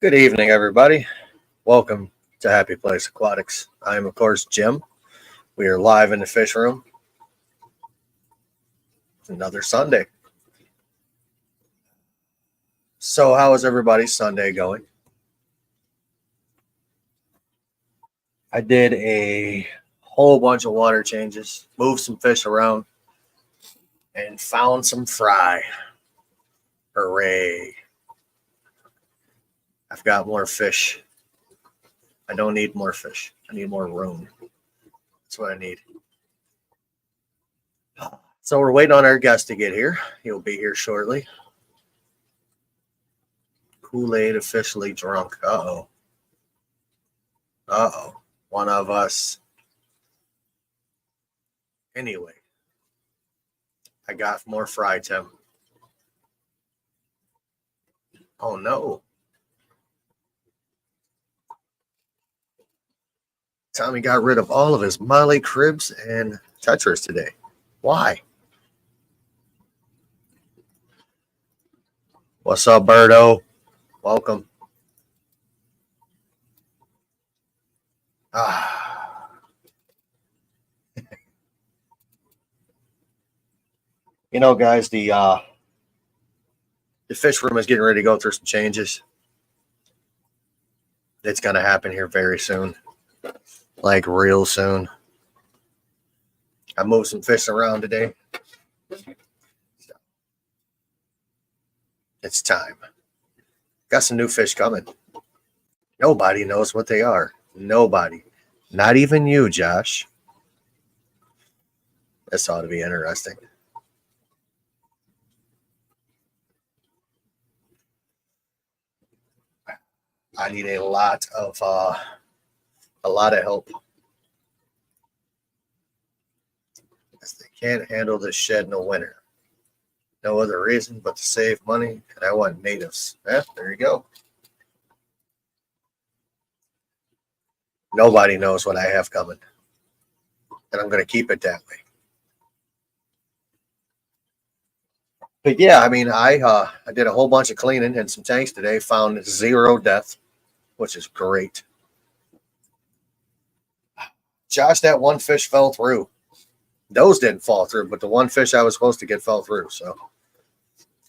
Good evening, everybody. Welcome to Happy Place Aquatics. I am, of course, Jim. We are live in the fish room. It's another Sunday. So, how is everybody's Sunday going? I did a whole bunch of water changes, moved some fish around, and found some fry. Hooray. I've got more fish. I don't need more fish. I need more room. That's what I need. So we're waiting on our guest to get here. He'll be here shortly. Kool-Aid officially drunk. Uh-oh. Uh-oh. One of us. Anyway. I got more fry, Tim. Oh, no. Tommy got rid of all of his Molly Cribs and Tetras today. Why? What's up, Birdo? Welcome. You know, guys, the fish room is getting ready to go through some changes. It's going to happen here very soon. Like real soon. I moved some fish around today. It's time. Got some new fish coming. Nobody knows what they are. Nobody. Not even you, Josh. This ought to be interesting. I need a lot of help. They can't handle this shed in the winter. No other reason but to save money, and I want natives. Yeah, there you go. Nobody knows what I have coming, and I'm going to keep it that way. But yeah, I mean, I did a whole bunch of cleaning in some tanks today. Found 0 death, which is great. Josh, that one fish fell through. Those didn't fall through, but the one fish I was supposed to get fell through. So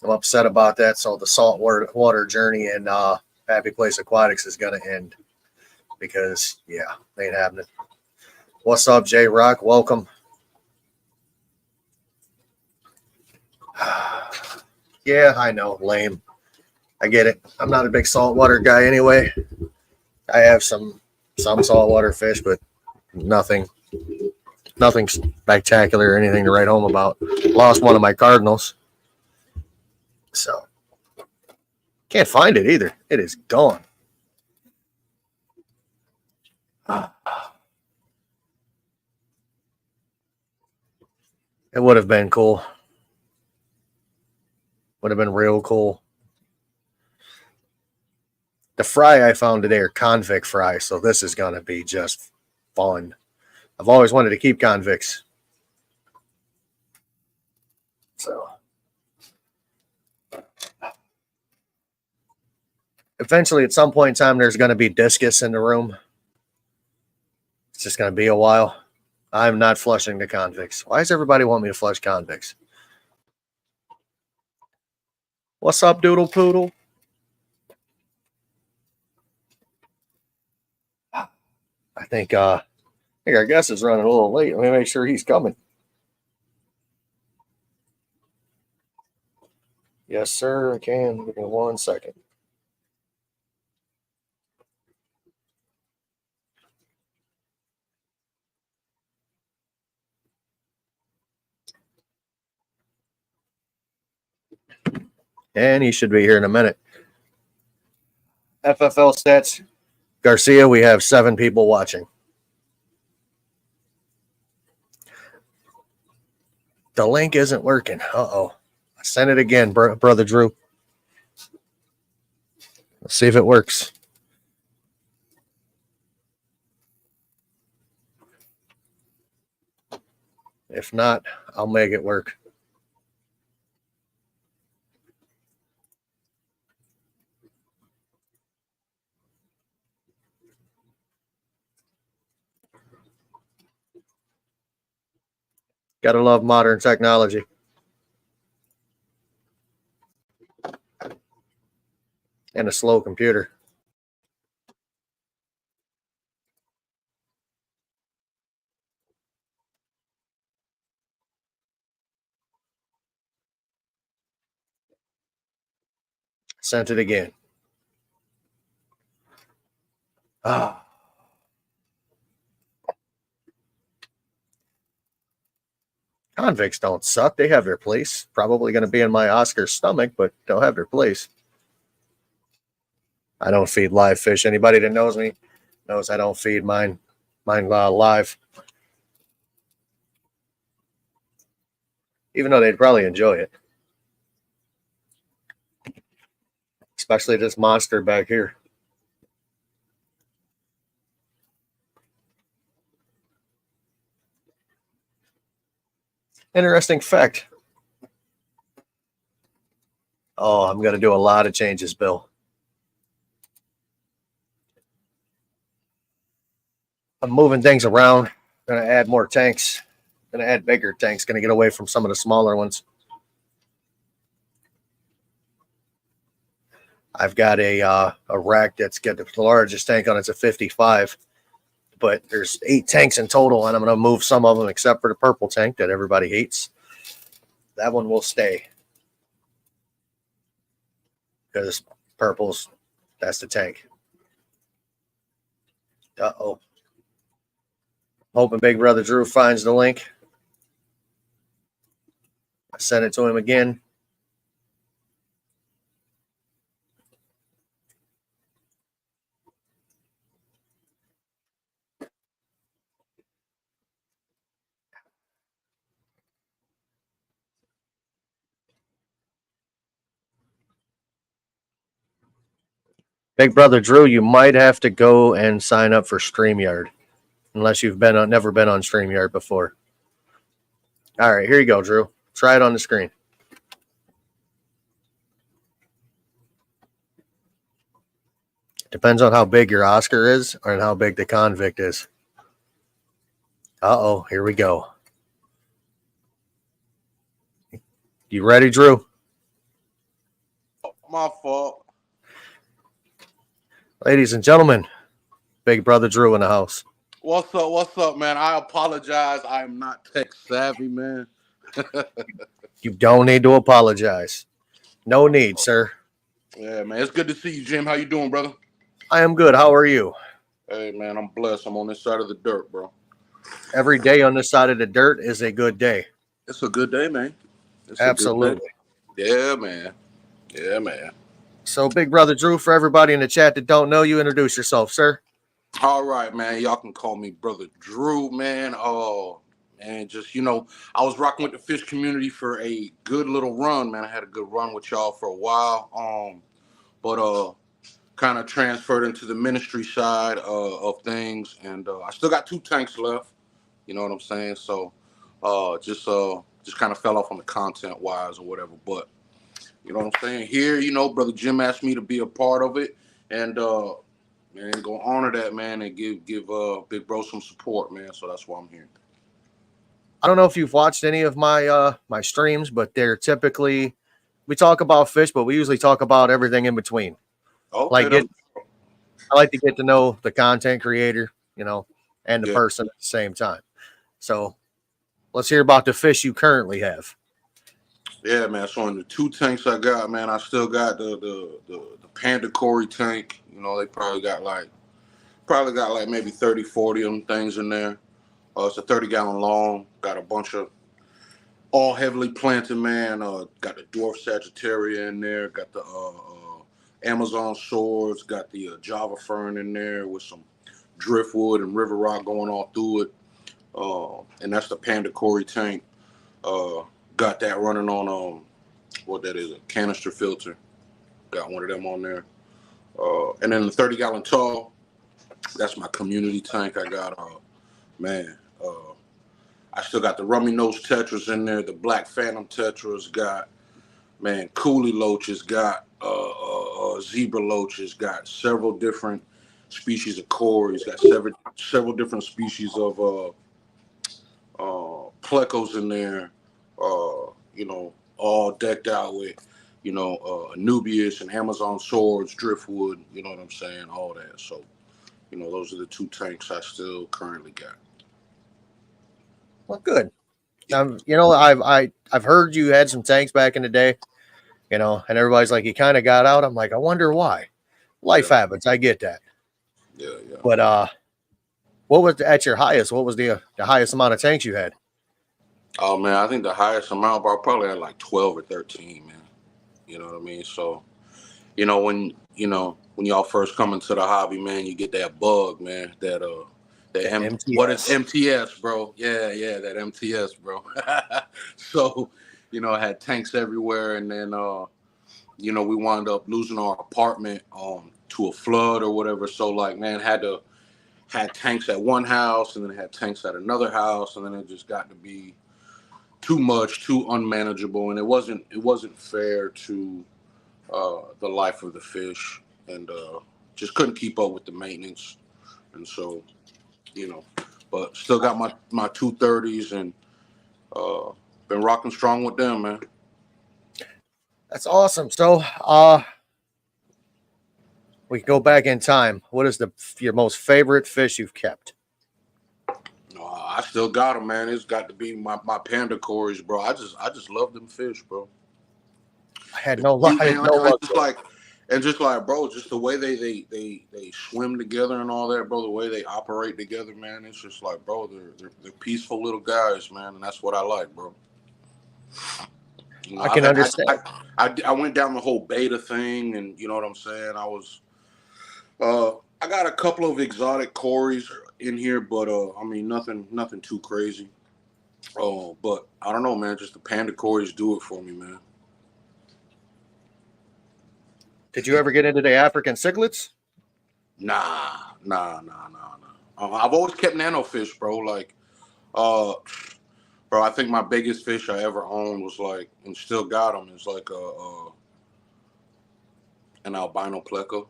I'm upset about that. So the saltwater journey in Happy Place Aquatics is going to end because, yeah, they ain't happening. What's up, J Rock? Welcome. Yeah, I know, lame. I get it. I'm not a big saltwater guy anyway. I have some saltwater fish, but nothing spectacular or anything to write home about. Lost one of my cardinals. So can't find it either. It is gone. It would have been cool. Would have been real cool. The fry I found today are convict fry, so this is going to be just fun. I've always wanted to keep convicts. So eventually, at some point in time, there's going to be discus in the room. It's just going to be a while. I'm not flushing the convicts. Why does everybody want me to flush convicts? What's up, Doodle Poodle? I think our guest is running a little late. Let me make sure he's coming. Yes, sir, I can. Give me 1 second. And he should be here in a minute. FFL stats. Garcia, we have 7 people watching. The link isn't working. Uh-oh. I sent it again, Brother Drew. Let's see if it works. If not, I'll make it work. Gotta love modern technology. And a slow computer. Sent it again. Ah. Convicts don't suck. They have their place. Probably going to be in my Oscar stomach, but they'll have their place. I don't feed live fish. Anybody that knows me knows I don't feed mine live. Even though they'd probably enjoy it. Especially this monster back here. Interesting fact. Oh, I'm going to do a lot of changes, Bill. I'm moving things around. Going to add more tanks. Going to add bigger tanks. Going to get away from some of the smaller ones. I've got a rack that's got the largest tank on it's a 55. But there's 8 tanks in total, and I'm going to move some of them except for the purple tank that everybody hates. That one will stay. Because purple's, that's the tank. Uh-oh. Hoping Big Brother Drew finds the link. I sent it to him again. Big Brother Drew, you might have to go and sign up for StreamYard. Unless you've never been on StreamYard before. All right, here you go, Drew. Try it on the screen. Depends on how big your Oscar is or how big the convict is. Uh-oh, here we go. You ready, Drew? My fault. Ladies and gentlemen, Big Brother Drew in the house. What's up? What's up, man? I apologize. I'm not tech savvy, man. You don't need to apologize. No need, sir. Yeah, man. It's good to see you, Jim. How you doing, brother? I am good. How are you? Hey, man. I'm blessed. I'm on this side of the dirt, bro. Every day on this side of the dirt is a good day. It's a good day, man. It's Absolutely. Yeah, man. Yeah, man. So, Big Brother Drew, for everybody in the chat that don't know you, introduce yourself, sir. All right, man. Y'all can call me Brother Drew, man. Oh, man, just, I was rocking with the fish community for a good little run, man. I had a good run with y'all for a while. But kind of transferred into the ministry side of things, and I still got 2 tanks left. You know what I'm saying? So just kind of fell off on the content wise or whatever. But you know what I'm saying? Here, Brother Jim asked me to be a part of it, and man, gonna honor that, man, and give Big Bro some support, man. So that's why I'm here. I don't know if you've watched any of my my streams, but they're typically, we talk about fish, but we usually talk about everything in between. Okay, I like to get to know the content creator, and the person at the same time. So let's hear about the fish you currently have. Yeah, man. So in the 2 tanks I got, man, I still got the Panda Cory tank. They probably got like maybe 30, 40 of them things in there. It's a 30-gallon long. Got a bunch of all heavily planted, man. Got the Dwarf Sagittaria in there. Got the Amazon swords. Got the Java fern in there with some driftwood and river rock going all through it. And that's the Panda Cory tank. Got that running on what that is, a canister filter. Got one of them on there. And then the 30-gallon tall, that's my community tank. I got I still got the rummy nose tetras in there, the black phantom tetras, got coolie loaches, got zebra loaches, got several different species of cories, got several different species of plecos in there, all decked out with, Anubias and Amazon swords, driftwood, you know what I'm saying, all that. So, those are the 2 tanks I still currently got. Well, good. I've heard you had some tanks back in the day, and everybody's like, you kind of got out. I'm like, I wonder why. Life happens. I get that. Yeah. But what was at your highest? What was the highest amount of tanks you had? Oh man, I think the highest amount, bro, probably had like 12 or 13, man. You know what I mean? So, when y'all first come into the hobby, man, you get that bug, man, MTS. What is MTS, bro? Yeah, that MTS, bro. So, I had tanks everywhere, and then we wound up losing our apartment to a flood or whatever. So like, man, had tanks at one house, and then had tanks at another house, and then it just got to be too much, too unmanageable, and it wasn't fair to the life of the fish, and just couldn't keep up with the maintenance, and so, but still got my 230s, and been rocking strong with them, man. That's awesome. So, we can go back in time. What is your most favorite fish you've kept? I still got them, man. It's got to be my panda cories, bro. I just love them fish, bro. I had no luck. Just like, bro, just the way they swim together and all that, bro. The way they operate together, man. It's just like, bro, they're peaceful little guys, man, and that's what I like, bro. I can understand. I went down the whole beta thing, and you know what I'm saying. I got a couple of exotic cories in here, but I mean nothing too crazy. But I don't know, man. Just the panda cories do it for me, man. Did you ever get into the African cichlids? Nah. I've always kept nanofish, bro. Like, bro, I think my biggest fish I ever owned was like, and still got them, is like an albino pleco.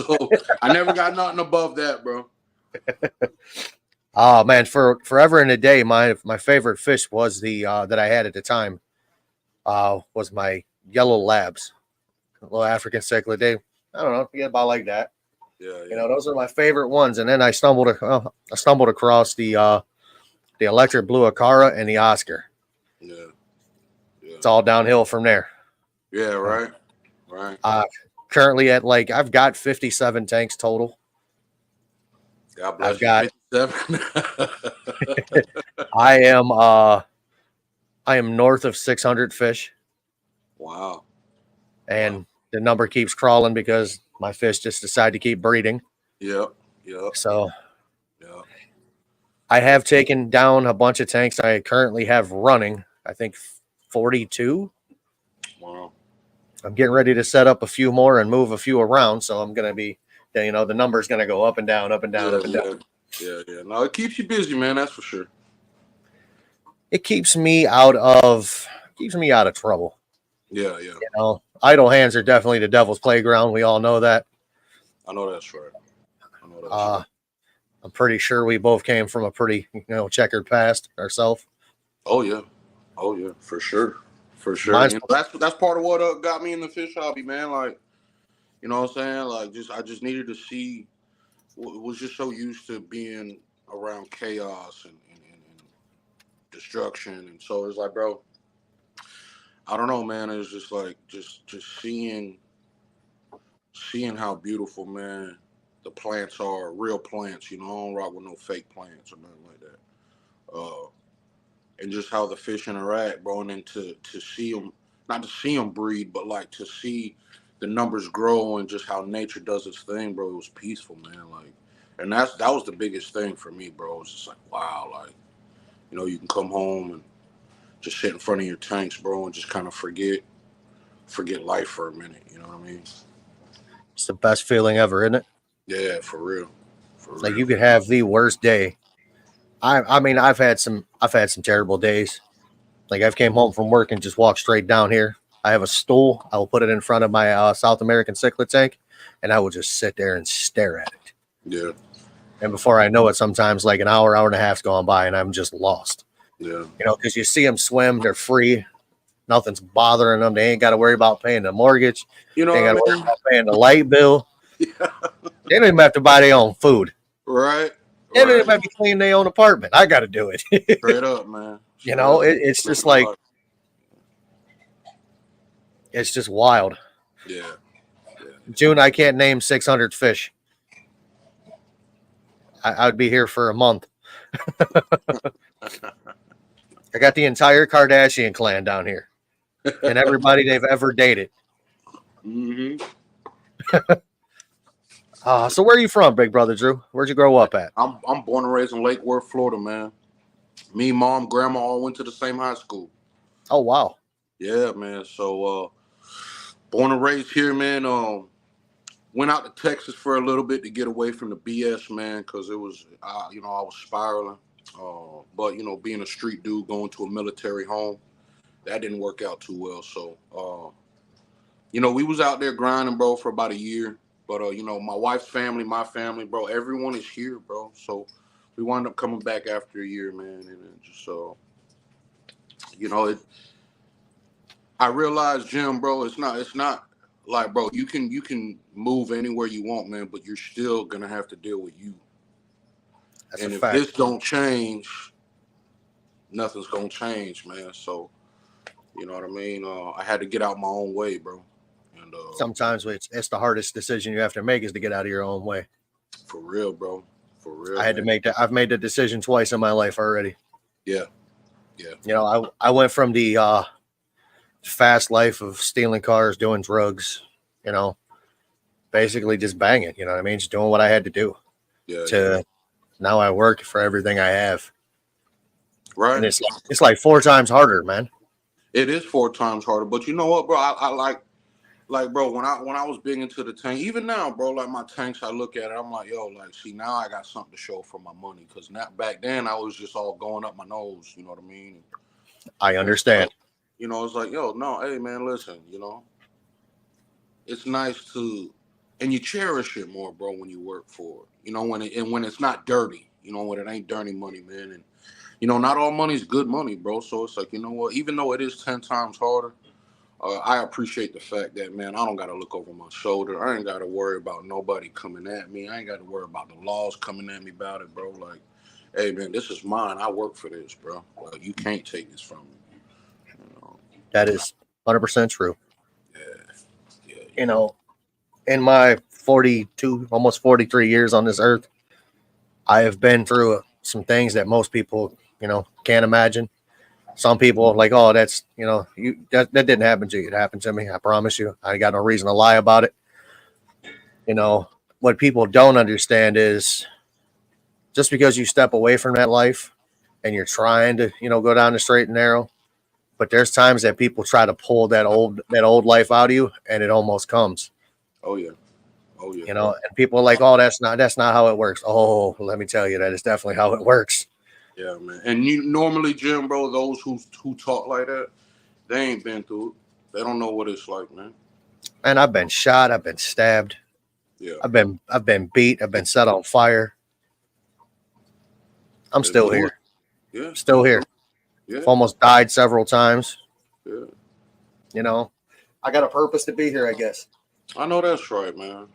So I never got nothing above that, bro. Oh man, forever and a day, my favorite fish was the that I had at the time was my yellow labs, little African cichlid. I don't know, get about like that. Yeah. Those are my favorite ones. And then I stumbled across the electric blue Acara and the Oscar. Yeah. It's all downhill from there. Yeah, right. Currently at I've got 57 tanks total. God bless you. 57. I am north of 600 fish. Wow. And the number keeps crawling because my fish just decide to keep breeding. Yep. So I have taken down a bunch of tanks I currently have running. I think 42. Wow. I'm getting ready to set up a few more and move a few around. So I'm going to be, the number's going to go up and down, up and down, up and down. Yeah. No, it keeps you busy, man. That's for sure. It keeps me out of trouble. Yeah. Idle hands are definitely the devil's playground. We all know that. I know that's right. I'm pretty sure we both came from a pretty, checkered past ourselves. Oh yeah, for sure. That's part of what got me in the fish hobby, man. Like, you know what I'm saying? Like, I just needed to see. Was just so used to being around chaos and destruction, and so it's like, bro, I don't know, man. It's just like just seeing how beautiful, man, the plants are, real plants. I don't rock with no fake plants or nothing like that. And just how the fish interact, bro, and then to see them, not to see them breed, but like to see the numbers grow and just how nature does its thing, bro. It was peaceful, man. Like, and that was the biggest thing for me, bro. It was just like, wow, like, you can come home and just sit in front of your tanks, bro, and just kind of forget life for a minute. You know what I mean? It's the best feeling ever, isn't it? Yeah, for real. Like, you could have the worst day. I mean, I've had some terrible days. Like, I've came home from work and just walked straight down here. I have a stool. I will put it in front of my South American cichlid tank, and I will just sit there and stare at it. Yeah. And before I know it, sometimes like an hour and a half's gone by, and I'm just lost. Yeah. You know, because you see them swim, they're free. Nothing's bothering them. They ain't got to worry about paying the mortgage. You They know ain't got to what worry I mean? about paying the light bill. Yeah. They don't even have to buy their own food. Right. They don't even Right. have to clean their own apartment. I got to do it. Straight up, man. You Straight know, up. it's Man, just like, it's just wild. yeah. Yeah. June, I can't name 600 fish. I would be here for a month. I got the entire Kardashian clan down here and everybody they've ever dated. Mm-hmm. So where are you from, big brother Drew? Where'd you grow up at? I'm born and raised in Lake Worth, Florida, man. Me, mom, grandma all went to the same high school. Oh, wow. Yeah, man. So born and raised here, man. Went out to Texas for a little bit to get away from the BS, man, because it was, I was spiraling. But being a street dude going to a military home, that didn't work out too well. So, we was out there grinding, bro, for about a year. But my wife's family, my family, bro, everyone is here, bro. So we wound up coming back after a year, man, and it just it. I realized, Jim, bro, it's not like, bro, you can move anywhere you want, man, but you're still gonna have to deal with you. That's a And if fact. this don't change, nothing's gonna change, man. So, you know what I mean? I had to get out my own way, bro. And Sometimes it's the hardest decision you have to make is to get out of your own way. for real, bro. For real. I had to man. make that. I've made the decision twice in my life already. Yeah. You know, I went from the fast life of stealing cars, doing drugs, you know, basically just banging, you know what I mean? Just doing what I had to do Yeah. to now I work for everything I have. Right. And it's like 4 times harder, man. It is 4 times harder, but you know what, bro? I like, bro, when I was big into the tank, even now, bro, like my tanks, I look at it, I'm like, yo, like, see, now I got something to show for my money, because now back then I was just all going up my nose, you know what I mean? I understand. It's like, yo, no, hey, man, listen, it's nice to, and you cherish it more, bro, when you work for it, when it's not dirty, when it ain't dirty money, man, and not all money is good money, bro. So it's like, you know what, even though it is 10 times harder. I appreciate the fact that, man, I don't got to look over my shoulder. I ain't got to worry about nobody coming at me. I ain't got to worry about the laws coming at me about it, bro. Like, hey, man, this is mine. I work for this, bro. Like, you can't take this from me. That is 100% true. Yeah. You know, in my 42, almost 43 years on this earth, I have been through some things that most people, can't imagine. Some people like, oh, that's, that didn't happen to you. It happened to me. I promise you. I got no reason to lie about it. What people don't understand is just because you step away from that life and you're trying to, go down the straight and narrow, but there's times that people try to pull that old life out of you and it almost comes. Oh, yeah. And people are like, oh, that's not how it works. Oh, let me tell you, that is definitely how it works. Yeah, man. And you normally, Jim, bro, those who talk like that, they ain't been through it. They don't know what it's like, man. And I've been shot. I've been stabbed. Yeah. I've been beat. I've been set on fire. I'm still here. Yeah. Still here. Yeah. I've almost died several times. Yeah. I got a purpose to be here, I guess. I know that's right, man.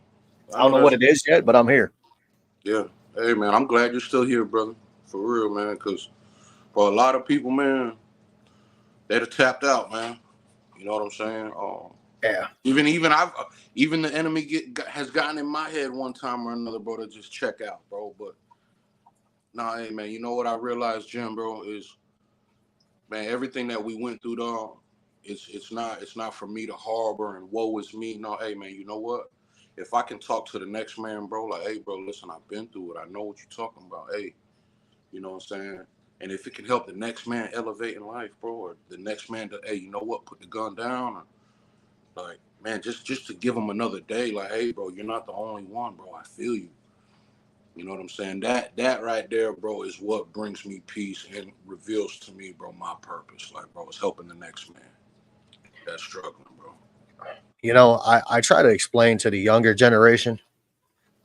I don't know what it is yet, but I'm here. Yeah. Hey, man, I'm glad you're still here, brother. For real, man, because for a lot of people, man, they'd have tapped out, man. You know what I'm saying? Yeah. Even the enemy has gotten in my head one time or another, bro, to just check out, bro. But nah, hey, man, you know what I realized, Jim, bro, is, man, everything that we went through, dog, it's not for me to harbor and woe is me. No, hey, man, you know what? If I can talk to the next man, bro, like, hey, bro, listen, I've been through it. I know what you're talking about. Hey, you know what I'm saying? And if it can help the next man elevate in life, bro, or the next man to, hey, you know what, put the gun down, or like, man, just to give him another day, like, hey, bro, you're not the only one, bro. I feel you. You know what I'm saying? That right there, bro, is what brings me peace and reveals to me, bro, my purpose. Like, bro, it's helping the next man that's struggling, bro. I try to explain to the younger generation.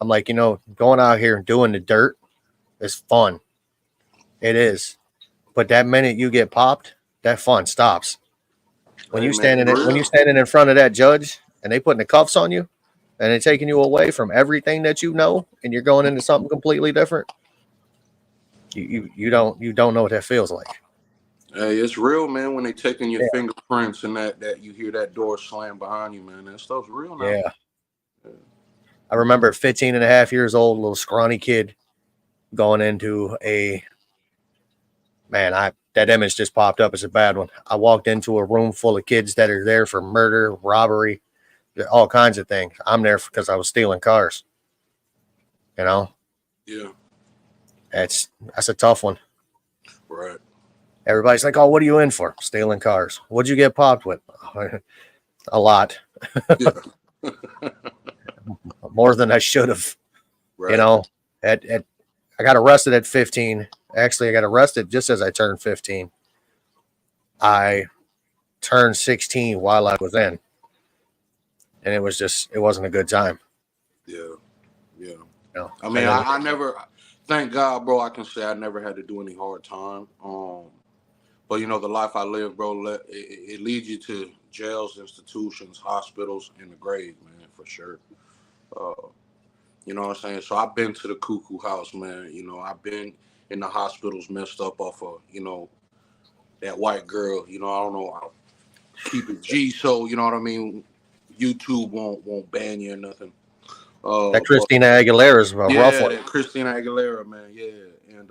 I'm like, going out here and doing the dirt is fun. It is. But that minute you get popped, that fun stops. When Hey you man, standing for when you real. standing in front of that judge and they putting the cuffs on you and they taking you away from everything that you know and you're going into something completely different, you don't know what that feels like. Hey, it's real, man. When they taking your Yeah, fingerprints and that you hear that door slam behind you, man. That stuff's real now. yeah. I remember 15 and a half years old, little scrawny kid going into a man, I that image just popped up as a bad one. I walked into a room full of kids that are there for murder, robbery, all kinds of things. I'm there because I was stealing cars. You know, Yeah, that's a tough one. right. Everybody's like, "Oh, what are you in for? Stealing cars? What'd you get popped with?" A lot, Yeah, more than I should have. You right. know, at I got arrested at 15. Actually, I got arrested just as I turned 15. I turned 16 while I was in, and it wasn't a good time. Yeah, yeah. You know, I and mean, then I never, thank God, bro. I can say I never had to do any hard time. But you know, the life I live, bro, it leads you to jails, institutions, hospitals, and the grave, man, for sure. Uh, you know what I'm saying? So I've been to the cuckoo house, man. You know, I've been in the hospitals messed up off of, that white girl. You know, I don't know. I'll keep it G, so you know what I mean. YouTube won't ban you or nothing. that But Christina Aguilera is a rough yeah, one. that Christina Aguilera, man, yeah, and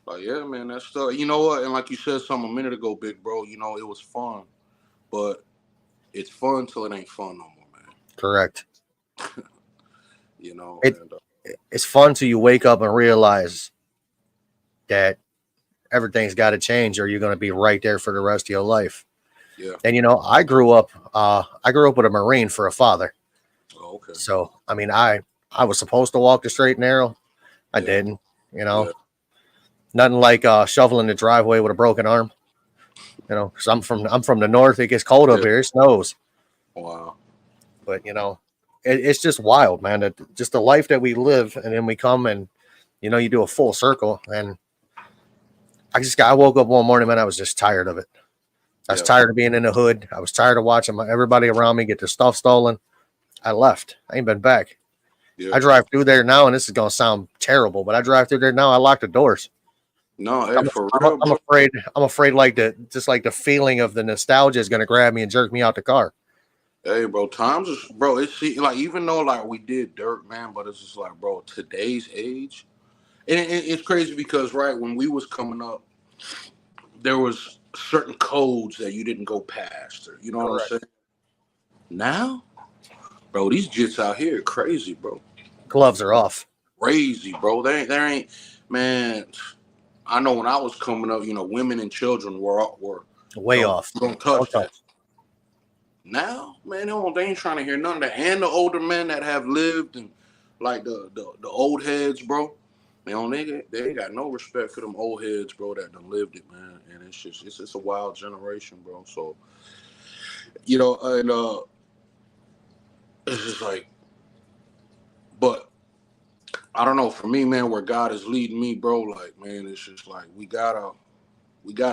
like yeah, man, that stuff. You know what? And like you said something a minute ago, big bro. You know, it was fun, but it's fun till it ain't fun no more, man. Correct. You know, It and it's fun till you wake up and realize that everything's got to change, or you're going to be right there for the rest of your life. yeah. And you know, I grew up with a Marine for a father. Oh, okay. So I mean, I was supposed to walk the straight and narrow. I Yeah, didn't. You know, yeah. nothing like shoveling the driveway with a broken arm. You know, because I'm from the north. It gets cold up Yeah. here. It snows. Wow. But you know, it's just wild, man. That just the life that we live, and then we come and you do a full circle. And I woke up one morning, man. I was just tired of it. I was Yeah. tired of being in the hood. I was tired of watching everybody around me get their stuff stolen. I left. I ain't been back. Yeah. I drive through there now, and this is gonna sound terrible, but I drive through there now. I lock the doors. No, hey, I'm, for I'm, real, I'm bro. afraid. I'm afraid like the feeling of the nostalgia is gonna grab me and jerk me out the car. Hey, bro. Times is, bro. It's like even though like we did dirt, man, but it's just like, bro, today's age, and it's crazy because right when we was coming up, there was certain codes that you didn't go past, or you know what I'm saying. Correct. Now, bro, these jits out here are crazy, bro. Gloves are off. Crazy, bro. There ain't, man. I know when I was coming up, women and children were Way off. don't Don't touch that. touch. Now, man, they ain't trying to hear none of that. And the older men that have lived and like the old heads, bro. Man, they ain't got no respect for them old heads, bro, that done lived it, man. And it's a wild generation, bro. So and it's just like, but I don't know. For me, man, where God is leading me, bro, like, man, it's just like we gotta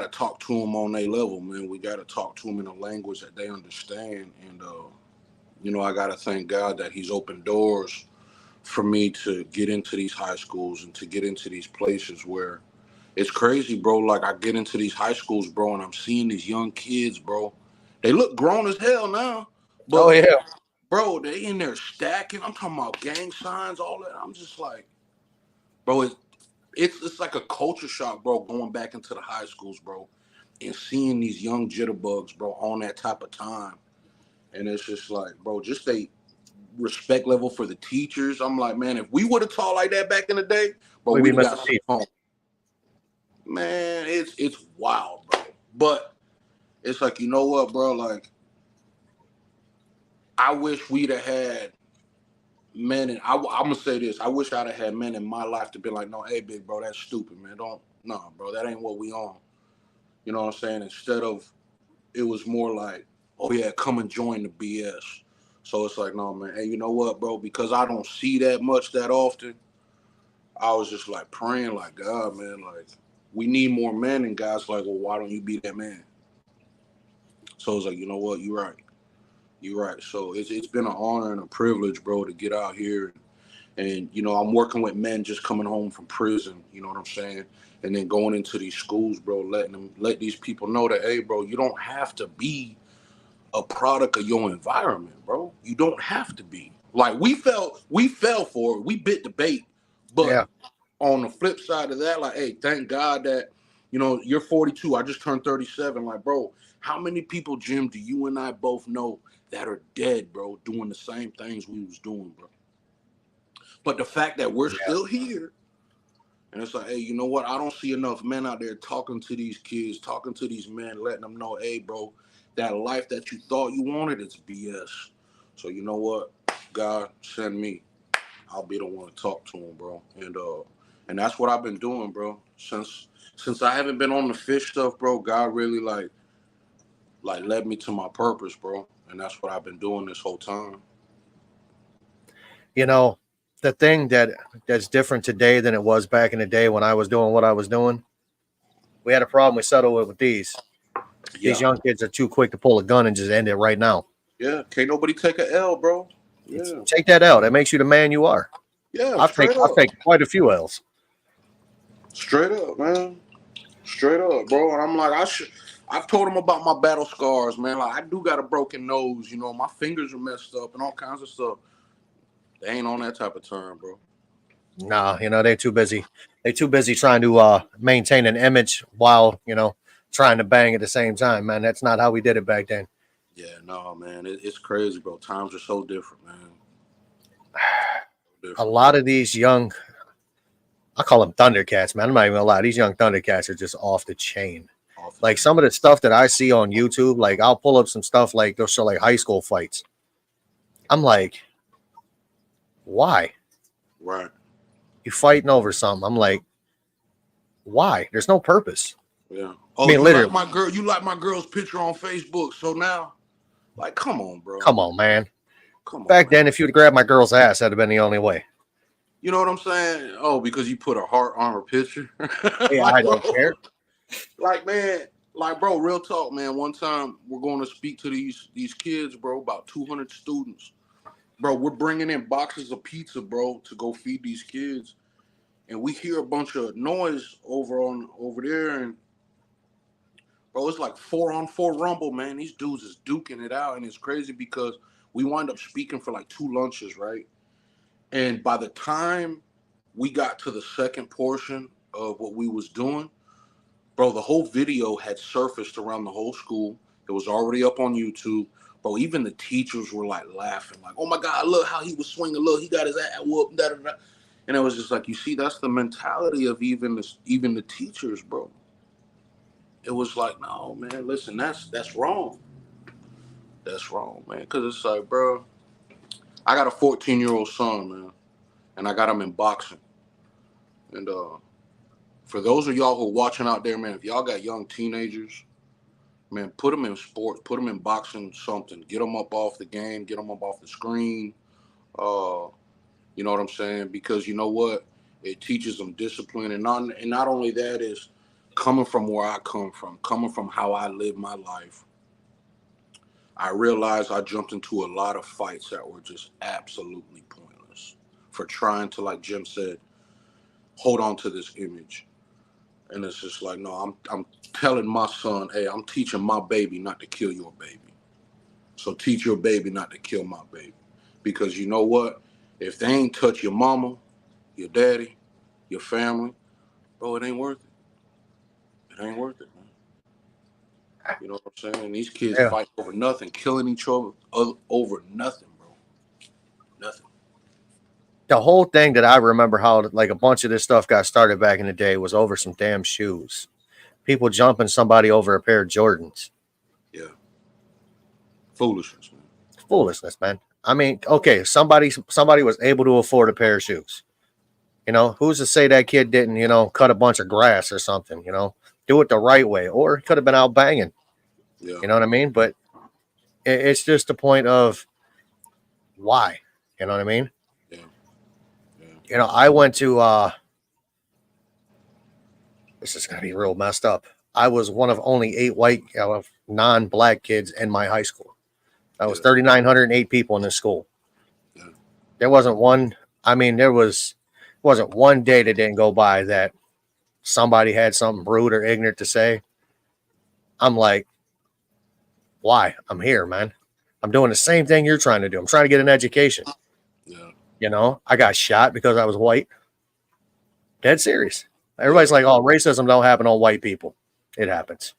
talk to them on their level, man. We gotta talk to them in a language that they understand, and I gotta thank God that He's opened doors for me to get into these high schools and to get into these places where it's crazy, bro. Like I get into these high schools, bro, and I'm seeing these young kids, bro. They look grown as hell now, Oh but yeah. bro, they in there stacking. I'm talking about gang signs, all that. I'm just like, bro, it's like a culture shock, bro, going back into the high schools, bro, and seeing these young jitterbugs, bro, on that type of time. And it's just like, bro, just a respect level for the teachers. I'm like, man, if we would have taught like that back in the day, bro, We'd be we'd have missing got sent teeth. home. Man, it's wild, bro. But it's like, you know what, bro? Like, I wish we'd have had men, and I'm gonna say this: I wish I'd have had men in my life to be like, no, hey, big bro, that's stupid, man. Don't, no, bro, that ain't what we on. You know what I'm saying? Instead of it was more like, oh yeah, come and join the BS. So it's like, no, man, hey, you know what, bro? Because I don't see that much that often. I was just like praying, like God, man, like. we need more men. And guys like, well, why don't you be that man? So it's like, you know what? You're right. You're right. So it's been an honor and a privilege, bro, to get out here. And, you know, I'm working with men just coming home from prison, you know what I'm saying? And then going into these schools, bro, let these people know that, hey, bro, you don't have to be a product of your environment, bro. You don't have to be. Like we fell for it. We bit the bait. But Yeah. on the flip side of that, like, hey, thank God that, you know, you're 42. I just turned 37. Like, bro, how many people, Jim, do you and I both know that are dead, bro, doing the same things we was doing, bro? But the fact that we're Yeah. still here, and it's like, hey, you know what? I don't see enough men out there talking to these kids, talking to these men, letting them know, hey, bro, that life that you thought you wanted is BS. So you know what? God, send me. I'll be the one to talk to him, bro. And that's what I've been doing, bro. Since I haven't been on the fish stuff, bro, God really like led me to my purpose, bro. And that's what I've been doing this whole time. You know, the thing that's different today than it was back in the day when I was doing what I was doing, we had a problem. We settled it with these. Yeah. These young kids are too quick to pull a gun and just end it right now. Yeah. Can't nobody take a L, bro. Yeah. Take that out. It makes you the man you are. Yeah, I've straight up. taken quite a few L's. Straight up, man. Straight up, bro. And I'm like, I've told him about my battle scars, man. Like, I do got a broken nose, you know, my fingers are messed up and all kinds of stuff. They ain't on that type of turn, bro. Nah, you know, they're too busy. They're too busy trying to maintain an image while, you know, trying to bang at the same time, man. That's not how we did it back then. Yeah, no, man. It's crazy, bro. Times are so different, man. A lot of these young, I call them Thundercats, man. I'm not even gonna lie. These young Thundercats are just off the chain. Like some of the stuff that I see on YouTube, like I'll pull up some stuff like they'll show like high school fights. I'm like, why? Right. You fighting over something? I'm like, why? There's no purpose. Yeah. Oh, I mean, you literally. like my girl? You like my girl's picture on Facebook? So now, like, come on, bro. Come on, man. Come on. Back Man. then, if you'd grabbed my girl's ass, that'd have been the only way. You know what I'm saying? Oh, because you put a heart on her picture. Yeah, like, I don't bro, care. like, man, like, bro, real talk, man. One time we're going to speak to these kids, bro, about 200 students. Bro, we're bringing in boxes of pizza, bro, to go feed these kids. And we hear a bunch of noise over there, and bro, it's like 4-on-4 rumble, man. These dudes is duking it out, and it's crazy because we wind up speaking for like 2 lunches, right? And by the time we got to the second portion of what we was doing, bro, the whole video had surfaced around the whole school. It was already up on YouTube. Bro, even the teachers were like laughing, like, oh my God, look how he was swinging. Look, he got his ass whooped. Da, da, da. And it was just like, you see, that's the mentality of even the teachers, bro. It was like, no, man, listen, that's wrong. That's wrong, man. Because it's like, bro, I got a 14-year-old son, man, and I got him in boxing. And for those of y'all who are watching out there, man, if y'all got young teenagers, man, put them in sports, put them in boxing, something. Get them up off the game, get them up off the screen. You know what I'm saying? Because you know what? It teaches them discipline, and not only that is coming from where I come from, coming from how I live my life. I realized I jumped into a lot of fights that were just absolutely pointless for trying to, like Jim said, hold on to this image. And it's just like, no, I'm telling my son, hey, I'm teaching my baby not to kill your baby. So teach your baby not to kill my baby. Because you know what? If they ain't touch your mama, your daddy, your family, bro, it ain't worth it. It ain't worth it, man. You know what I'm saying? These kids Yeah. fight over nothing, killing each other over nothing, bro. Nothing. The whole thing that I remember how like a bunch of this stuff got started back in the day was over some damn shoes. People jumping somebody over a pair of Jordans. Yeah. Foolishness, man. Foolishness, man. I mean, okay, somebody was able to afford a pair of shoes. You know, who's to say that kid didn't, you know, cut a bunch of grass or something, you know, do it the right way, or he could have been out banging. Yeah. You know what I mean? But it's just the point of why. You know what I mean? Yeah. Yeah. You know, I went to this is gonna be real messed up. I was one of only 8 white, non-black kids in my high school. That was Yeah. 3,908 people in this school. Yeah. There wasn't one. I mean, wasn't one day that didn't go by that somebody had something rude or ignorant to say. I'm like, why? I'm here, man. I'm doing the same thing you're trying to do. I'm trying to get an education. Yeah. You know, I got shot because I was white. Dead serious. Everybody's like, oh, racism don't happen on white people. It happens.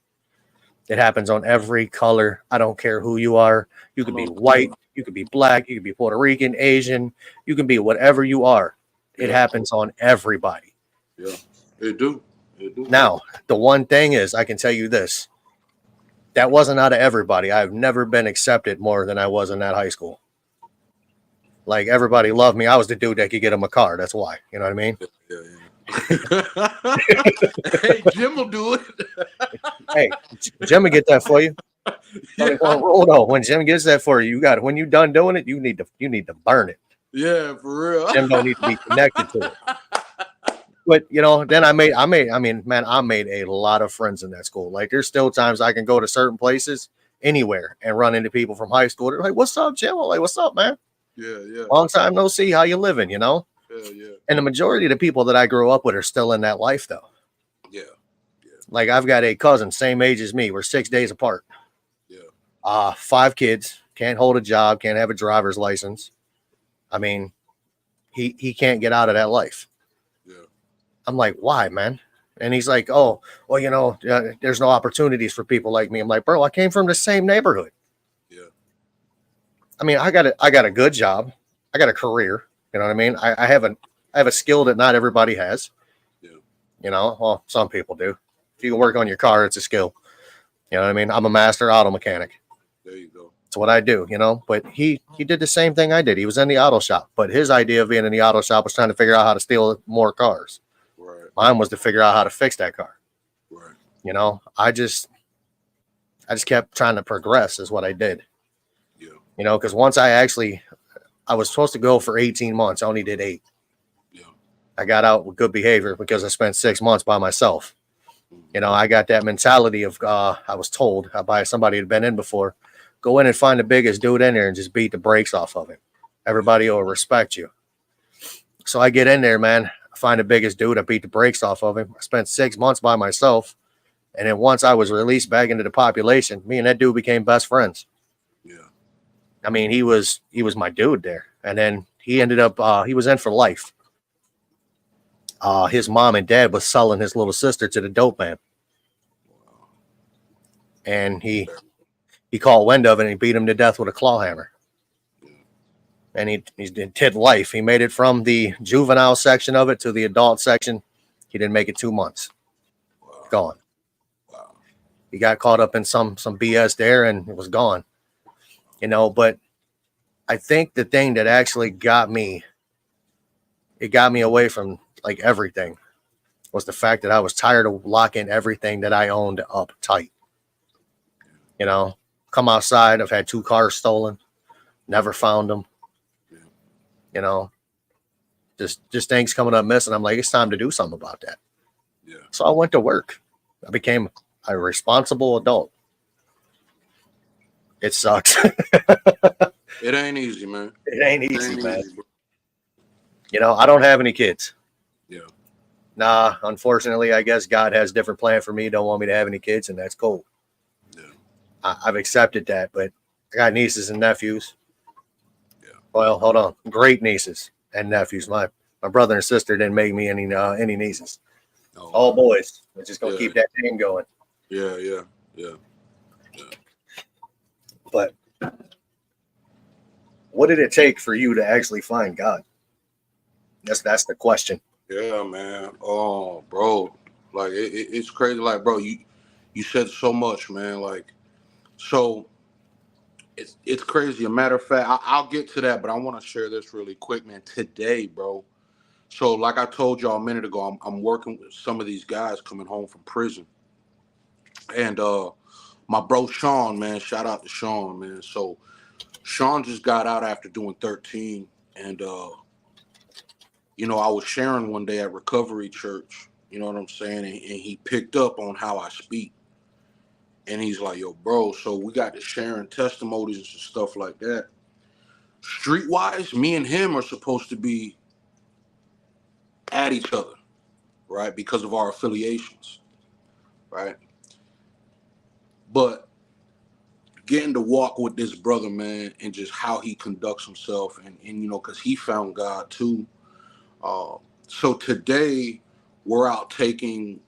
It happens on every color. I don't care who you are. You could be white. You could be black. You could be Puerto Rican, Asian. You can be whatever you are. It happens on everybody. Yeah, it do. It do. Now, the one thing is, I can tell you this. That wasn't out of everybody. I've never been accepted more than I was in that high school. Like, everybody loved me. I was the dude that could get him a car. That's why. You know what I mean? Yeah. Hey, Jim will do it. Hey, Jim will get that for you. Yeah. When Jim gets that for you, you got it. When you're done doing it, you need to burn it. Yeah, for real. Jim don't need to be connected to it. But you know, then I made a lot of friends in that school. Like, there's still times I can go to certain places anywhere and run into people from high school. They're like, "What's up, Jim?" I'm like, "What's up, man? Yeah. Long time no see. How you living?" You know. Yeah. And the majority of the people that I grew up with are still in that life, though. Yeah. Like, I've got a cousin, same age as me. We're 6 days apart. Yeah. 5 kids, can't hold a job, can't have a driver's license. I mean, he can't get out of that life. Yeah. I'm like, why, man? And he's like, oh, well, you know, there's no opportunities for people like me. I'm like, bro, I came from the same neighborhood. Yeah. I mean, I got a good job. I got a career. You know what I mean? I have a skill that not everybody has. Yeah. You know, well, some people do. If you can work on your car, it's a skill. You know what I mean? I'm a master auto mechanic. There you go. It's what I do, you know. But he did the same thing I did. He was in the auto shop, but his idea of being in the auto shop was trying to figure out how to steal more cars. Right. Mine was to figure out how to fix that car. Right. You know, I just kept trying to progress is what I did. Yeah. You know, because once I was supposed to go for 18 months. I only did 8. Yeah. I got out with good behavior because I spent 6 months by myself. You know, I got that mentality of, I was told by somebody who'd been in before, go in and find the biggest dude in there and just beat the brakes off of him. Everybody will respect you. So I get in there, man. I find the biggest dude. I beat the brakes off of him. I spent 6 months by myself. And then once I was released back into the population, me and that dude became best friends. Yeah. I mean, he was my dude there. And then he ended up, he was in for life. His mom and dad was selling his little sister to the dope man. Wow. And he caught wind of it and he beat him to death with a claw hammer. And he did life. He made it from the juvenile section of it to the adult section. He didn't make it 2 months. Wow. Gone. Wow. He got caught up in some BS there and it was gone. You know, but I think the thing that actually got me away from like everything was the fact that I was tired of locking everything that I owned up tight. You know, come outside. I've had 2 cars stolen, never found them. Yeah. You know, just things coming up missing. I'm like, it's time to do something about that. Yeah. So I went to work. I became a responsible adult. It sucks. It ain't easy, man. It ain't easy, man. Bro. You know, I don't have any kids. Yeah. Nah, unfortunately, I guess God has a different plan for me. Don't want me to have any kids, and that's cool. Yeah. I've accepted that, but I got nieces and nephews. Yeah. Well, hold on. Great nieces and nephews. My brother and sister didn't make me any nieces. Oh, All boys. We're just gonna Yeah. keep that name going. Yeah. But what did it take for you to actually find God? That's the question. Yeah, man. Oh, bro. Like it's crazy. Like, bro, you said so much, man. Like, so it's crazy. A matter of fact, I'll get to that, but I want to share this really quick, man. Today, bro. So, like I told y'all a minute ago, I'm working with some of these guys coming home from prison, and my bro Sean, man. Shout out to Sean, man. So, Sean just got out after doing 13, and you know, I was sharing one day at Recovery Church, You know what I'm saying? And he picked up on how I speak. And he's like, yo, bro, so we got to sharing testimonies and stuff like that. Streetwise, me and him are supposed to be at each other, right? Because of our affiliations, right? But getting to walk with this brother, man, and just how he conducts himself, and you know, because he found God too. So today we're out taking,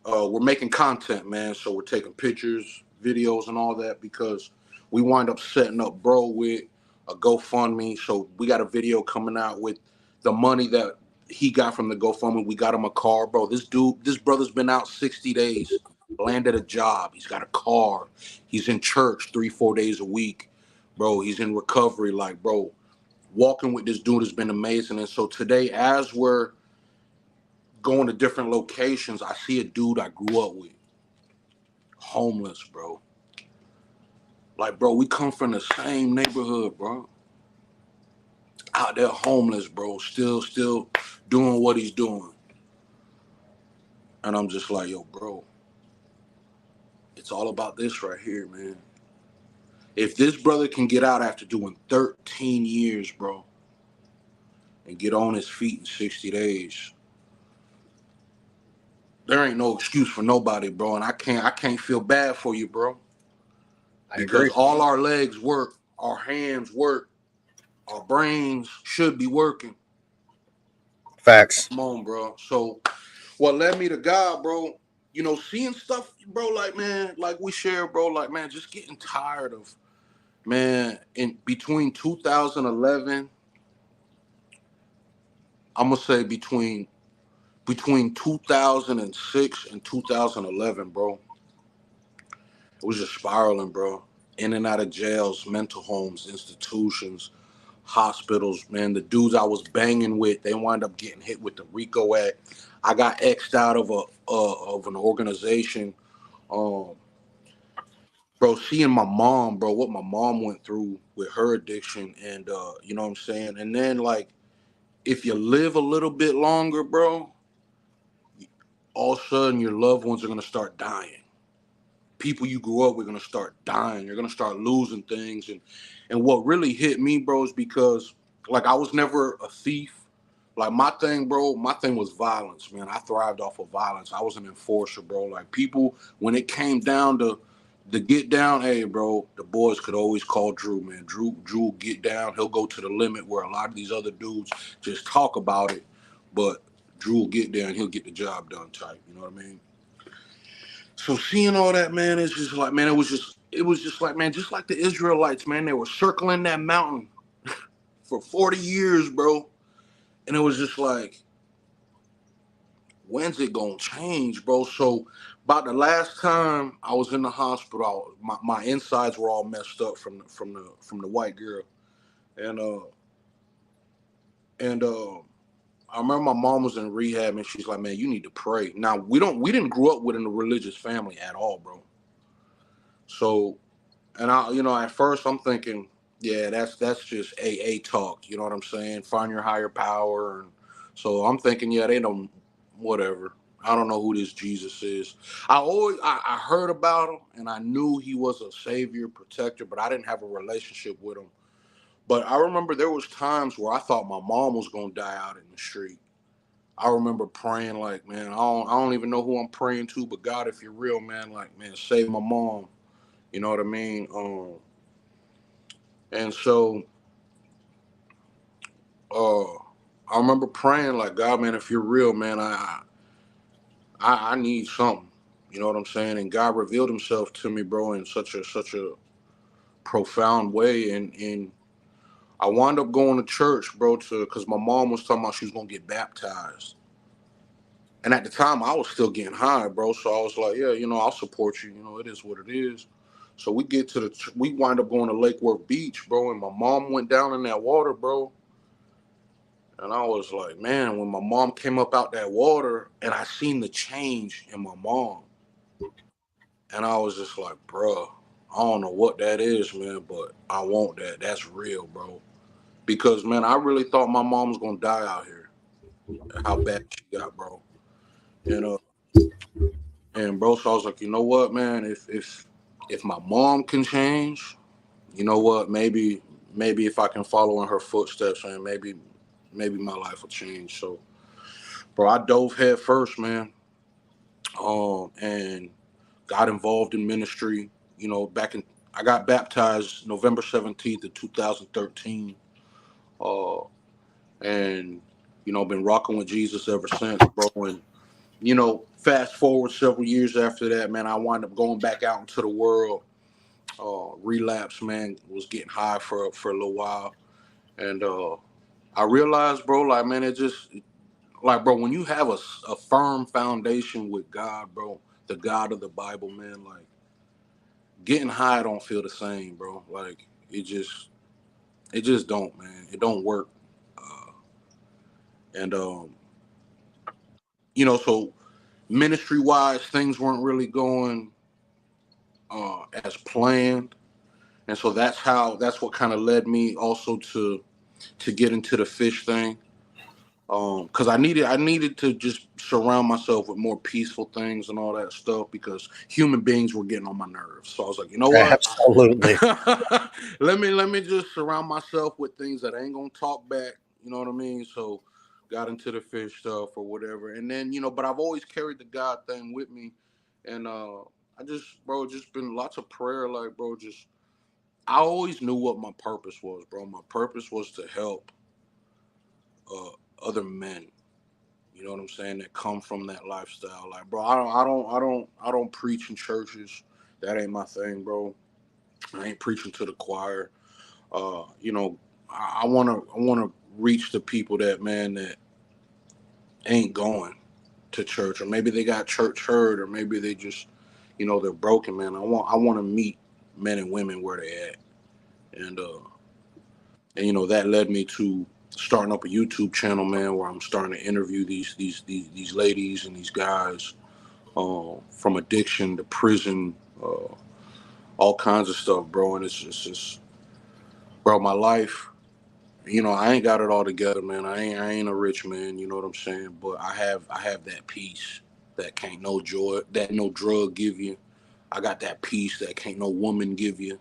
we're making content, man. So we're taking pictures, videos, and all that because we wind up setting up bro with a GoFundMe. So we got a video coming out with the money that he got from the GoFundMe. We got him a car, bro. This brother's been out 60 days, landed a job. He's got a car. He's in church 3-4 days a week, bro. He's in recovery. Like, bro, walking with this dude has been amazing. And so today, as we're going to different locations, I see a dude I grew up with, homeless, bro. Like, bro, we come from the same neighborhood, bro. Out there homeless, bro, still doing what he's doing. And I'm just like, yo, bro, it's all about this right here, man. If this brother can get out after doing 13 years, bro, and get on his feet in 60 days, there ain't no excuse for nobody, bro. And I can't feel bad for you, bro. Because all our legs work, our hands work, our brains should be working. Facts. Come on, bro. So what led me to God, bro, you know, seeing stuff, bro, like, man, like we share, bro, like, man, just getting tired of, man, in between 2011, I'm going to say between 2006 and 2011, bro, it was just spiraling, bro. In and out of jails, mental homes, institutions, hospitals, man. The dudes I was banging with, they wind up getting hit with the RICO Act. I got X'd out of an organization. Bro, seeing my mom, bro, what my mom went through with her addiction, and you know what I'm saying? And then, like, if you live a little bit longer, bro, all of a sudden your loved ones are gonna start dying. People you grew up with are gonna start dying. You're gonna start losing things. And what really hit me, bro, is because, like, I was never a thief. Like, my thing, bro, my thing was violence, man. I thrived off of violence. I was an enforcer, bro. Like, people, when it came down to the get down, hey, bro, the boys could always call Drew, man. Drew will get down. He'll go to the limit where a lot of these other dudes just talk about it, but Drew will get there and he'll get the job done type. You know what I mean? So seeing all that, man, it's just like, man, it was just like, man, just like the Israelites, man, they were circling that mountain for 40 years, bro. And it was just like, when's it gonna change, bro? So about the last time I was in the hospital, my insides were all messed up from the white girl. And I remember my mom was in rehab and she's like, man, you need to pray. Now we didn't grow up within a religious family at all, bro. So, and I, you know, at first I'm thinking, yeah, that's just AA talk. You know what I'm saying? Find your higher power. And so I'm thinking, yeah, they don't, whatever. I don't know who this Jesus is. I heard about him and I knew he was a savior, protector, but I didn't have a relationship with him. But I remember there was times where I thought my mom was gonna die out in the street. I remember praying like, man, I don't even know who I'm praying to, but God, if you're real, man, like, man, save my mom. You know what I mean? And so I remember praying like, God, man, if you're real, man, I need something. You know what I'm saying? And God revealed himself to me, bro, in such a profound way. And I wound up going to church, bro, because my mom was talking about she was gonna get baptized. And at the time I was still getting high, bro. So I was like, yeah, you know, I'll support you. You know, it is what it is. So we wind up going to Lake Worth Beach, bro, and my mom went down in that water, bro. And I was like, man, when my mom came up out that water and I seen the change in my mom. And I was just like, bro, I don't know what that is, man, but I want that. That's real, bro. Because, man, I really thought my mom was going to die out here. How bad she got, bro. And and bro, so I was like, you know what, man, if my mom can change, you know what, maybe if I can follow in her footsteps, and maybe my life will change. So, bro, I dove head first, man. And got involved in ministry. You know, I got baptized November 17th of 2013. Uh, and been rocking with Jesus ever since, bro. And fast forward several years after that, man, I wound up going back out into the world. Relapse, man, was getting high for a little while, and I realized, bro, like, man, it just like, bro, when you have a firm foundation with God, bro, the God of the Bible, man, like, getting high don't feel the same, bro. Like, it just don't, man. It don't work. And so ministry wise, things weren't really going as planned, and so that's what kind of led me also to get into the fish thing. Because I needed to just surround myself with more peaceful things and all that stuff, because human beings were getting on my nerves. So I was like, you know what? Absolutely. let me just surround myself with things that ain't gonna talk back. You know what I mean? So got into the fish stuff or whatever, and then but I've always carried the God thing with me, and I just been lots of prayer, like, bro, just I always knew what my purpose was, bro. My purpose was to help uh, other men. You know what I'm saying? That come from that lifestyle. Like, bro, I don't preach in churches. That ain't my thing, bro. I ain't preaching to the choir. Uh, you know, I wanna reach the people that, man, that ain't going to church, or maybe they got church hurt, or maybe they just, they're broken, man. I want to meet men and women where they at, and that led me to starting up a YouTube channel, man, where I'm starting to interview these ladies and these guys, from addiction to prison, all kinds of stuff, bro. And it's just, bro, my life. I ain't got it all together, man. I ain't a rich man. You know what I'm saying? But I have that peace that can't no joy, that no drug give you. I got that peace that can't no woman give you.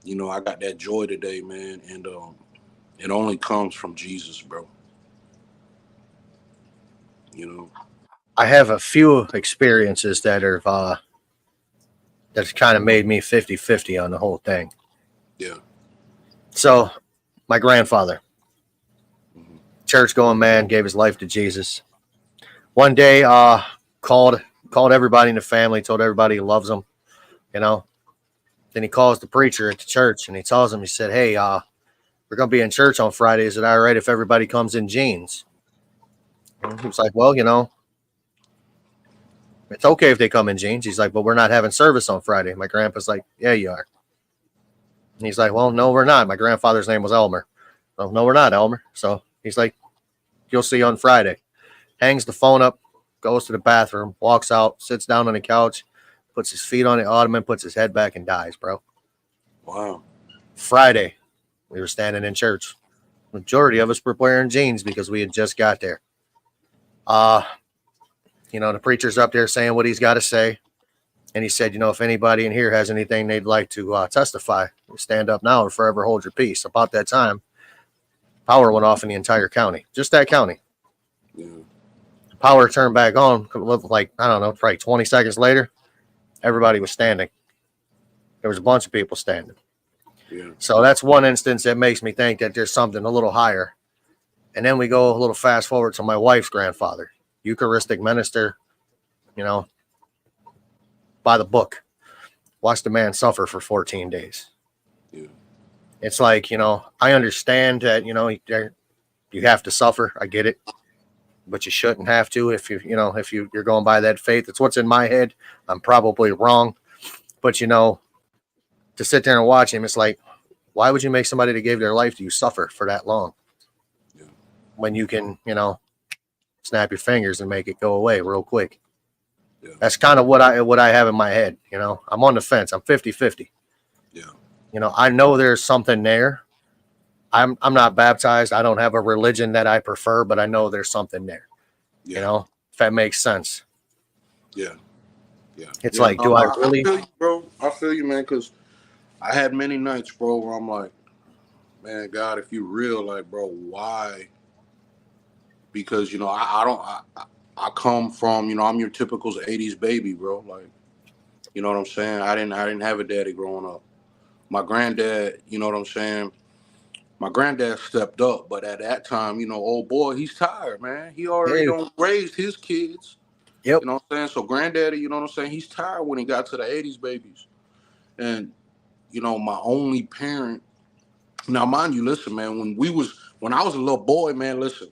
I got that joy today, man, and it only comes from Jesus, bro. You know. I have a few experiences that are that's kind of made me 50-50 on the whole thing. Yeah. So, my grandfather, Mm-hmm. church going man, gave his life to Jesus. One day, called everybody in the family, told everybody he loves them, you know. Then he calls the preacher at the church and he tells him, he said, "Hey, we're gonna be in church on Friday. Is it all right if everybody comes in jeans?" And he was like, "Well, it's okay if they come in jeans." He's like, "But we're not having service on Friday." My grandpa's like, "Yeah, you are." And he's like, "Well, no, we're not." My grandfather's name was Elmer. "Well, no, we're not, Elmer." So he's like, "You'll see on Friday." Hangs the phone up, goes to the bathroom, walks out, sits down on the couch, puts his feet on the ottoman, puts his head back, and dies, bro. Wow. Friday, we were standing in church. Majority of us were wearing jeans because we had just got there. The preacher's up there saying what he's got to say. And he said, if anybody in here has anything they'd like to testify, stand up now or forever hold your peace. About that time, power went off in the entire county, just that county. Yeah. Power turned back on, like, I don't know, probably 20 seconds later, everybody was standing. There was a bunch of people standing. Yeah. So that's one instance that makes me think that there's something a little higher. And then we go a little fast forward to my wife's grandfather, Eucharistic minister, by the book. Watch the man suffer for 14 days. Yeah. It's like, I understand that, you have to suffer. I get it. But you shouldn't have to if you're going by that faith. It's what's in my head. I'm probably wrong. But, to sit there and watch him, it's like, why would you make somebody that gave their life to you suffer for that long? Yeah. When you can, snap your fingers and make it go away real quick. Yeah. That's kind of what I have in my head. I'm on the fence. I'm 50-50. Yeah. I know there's something there. I'm not baptized. I don't have a religion that I prefer, but I know there's something there. Yeah. If that makes sense. Yeah. Yeah. It's Yeah. like, do I really? I feel you, bro. I feel you, man, because I had many nights, bro, where I'm like, man, God, if you real, like, bro, why? Because, you know, I come from, you know, I'm your typical 80s baby, bro. Like, you know what I'm saying? I didn't have a daddy growing up. My granddad, you know what I'm saying? My granddad stepped up, but at that time, you know, old boy, he's tired, man. He already Hey, don't raised his kids. yep. You know what I'm saying? So granddaddy, you know what I'm saying? He's tired when he got to the 80s babies. And, you know, my only parent, now mind you, listen, man, when I was a little boy, man, listen,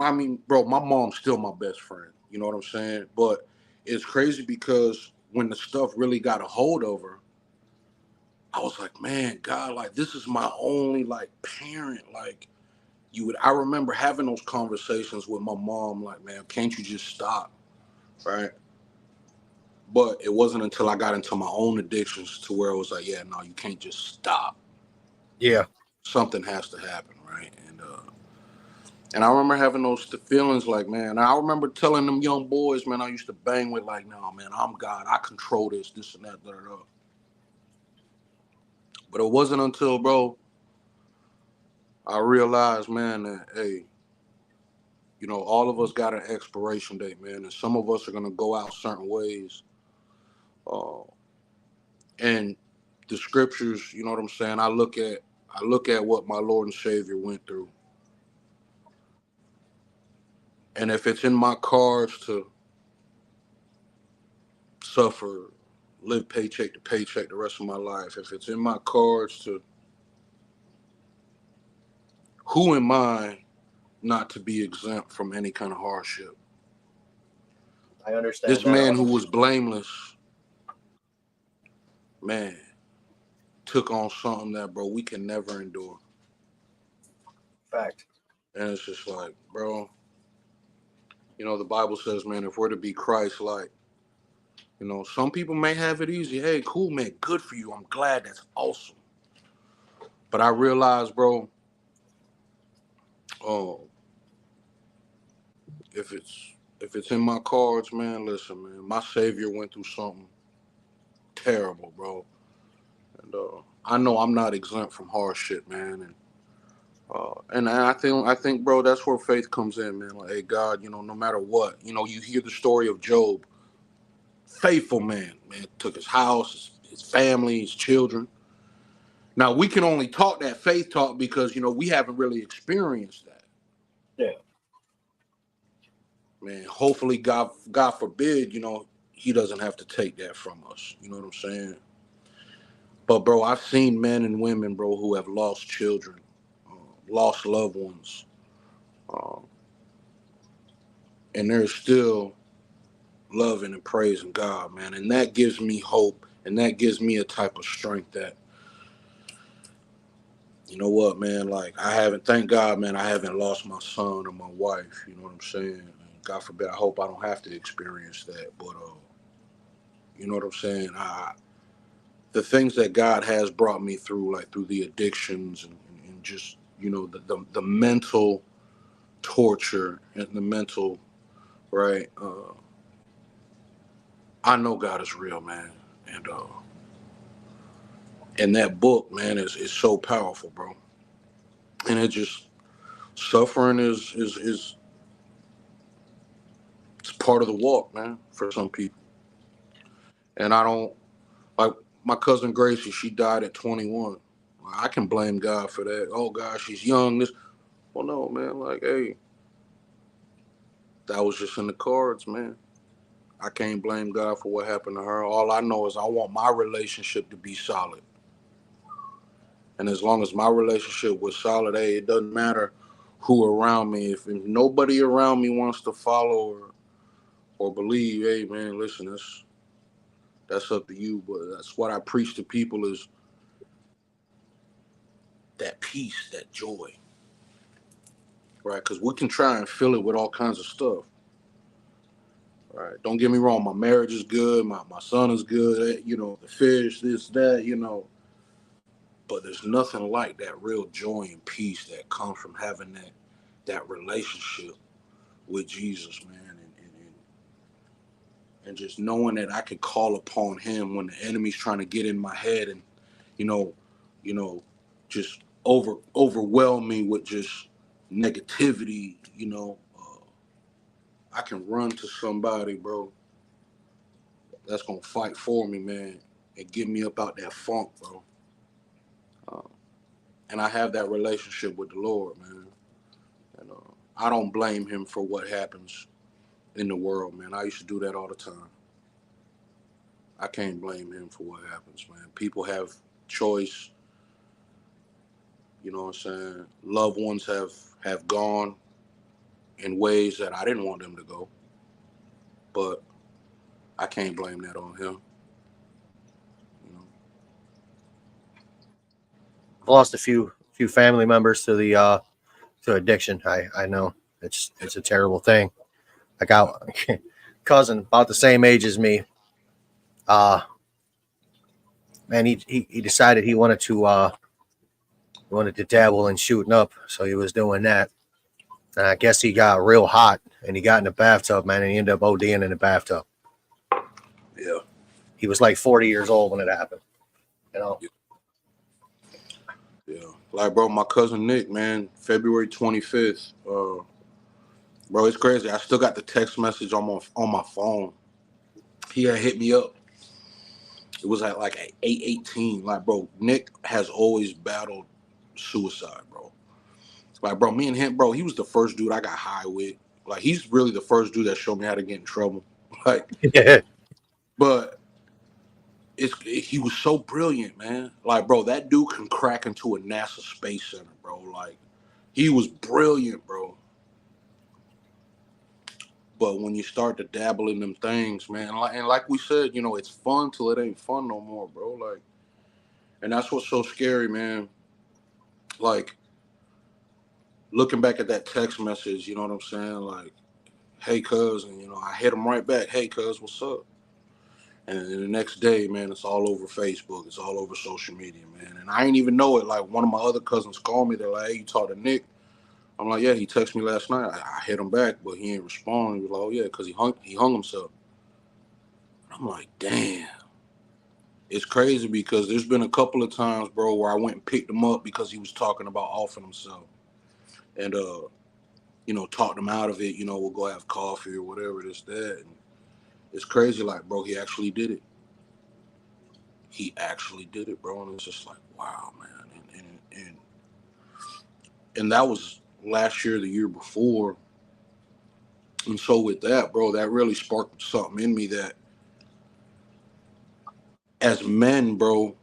I mean, bro, my mom's still my best friend. You know what I'm saying? But it's crazy because when the stuff really got a hold of her, I was like, man, God, like this is my only like parent. Like I remember having those conversations with my mom, like, man, can't you just stop? Right. But it wasn't until I got into my own addictions to where it was like, yeah, no, you can't just stop. Yeah. Something has to happen, right? And I remember having those feelings like, man, I remember telling them young boys, man, I used to bang with like, no, man, I'm God. I control this and that, da, da, da. But it wasn't until, bro, I realized, man, that, hey, you know, all of us got an expiration date, man, and some of us are going to go out certain ways. Uh, and the scriptures, you know what I'm saying? I look at what my Lord and Savior went through. And if it's in my cards to suffer, live paycheck to paycheck the rest of my life, if it's in my cards to, who am I not to be exempt from any kind of hardship? I understand This that. man who was blameless, man, took on something that, bro, we can never endure. Fact. And it's just like, bro, you know, the Bible says, man, if we're to be Christ-like, you know, some people may have it easy. Hey, cool, man, good for you. I'm glad. That's awesome. But I realized, bro, oh, if it's in my cards, man, listen, man, my Savior went through something terrible, bro. And I know I'm not exempt from hardship, man. And I think, bro, that's where faith comes in, man. Like, hey, God, you know, no matter what, you know, you hear the story of Job, faithful man, took his house, his family, his children. Now we can only talk that faith talk because, you know, we haven't really experienced that. Yeah. Man, hopefully, God forbid, you know, He doesn't have to take that from us. You know what I'm saying? But bro, I've seen men and women, bro, who have lost children, lost loved ones, um, and they're still loving and praising God, man. And that gives me hope, and that gives me a type of strength that, you know what, man, like thank God, man, I haven't lost my son or my wife. You know what I'm saying? God forbid, I hope I don't have to experience that. But you know what I'm saying? The things that God has brought me through, like through the addictions and just, you know, the mental torture and the mental, right? I know God is real, man. And that book, man, is so powerful, bro. And it just, suffering is it's part of the walk, man, for some people. And I don't, like my cousin Gracie, she died at 21. I can blame God for that. Oh God, she's young. Well, no, man. Like, hey, that was just in the cards, man. I can't blame God for what happened to her. All I know is I want my relationship to be solid. And as long as my relationship was solid, hey, it doesn't matter who around me. If nobody around me wants to follow or believe, hey, man, listen, that's up to you. But that's what I preach to people is that peace, that joy, right? Because we can try and fill it with all kinds of stuff. Right. Don't get me wrong. My marriage is good. My son is good. You know, the fish, this, that, you know. But there's nothing like that real joy and peace that comes from having that relationship with Jesus, man. and just knowing that I could call upon him when the enemy's trying to get in my head and, you know, just overwhelm me with just negativity, I can run to somebody, bro, that's gonna fight for me, man, and get me up out that funk, bro. And I have that relationship with the Lord, man. And I don't blame him for what happens in the world, man. I used to do that all the time. I can't blame him for what happens, man. People have choice. You know what I'm saying? Loved ones have gone in ways that I didn't want them to go, but I can't blame that on him. You know? I've lost a few family members to the to addiction. I know it's a terrible thing. I got a cousin about the same age as me. Man, he decided he wanted to dabble in shooting up, so he was doing that. And I guess he got real hot and he got in the bathtub, man, and he ended up ODing in the bathtub. Yeah. He was like 40 years old when it happened. You know? Yeah. Like, bro, my cousin Nick, man, February 25th. Bro, it's crazy. I still got the text message on my phone. He had hit me up. It was at like 8:18. Like, bro, Nick has always battled suicide, bro. Like, bro, me and him, bro, he was the first dude I got high with. Like, he's really the first dude that showed me how to get in trouble. Like, Yeah. but he was so brilliant, man. Like, bro, that dude can crack into a NASA space center, bro. Like, he was brilliant, bro. But when you start to dabble in them things, man, and like we said, it's fun till it ain't fun no more, bro. Like, and that's what's so scary, man. Like, looking back at that text message, you know what I'm saying? Like, hey, cuz, and I hit him right back. Hey, cuz, what's up? And then the next day, man, it's all over Facebook. It's all over social media, man. And I ain't even know it. Like, one of my other cousins called me. They're like, hey, you talked to Nick? I'm like, yeah, he texted me last night. I hit him back, but he ain't respond. He was like, oh, yeah, because he hung himself. I'm like, damn. It's crazy because there's been a couple of times, bro, where I went and picked him up because he was talking about offing himself. And, talked him out of it. We'll go have coffee or whatever, this, that. And it's crazy. Like, bro, he actually did it. He actually did it, bro. And it's just like, wow, man. And that was last year, the year before. And so with that, bro, that really sparked something in me that as men, bro,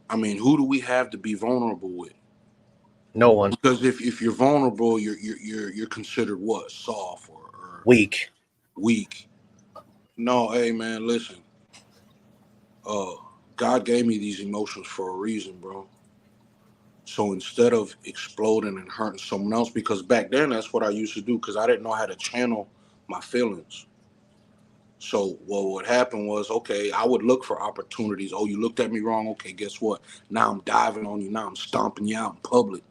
I mean, who do we have to be vulnerable with? No one. Because if you're vulnerable, you're considered what? Soft or Weak. Weak. No, hey man, listen. God gave me these emotions for a reason, bro. So instead of exploding and hurting someone else, because back then that's what I used to do, because I didn't know how to channel my feelings. So what happened was, okay, I would look for opportunities. Oh, you looked at me wrong. Okay, guess what? Now I'm diving on you. Now I'm stomping you out in public.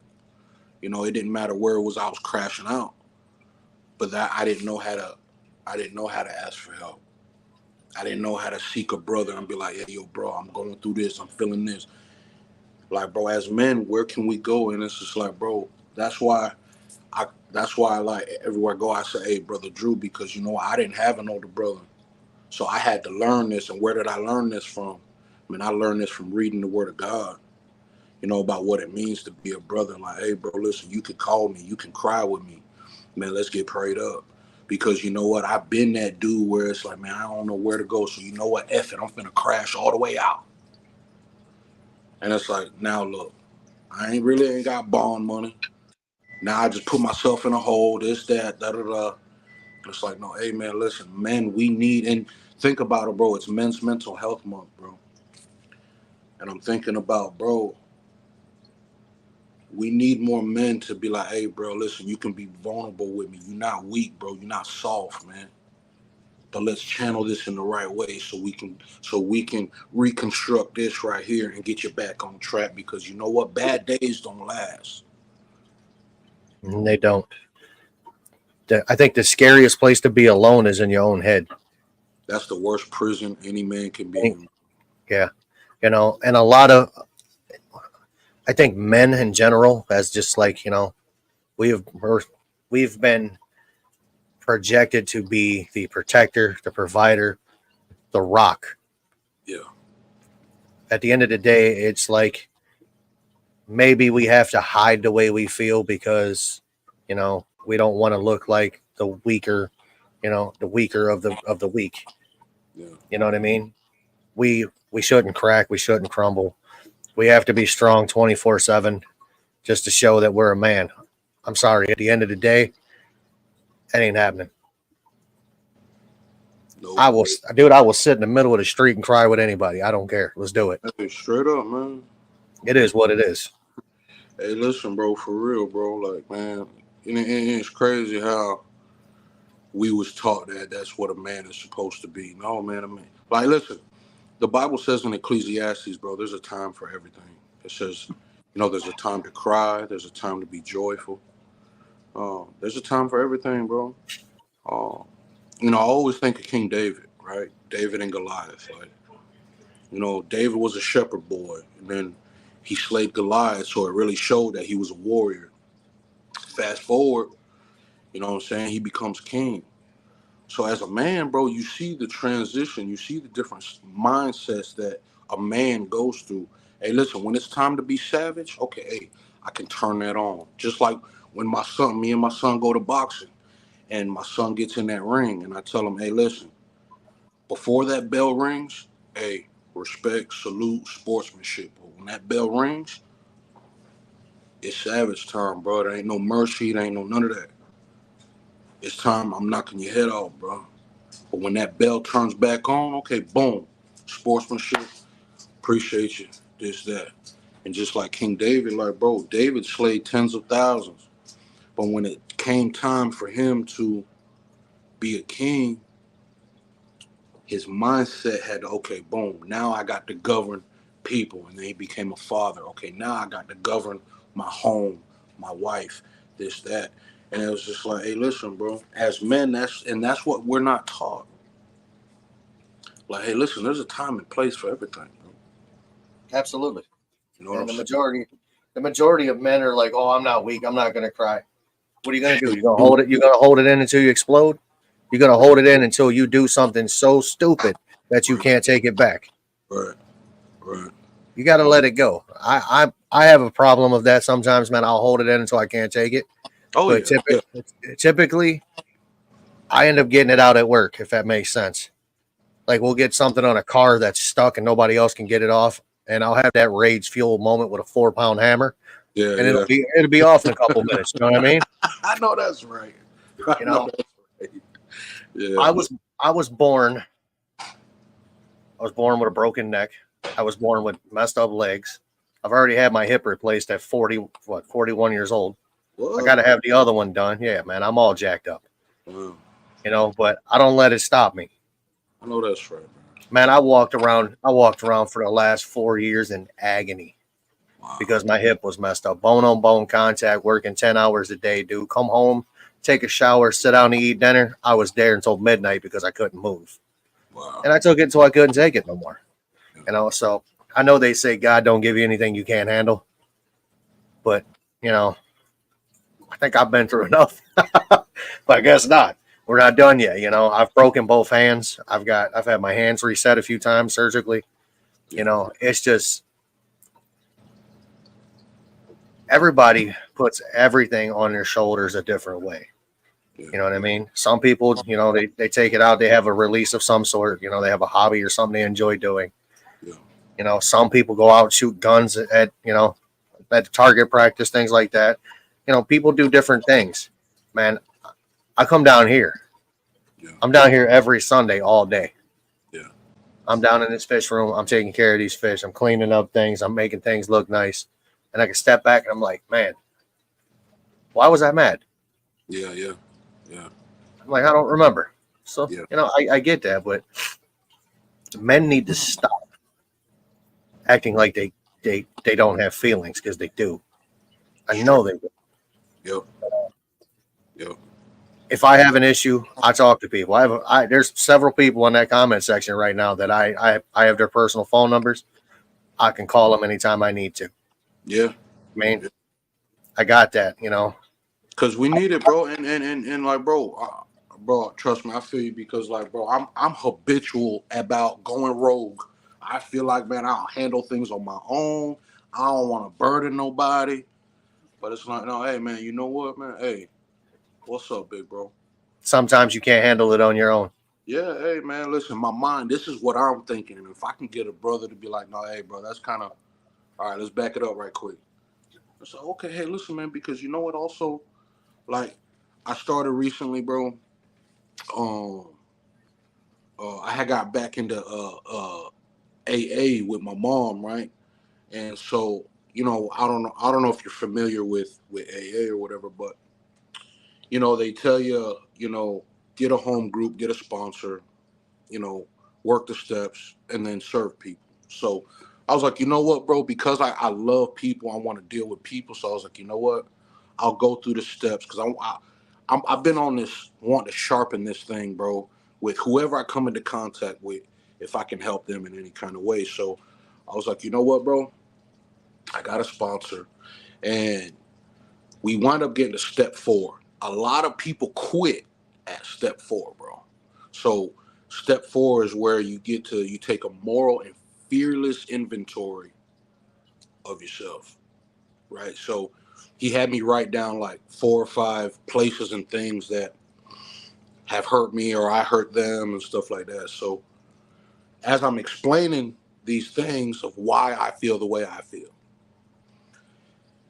It didn't matter where it was. I was crashing out. But that I didn't know how to ask for help. I didn't know how to seek a brother and be like, hey, yo, bro, I'm going through this. I'm feeling this. Like, bro, as men, where can we go? And it's just like, bro, that's why like everywhere I go, I say, hey, brother Drew, because I didn't have an older brother. So I had to learn this. And where did I learn this from? I mean, I learned this from reading the word of God, about what it means to be a brother. Like, hey, bro, listen, you can call me. You can cry with me. Man, let's get prayed up. Because you know what? I've been that dude where it's like, man, I don't know where to go. So you know what? F it. I'm finna crash all the way out. And it's like, now look, I ain't got bond money. Now I just put myself in a hole, this, that, da, da, da. It's like, no, hey, man, listen, men, we need, and think about it, bro. It's Men's Mental Health Month, bro. And I'm thinking about, bro, we need more men to be like, hey, bro, listen, you can be vulnerable with me. You're not weak, bro. You're not soft, man. But let's channel this in the right way so we can reconstruct this right here and get you back on track, because you know what? Bad days don't last. They don't. I think the scariest place to be alone is in your own head. That's the worst prison any man can be in. Yeah, and a lot of, I think men in general, as just like we've been projected to be the protector, the provider, the rock. Yeah. At the end of the day, it's like maybe we have to hide the way we feel because we don't want to look like the weaker, the weaker of the weak. Yeah. You know what I mean? We shouldn't crack, we shouldn't crumble. We have to be strong 24/7 just to show that we're a man. I'm sorry, at the end of the day, that ain't happening. Nope. I will sit in the middle of the street and cry with anybody. I don't care. Let's do it. Hey, straight up, man. It is what it is. Hey, listen, bro, for real, bro. Like, man, and it's crazy how we was taught that that's what a man is supposed to be. No, man, a man. Like, listen, the Bible says in Ecclesiastes, bro, there's a time for everything. It says, there's a time to cry. There's a time to be joyful. There's a time for everything, bro. I always think of King David, right? David and Goliath. Like, David was a shepherd boy, and then he slayed Goliath, so it really showed that he was a warrior. Fast forward, he becomes king. So as a man, bro, you see the transition, you see the different mindsets that a man goes through. Hey, listen, when it's time to be savage, okay, hey, I can turn that on. Just like when me and my son go to boxing, and my son gets in that ring, and I tell him, hey, listen, before that bell rings, hey, respect, salute, sportsmanship. But when that bell rings, it's savage time, bro. There ain't no mercy, there ain't no none of that. It's time, I'm knocking your head off, bro. But when that bell turns back on, okay, boom, sportsmanship, appreciate you, this, that. And just like King David, like, bro, David slayed tens of thousands. But when it came time for him to be a king, his mindset had to, okay, boom, now I got to govern people. And then he became a father. Okay, now I got to govern my home, my wife, this, that. And it was just like, hey, listen, bro, as men, that's what we're not taught. Like, hey, listen, there's a time and place for everything, bro. Absolutely. You know what And I'm the majority of men are like, "Oh, I'm not weak. I'm not going to cry." What are you going to do? You're going to hold it. You're going to hold it in until you explode. You're going to hold it in until you do something so stupid that you can't take it back. Right. Right. You got to let it go. I have a problem with that sometimes, man. I'll hold it in until I can't take it. Oh, But yeah. typically, I end up getting it out at work, if that makes sense. Like, we'll get something on a car that's stuck and nobody else can get it off, and I'll have that rage fuel moment with a 4-pound hammer, Yeah, and yeah. it'll be off in a couple minutes. You know what I mean? I know that's right. I know that's right. Yeah. I was born with a broken neck. I was born with messed up legs. I've already had my hip replaced at 41 years old. What? I got to have the other one done. Yeah, man, I'm all jacked up. Wow. But I don't let it stop me. I know that's right, Man, I walked around for the last 4 years in agony. Wow. Because my hip was messed up. Bone on bone contact, working 10 hours a day, dude. Come home, take a shower, sit down and eat dinner. I was there until midnight because I couldn't move. Wow. And I took it until I couldn't take it no more. So I know they say God don't give you anything you can't handle. But, I think I've been through enough. But I guess not. We're not done yet. I've broken both hands. I've had my hands reset a few times surgically. It's just everybody puts everything on their shoulders a different way. Yeah. You know what I mean? Some people, they take it out. They have a release of some sort. They have a hobby or something they enjoy doing. Yeah. Some people go out and shoot guns at target practice, things like that. People do different things. Man, I come down here. Yeah. I'm down here every Sunday all day. Yeah. I'm down in this fish room. I'm taking care of these fish. I'm cleaning up things. I'm making things look nice. And I can step back and I'm like, man, why was I mad? Yeah, yeah, yeah. I'm like, I don't remember. So, Yeah. I get that, but men need to stop acting like they don't have feelings, because they do. I know they do. Yep. Yep. if I have an issue, I talk to people. There's several people in that comment section right now that I have their personal phone numbers. I can call them anytime I need to. Yeah. I mean, I got that, you know. Cause we need it, bro, and like, bro, trust me, I feel you because, like, bro, I'm habitual about going rogue. I feel like, man, I'll handle things on my own. I don't want to burden nobody, but it's like, no, hey, man, you know what, man, hey, what's up, big bro? Sometimes you can't handle it on your own. Yeah, hey, man, listen, my mind, this is what I'm thinking, and if I can get a brother to be like, no, hey, bro, that's kind of all right. Let's back it up right quick. So, okay, hey, listen, man, because you know what, also, like, I started recently, bro. Um, I had got back into AA with my mom, right? And so, you know, I don't know if you're familiar with AA or whatever, but you know, they tell you, you know, get a home group, get a sponsor, you know, work the steps, and then serve people. So I was like, you know what, bro? Because I love people, I want to deal with people. So I was like, you know what? I'll go through the steps because I've been on this wanting to sharpen this thing, bro, with whoever I come into contact with, if I can help them in any kind of way. So I was like, you know what, bro? I got a sponsor, and we wind up getting to step 4. A lot of people quit at step 4, bro. So step 4 is where you take a moral and fearless inventory of yourself, right? So he had me write down like 4 or 5 places and things that have hurt me or I hurt them and stuff like that. So as I'm explaining these things of why I feel the way I feel,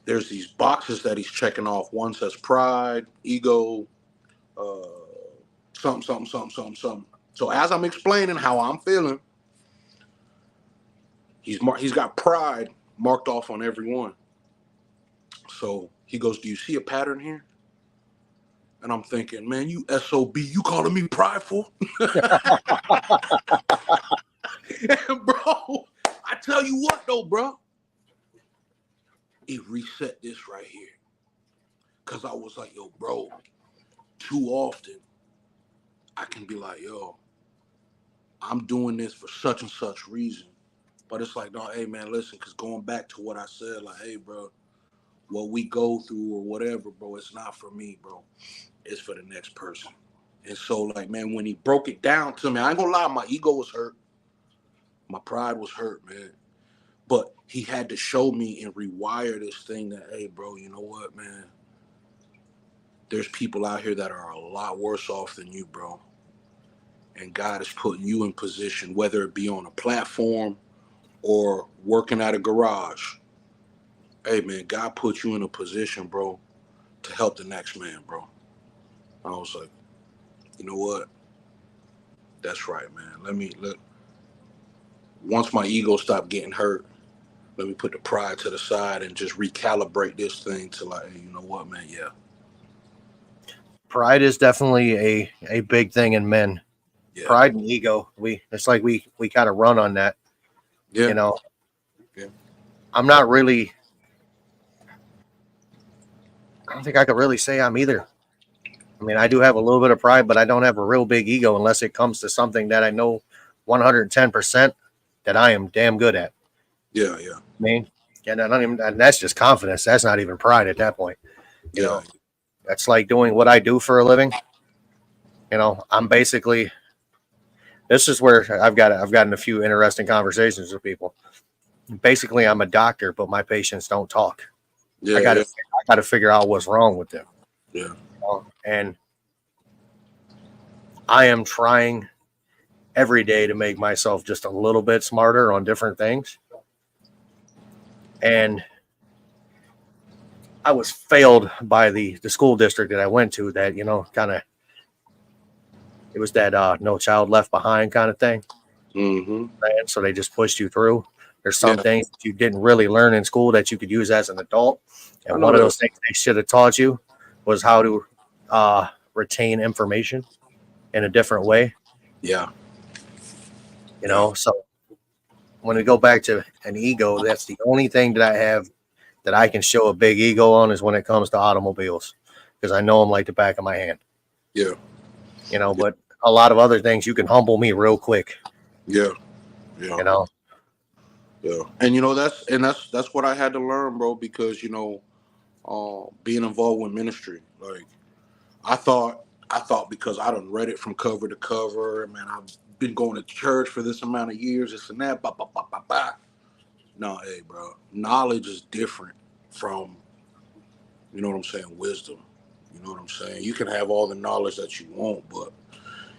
there's these boxes that he's checking off. One says pride, ego, uh, something, something, something, something, something. So as I'm explaining how I'm feeling, he's got pride marked off on every one. So he goes, "Do you see a pattern here?" And I'm thinking, man, you SOB, you calling me prideful? And bro, I tell you what though, bro, it reset this right here. Cause I was like, yo, bro, too often I can be like, yo, I'm doing this for such and such reason. But it's like, no, hey man, listen, cause going back to what I said, like, hey, bro, what we go through or whatever, bro, it's not for me, bro. It's for the next person. And so, like, man, when he broke it down to me, I ain't gonna lie, my ego was hurt. My pride was hurt, man. But he had to show me and rewire this thing that, hey, bro, you know what, man? There's people out here that are a lot worse off than you, bro. And God is putting you in position, whether it be on a platform or working at a garage. Hey, man, God put you in a position, bro, to help the next man, bro. I was like, you know what? That's right, man. Once my ego stopped getting hurt, let me put the pride to the side and just recalibrate this thing to like, hey, you know what, man? Yeah. Pride is definitely a big thing in men. Yeah. Pride and ego. It's like we kind of run on that. Yeah. You know. Yeah. I'm not really. I don't think I could really say I'm either. I mean, I do have a little bit of pride, but I don't have a real big ego unless it comes to something that I know 110% that I am damn good at. Yeah, yeah. I mean, and I don't even, and that's just confidence. That's not even pride at that point. You know, that's like doing what I do for a living. You know, I'm basically. This is where I've gotten a few interesting conversations with people. Basically, I'm a doctor, but my patients don't talk. Yeah, I got to figure out what's wrong with them. Yeah. You know? And I am trying every day to make myself just a little bit smarter on different things. And I was failed by the school district that I went to that, you know, kind of, it was that no child left behind kind of thing. Mm-hmm. And so they just pushed you through. There's some things that you didn't really learn in school that you could use as an adult. And one of those things they should have taught you was how to retain information in a different way. Yeah. You know, so when we go back to an ego, that's the only thing that I have that I can show a big ego on is when it comes to automobiles, because I know them like the back of my hand. Yeah. You know, but a lot of other things you can humble me real quick. Yeah. Yeah. You know. Yeah. And that's what I had to learn, bro, because being involved with ministry, like I thought because I done read it from cover to cover, man, I've been going to church for this amount of years, this and that, bah, bah, bah, bah, bah. No, hey, bro, knowledge is different from, you know what I'm saying, wisdom. You know what I'm saying? You can have all the knowledge that you want, but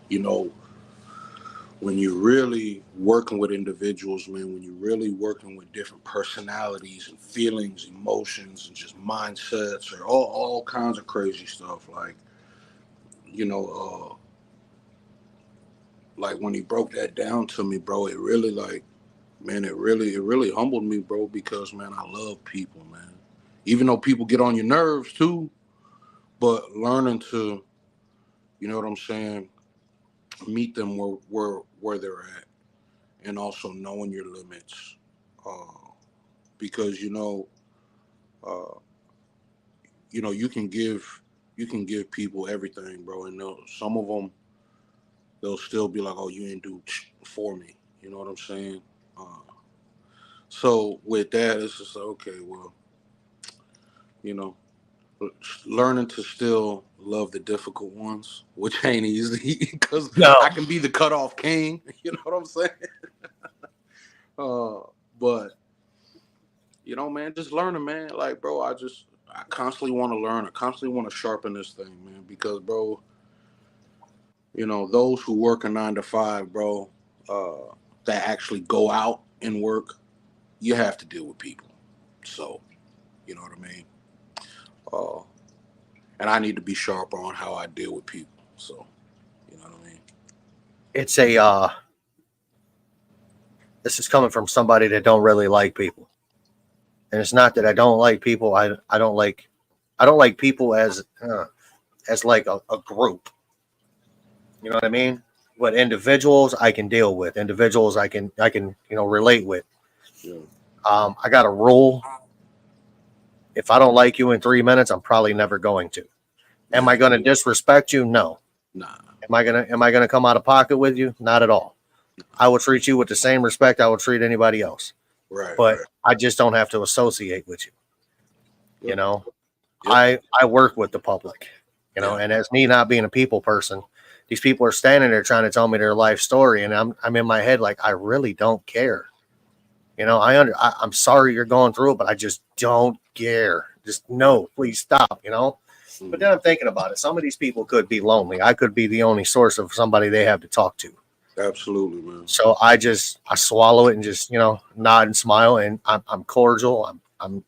you know, when you're really working with individuals, man, when you're really working with different personalities and feelings, emotions, and just mindsets, or all kinds of crazy stuff, you know, like when he broke that down to me, bro, it really man, it really humbled me, bro, because man, I love people, man. Even though people get on your nerves too, but learning to, you know what I'm saying, meet them where they're at, and also knowing your limits, because uh, you can give people everything, bro, and some of them they'll still be like, oh, you ain't do for me. You know what I'm saying? Uh, so with that, it's just like, okay, well, you know, learning to still love the difficult ones, which ain't easy because No. I can be the cutoff king. You know what I'm saying? But man, just learning, man. Like, bro, I constantly want to learn. I constantly want to sharpen this thing, man, because, bro, those who work a 9 to 5, bro, that actually go out and work, you have to deal with people. So, you know what I mean? Uh, and I need to be sharper on how I deal with people. So, you know what I mean? It's a this is coming from somebody that don't really like people. And it's not that I don't like people. I don't like people as like a group. You know what I mean? But individuals I can deal with. Individuals I can relate with. Yeah. I got a rule. If I don't like you in 3 minutes, I'm probably never going to. Am Yeah. I going to disrespect you? No. Nah. Am I gonna come out of pocket with you? Not at all. I will treat you with the same respect I would treat anybody else. Right. But Right. I just don't have to associate with you. You Yep. know, Yep. I work with the public. Yeah. And as me not being a people person, these people are standing there trying to tell me their life story, and I'm in my head like I really don't care. I'm sorry you're going through it, but I just don't care. Just no, please stop. But then I'm thinking about it. Some of these people could be lonely. I could be the only source of somebody they have to talk to. Absolutely, man. So I swallow it and just nod and smile, and I'm cordial. I'm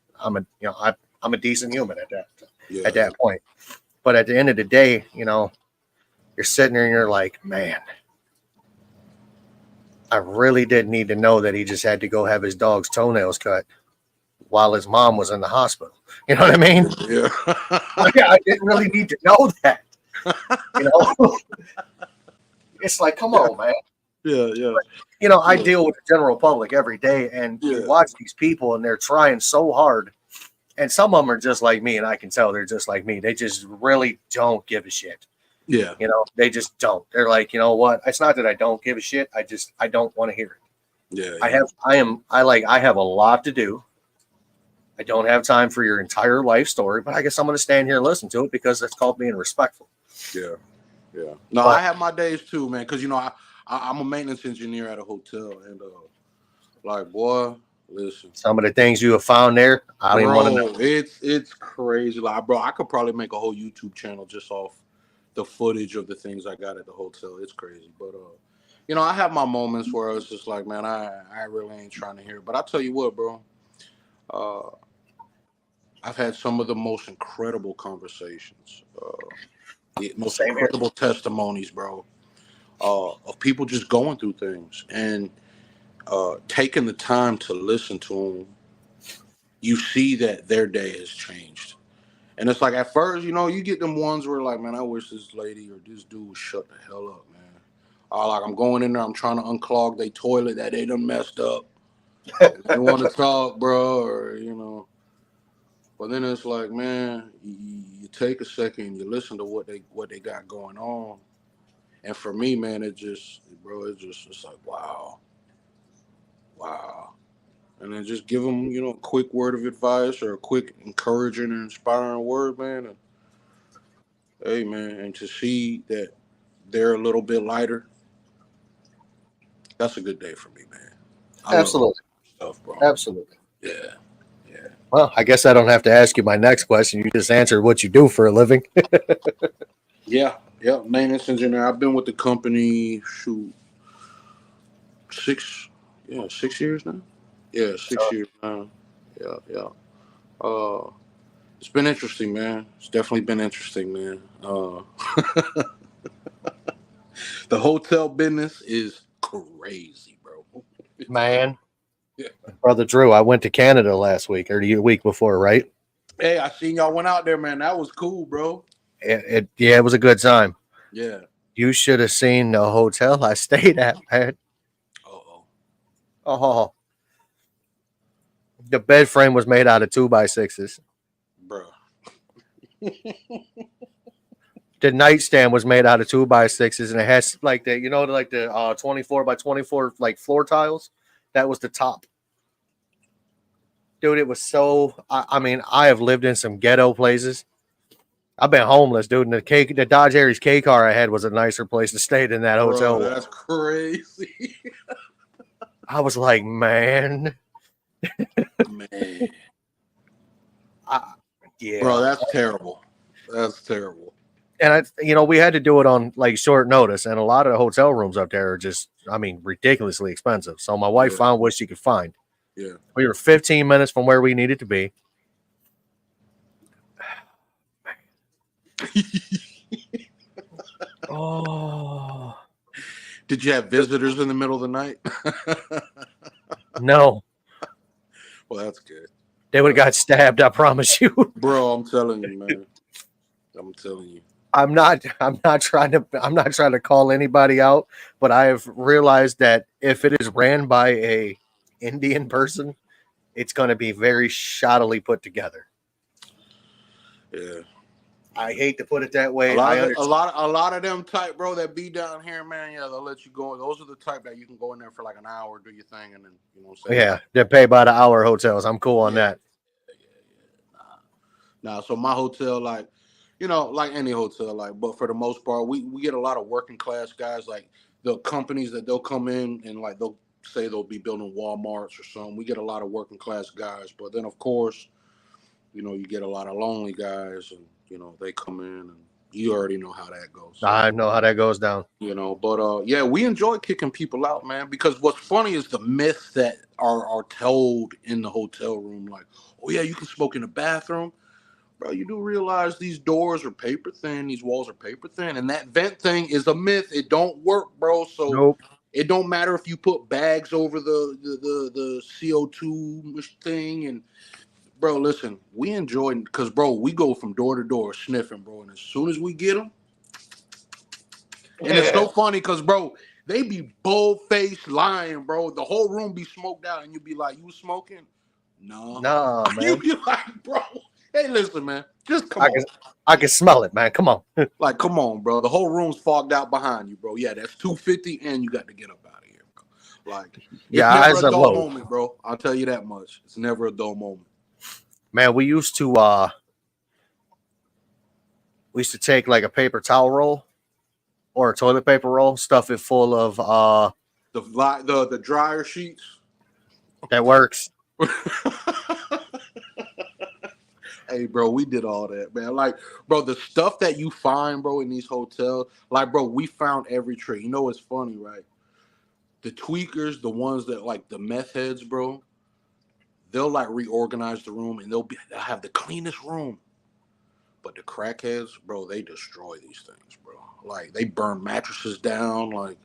a decent human Yeah. at that point. But at the end of the day, you're sitting there and you're like, man, I really didn't need to know that he just had to go have his dog's toenails cut while his mom was in the hospital. You know what I mean? Yeah. I didn't really need to know that. You know, it's like, come on, man. Yeah. Yeah. I deal with the general public every day, and you Yeah. watch these people, and they're trying so hard. And some of them are just like me, and I can tell they're just like me. They just really don't give a shit. Yeah. They just don't. They're like, you know what? It's not that I don't give a shit. I don't want to hear it. Yeah. I have a lot to do. I don't have time for your entire life story, but I guess I'm going to stand here and listen to it because it's called being respectful. Yeah. Yeah. No, I have my days too, man. Because I'm a maintenance engineer at a hotel, and like, boy, listen, Some of the things you have found there, I don't even want to know. it's crazy. Like, bro, I could probably make a whole YouTube channel just off the footage of the things I got at the hotel. It's crazy, but I have my moments where it's just like, man, I really ain't trying to hear it. But I tell you what, bro, uh, I've had some of the most incredible conversations, the most Same here. incredible testimonies, bro, of people just going through things and taking the time to listen to them. You see that their day has changed. And it's like at first, you get them ones where like, man, I wish this lady or this dude would shut the hell up, man. Like I'm going in there, I'm trying to unclog their toilet that they done messed up. They want to talk, bro, or But then it's like, man, you take a second, you listen to what they got going on, and for me, man, it's like wow, and then just give them, a quick word of advice or a quick encouraging and inspiring word, man. And hey, man, and to see that they're a little bit lighter, that's a good day for me, man. I love Absolutely. stuff, bro. Absolutely. Yeah, yeah, Well, I guess I don't have to ask you my next question. You just answered what you do for a living. yeah, yeah. Maintenance engineer. I've been with the company, shoot, six, 6 years now. Yeah, 6 years now. Yeah, yeah. Uh, it's been interesting, man. It's definitely been interesting, man. The hotel business is crazy, bro. It's crazy. Man, Yeah. brother Drew, I went to Canada last week or the week before, right? Hey, I seen y'all went out there, man. That was cool, bro. Yeah, it was a good time. Yeah. You should have seen the hotel I stayed at, man. Oh, Oh, the bed frame was made out of 2x6s. bro. The nightstand was made out of 2x6s, and it has like the 24x24 like floor tiles. That was the top. Dude, it was so. I mean, I have lived in some ghetto places. I've been homeless, dude. And the Dodge Aries K car I had was a nicer place to stay than that Bro, hotel. that's crazy. I was like, man, Man. I, Bro, yeah. that's terrible. That's terrible. And we had to do it on like short notice, and a lot of the hotel rooms up there are just, I mean, ridiculously expensive. So my wife Yeah, found what she could find. yeah. We were 15 minutes from where we needed to be. Oh Did you have visitors in the middle of the night? no, Well, that's good. they would have got stabbed. I promise you. Bro, I'm telling you, man. I'm telling you. I'm not. I'm not trying to. I'm not trying to call anybody out, but I have realized that if it is ran by a Indian person, it's going to be very shoddily put together. Yeah. I hate to put it that A way. lot I of understand. a lot of them type, bro, that be down here, man. Yeah, they'll let you go. Those are the type that you can go in there for like an hour, do your thing, and then what I'm saying. Yeah, they pay by the hour hotels. I'm cool on Yeah, that. yeah. Nah. So my hotel, like, like any hotel, like, but for the most part, we get a lot of working class guys, like the companies that they'll come in and like they'll say they'll be building Walmarts or something. We get a lot of working class guys, but then of course, you get a lot of lonely guys, and they come in, and you already know how that goes. So, I know how that goes down. but yeah, we enjoy kicking people out, man, because what's funny is the myths that are told in the hotel room, like, oh yeah, you can smoke in the bathroom. Bro, you do realize these doors are paper thin, these walls are paper thin, and that vent thing is a myth. It don't work, bro. So Nope. it don't matter if you put bags over the CO2 thing. And bro, listen, we enjoy, because bro, we go from door to door sniffing, bro, and as soon as we get them, and it's so funny because bro, they be bold faced lying, bro. The whole room be smoked out, and you be like, "You smoking?" No. Nah, You man. be like, bro, hey, listen, man, just come I on. can I can smell it, man. Come on. Like, come on, bro. The whole room's fogged out behind you, bro. Yeah, that's 250, and you got to get up out of here, bro. Like, it's Your never eyes a are dull low. moment, bro. I'll tell you that much. It's never a dull moment. Man, we used to take like a paper towel roll or a toilet paper roll, stuff it full of The dryer sheets. that works. Hey, bro, we did all that, man. Like, bro, the stuff that you find, bro, in these hotels, like, bro, we found every trick. You know what's funny, right? The tweakers, the ones that like the meth heads, bro, they'll like reorganize the room and they'll have the cleanest room. But the crackheads, bro, they destroy these things, bro. Like they burn mattresses down, like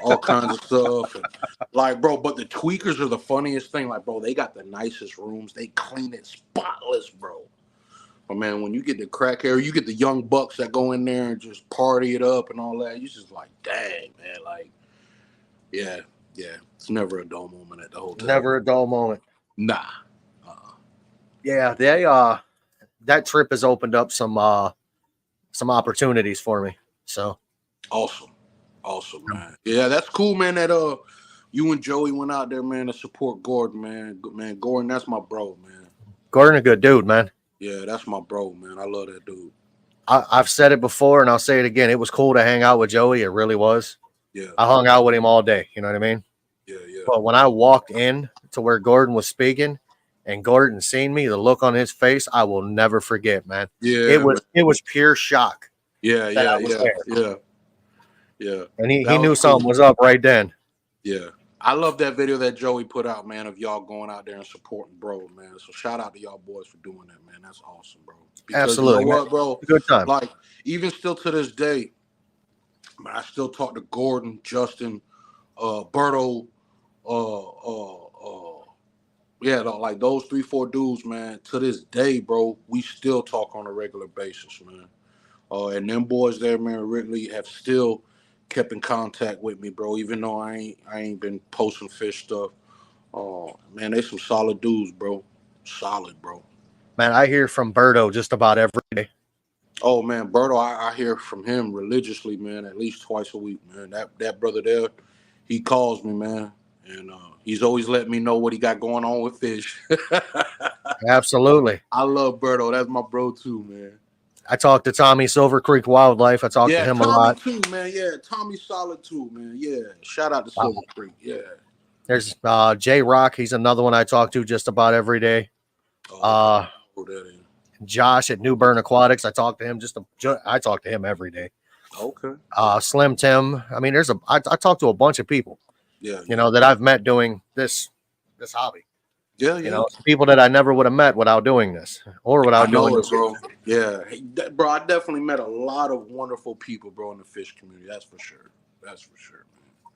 all kinds of stuff. And like, bro, but the tweakers are the funniest thing. Like, bro, they got the nicest rooms. They clean it spotless, bro. But man, when you get the crackhead, you get the young bucks that go in there and just party it up and all that, you just like, dang, man, like, yeah, yeah. It's never a dull moment at the hotel. Never a dull moment. Nah. Yeah, they that trip has opened up some opportunities for me. So Awesome, man. Yeah, that's cool, man. That you and Joey went out there, man, to support Gordon, man. Man, Gordon, that's my bro, man. Gordon, a good dude, man. Yeah, that's my bro, man. I love that dude. I've said it before and I'll say it again. It was cool to hang out with Joey. It really was. Yeah, I hung out with him all day. You know what I mean? yeah. But when I walked in to where Gordon was speaking and Gordon seen me, the look on his face, I will never forget, man. Yeah, It was pure shock. yeah, that I was there. yeah. And he That knew was something cool. was up right then. Yeah. I love that video that Joey put out, man, of y'all going out there and supporting bro, man. So shout out to y'all boys for doing that, man. That's awesome, bro. Because Absolutely, you know man. what, bro? Good time. Like, even still to this day, man, I still talk to Gordon, Justin, Berto, yeah, like those 3-4 dudes, man. To this day, bro, we still talk on a regular basis, man. And them boys there, man, Ridley, have still kept in contact with me, bro. Even though I ain't been posting fish stuff. Man, they some solid dudes, bro. Solid, bro. Man, I hear from Berto just about every day. Oh man, Berto, I hear from him religiously, man, at least twice a week, man. That brother there, he calls me, man, and he's always letting me know what he got going on with fish. Absolutely. I love Berto. That's my bro too, man. I talked to Tommy Silver Creek Wildlife. I talked to him Tommy a lot. too, man. Yeah, Tommy's solid too, man. Yeah, shout out to Silver Creek. Yeah. There's Jay Rock. He's another one I talk to just about every day. Josh at New Bern Aquatics. I talk to him I talk to him every day. Okay. Slim Tim. I mean, I talk to a bunch of people. Yeah. You know, that I've met doing this hobby. Yeah. You know, people that I never would have met without doing this or without doing this, bro. Yeah, bro. I definitely met a lot of wonderful people, bro, in the fish community. That's for sure. That's for sure, man.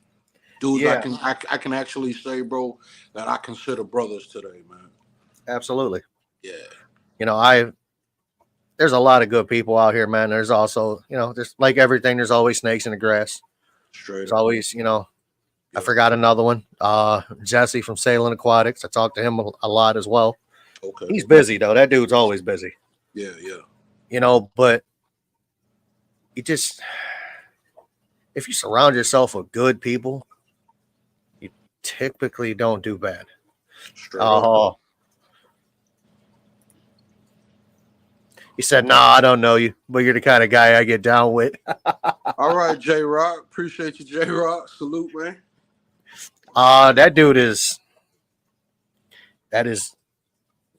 Dudes, yeah. I can actually say, bro, that I consider brothers today, man. Absolutely. Yeah. You know, there's a lot of good people out here, man. There's also, you know, there's like everything. There's always snakes in the grass. There's always, you know. I forgot another one. Jesse from Salem Aquatics. I talked to him a lot as well. Okay. He's busy though. That dude's always busy. Yeah. You know, but if you surround yourself with good people, you typically don't do bad. He said, "No, I don't know you, but you're the kind of guy I get down with." All right, J Rock. Appreciate you, J Rock. Salute, man. That dude that's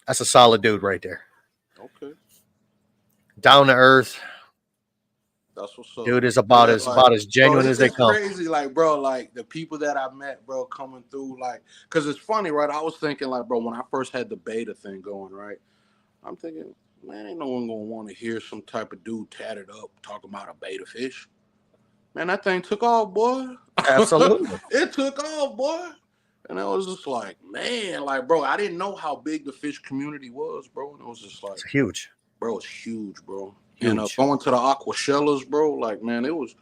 a solid dude right there. Okay. Down to earth. That's what's up. Dude is about as genuine as they come. Crazy, like, bro, like the people that I met, bro, coming through, like, because it's funny, right? I was thinking, like, bro, when I first had the beta thing going, right? I'm thinking, man, ain't no one gonna want to hear some type of dude tatted up talking about a beta fish. Man, that thing took off, boy. Absolutely. It took off, boy. And I was just like, man, like, bro, I didn't know how big the fish community was, bro. And it was just like, it's huge. Bro, it's huge, bro. Huge. And going to the Aquashellas, bro, like, man, it was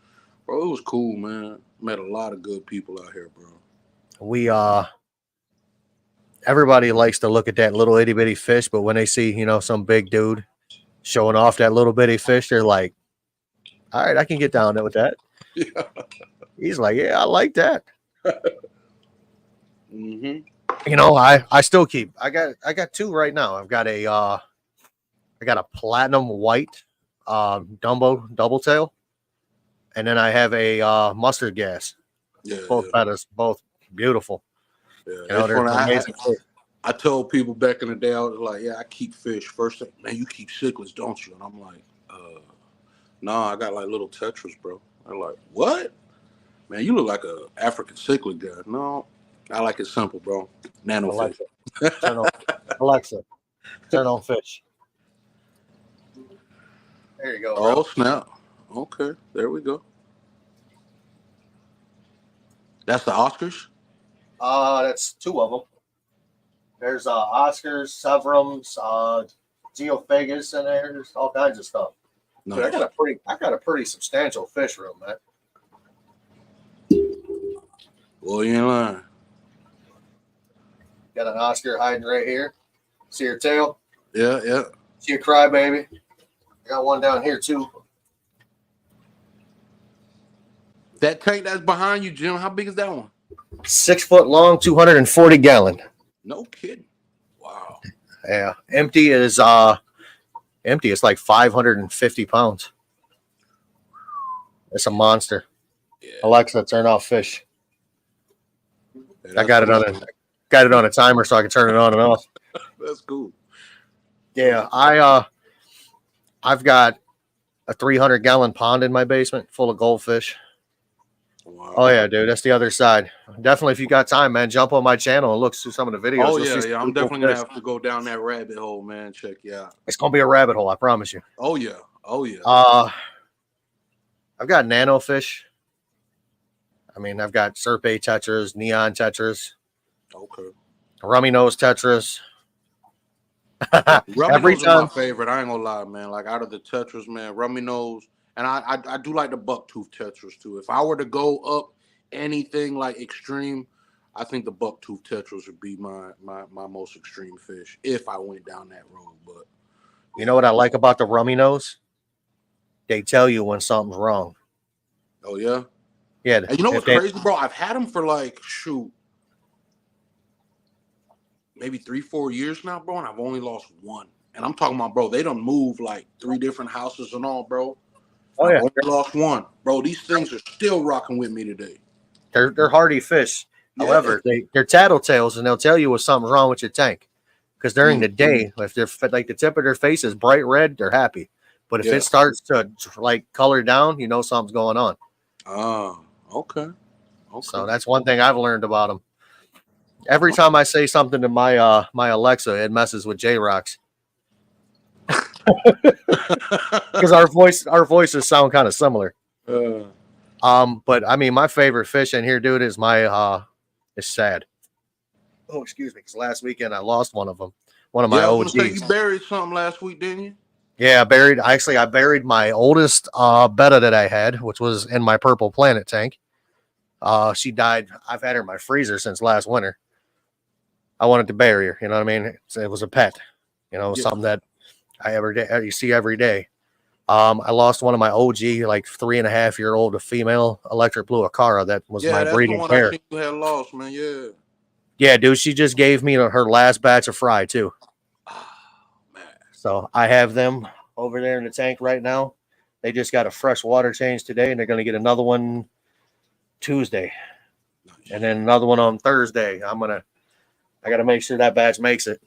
cool, man. Met a lot of good people out here, bro. Everybody likes to look at that little itty bitty fish, but when they see, you know, some big dude showing off that little bitty fish, they're like, all right, I can get down there with that. Yeah. He's like, yeah, I like that. Mm-hmm. You know, I still keep. I got two right now. I got a platinum white Dumbo double tail, and then I have a mustard gas. Yeah, both feathers, both beautiful. Yeah, you know, they're amazing. I told people back in the day, I was like, yeah, I keep fish. First thing, man, you keep cichlids, don't you? And I'm like, nah, I got like little tetras, bro. I'm like, what? Man, you look like a African cichlid guy. No, I like it simple, bro. Nano Alexa, fish. Alexa, turn on fish. There you go. Bro. Oh, snap. Okay, there we go. That's the Oscars? That's two of them. There's Oscars, Severums, Geophagus in there. There's all kinds of stuff. Nice. Dude, I got a pretty substantial fish room, man. Well, you ain't lying. Got an Oscar hiding right here. See her tail? Yeah. See a crybaby? I got one down here too. That tank that's behind you, Jim, how big is that one? 6 foot long, 240 gallon. No kidding. Wow. Yeah. Empty is empty. It's like 550 pounds. It's a monster. Yeah. Alexa, turn off fish. Yeah, I got it on a timer so I can turn it on and off. That's cool. Yeah, I've got a 300-gallon pond in my basement full of goldfish. Wow. Oh yeah, dude, that's the other side. Definitely, if you got time, man, jump on my channel and look through some of the videos. Oh You'll yeah, see yeah. I'm some cool definitely gonna fish. have to go down that rabbit hole, man. Check you out. It's gonna be a rabbit hole, I promise you. Oh yeah. Oh yeah. I've got nano fish. I mean, I've got Serpe tetras, neon tetras, Okay. rummy nose tetras. Rummy Every nose is time. my favorite. I ain't gonna lie, man. Like out of the tetras, man, rummy nose, and I do like the buck tooth tetras too. If I were to go up anything like extreme, I think the buck tooth tetras would be my most extreme fish if I went down that road. But You know what I like about the rummy nose? They tell you when something's wrong. oh yeah, Yeah. and you know what's they- crazy, bro? I've had them for like maybe 3-4 years now, bro, and I've only lost one. And I'm talking about, bro, they done moved like 3 different houses and all, bro. Oh I've yeah, only lost one, bro. These things are still rocking with me today. they're hardy fish. Yeah. However, they're tattletales, and they'll tell you when something's wrong with your tank. Because during the day, if they're like the tip of their face is bright red, they're happy. But if Yeah. it starts to like color down, you know something's going on. Okay. So that's one thing I've learned about them. Every time I say something to my my Alexa, it messes with J Rocks because our voices sound kind of similar. But I mean, my favorite fish in here, dude, is is sad. Oh, excuse me, because last weekend I lost one of them, one of my I was OGs. gonna say you buried something last week, didn't you? Yeah, I buried my oldest betta that I had, which was in my Purple Planet tank. She died. I've had her in my freezer since last winter. I wanted to bury her, you know what I mean? It was a pet, you know, something that you see every day. I lost one of my OG, like 3.5-year-old, a female electric blue Acara that was my that's breeding the one pair. I think you had lost, man. Yeah. Yeah, dude, she just gave me her last batch of fry too. Man. So I have them over there in the tank right now. They just got a fresh water change today, and they're going to get another one Tuesday, Nice. and then another one on Thursday. I got to make sure that batch makes it.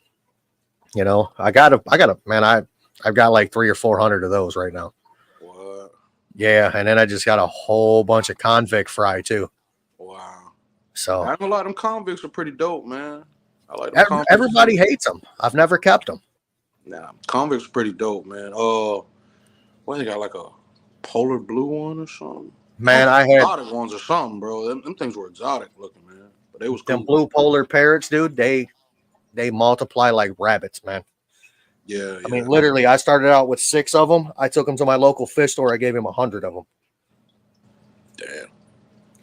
You know, I've got like 300 or 400 of those right now. What? Yeah, and then I just got a whole bunch of convict fry too. Wow. So I know a lot of them convicts are pretty dope, man. I like them convicts. Everybody hates them. I've never kept them. Nah, convicts are pretty dope, man. What they got, like a polar blue one or something? Man, I had exotic ones or something, bro. Them things were exotic looking, man. But they was cool. them blue polar parrots, dude. They multiply like rabbits, man. Yeah. I mean, literally, I started out with 6 of them. I took them to my local fish store. I gave him 100 of them. Damn.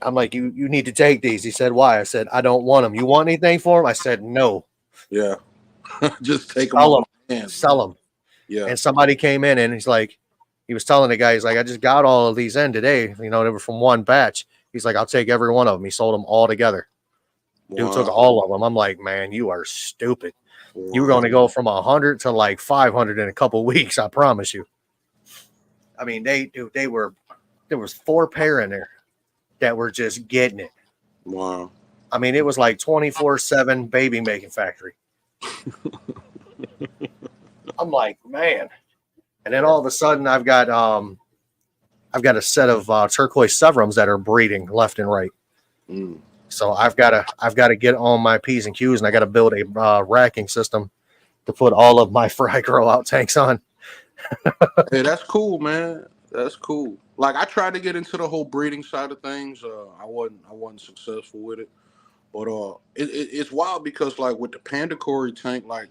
I'm like, you need to take these. He said, why? I said, I don't want them. You want anything for them? I said, no. Yeah. Just take them. Sell them. Yeah. And somebody came in and he was telling the guy, he's like, I just got all of these in today. You know, they were from one batch. He's like, I'll take every one of them. He sold them all together. Dude took all of them. I'm like, man, you are stupid. Wow. You were going to go from 100 to like 500 in a couple weeks. I promise you. I mean, there was 4 pair in there that were just getting it. Wow. I mean, it was like 24/7 baby making factory. I'm like, man. And then all of a sudden I've got a set of turquoise Severums that are breeding left and right. So I've got to get on my P's and Q's, and I got to build a racking system to put all of my fry grow out tanks on. Hey, that's cool, man. That's cool. Like, I tried to get into the whole breeding side of things. I wasn't successful with it. But it's wild because, like, with the Panda Cory tank, like,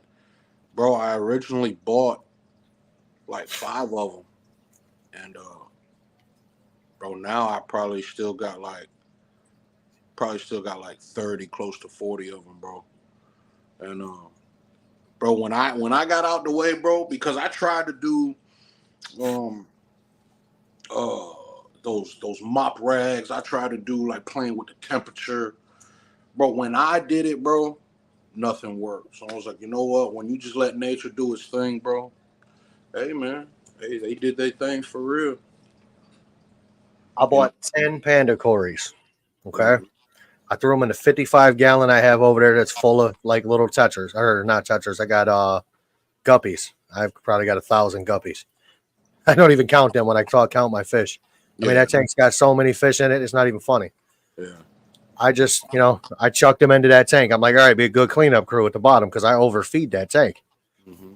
bro, I originally bought like 5 of them, and bro, now I probably still got like 30, close to 40 of them, bro. And bro. When I got out the way, bro, because I tried to do those mop rags. I tried to do like playing with the temperature, bro. When I did it, bro, nothing worked. So I was like, you know what? When you just let nature do its thing, bro. Hey man, hey, they did their things for real. I You know? bought 10 Panda Corys. Okay. Mhm. I threw them in a 55 gallon I have over there that's full of like little tetras, or not tetras. I got guppies. I've probably got 1,000 guppies. I don't even count them when I count my fish. I mean, Yeah, that tank's got so many fish in it, it's not even funny. yeah. I just, I chucked them into that tank. I'm like, all right, be a good cleanup crew at the bottom because I overfeed that tank. Mm-hmm.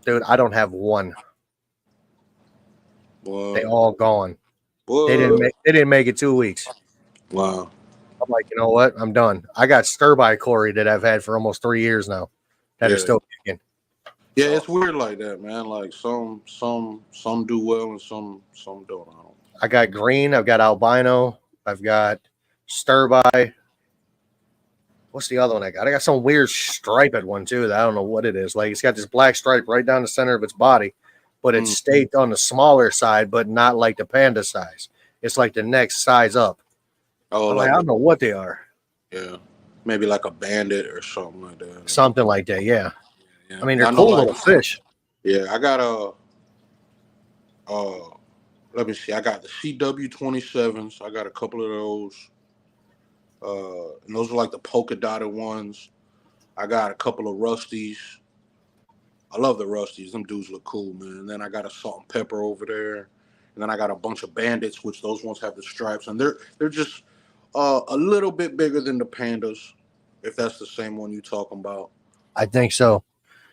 Dude, I don't have one. They Well, all gone. They well, didn't make it 2 weeks. wow. I'm like, you know what? I'm done. I got stir-by Cory that I've had for almost 3 years now that are Yeah, still kicking. yeah. So It's weird like that, man. Like some do well and some don't. I don't. I got green, I've got albino, I've got stir-by. What's the other one I got? I got some weird striped one too that I don't know what it is. Like it's got this black stripe right down the center of its body, but it's Mm. staked on the smaller side, but not like the panda size. It's like the next size up. Oh, I'm like, like I don't know what they are. yeah, maybe like a bandit or something like that. Something like that, yeah. Yeah, I mean, yeah. they're I know, cool like little fish. yeah. I got uh, let me see. I got the CW27s. I got a couple of those. And those are like the polka dotted ones. I got a couple of rusties. I love the rusties. Them dudes look cool, man. And then I got a salt and pepper over there. And then I got a bunch of bandits, which those ones have the stripes, and they're just a little bit bigger than the pandas, if that's the same one you talking about. I think so.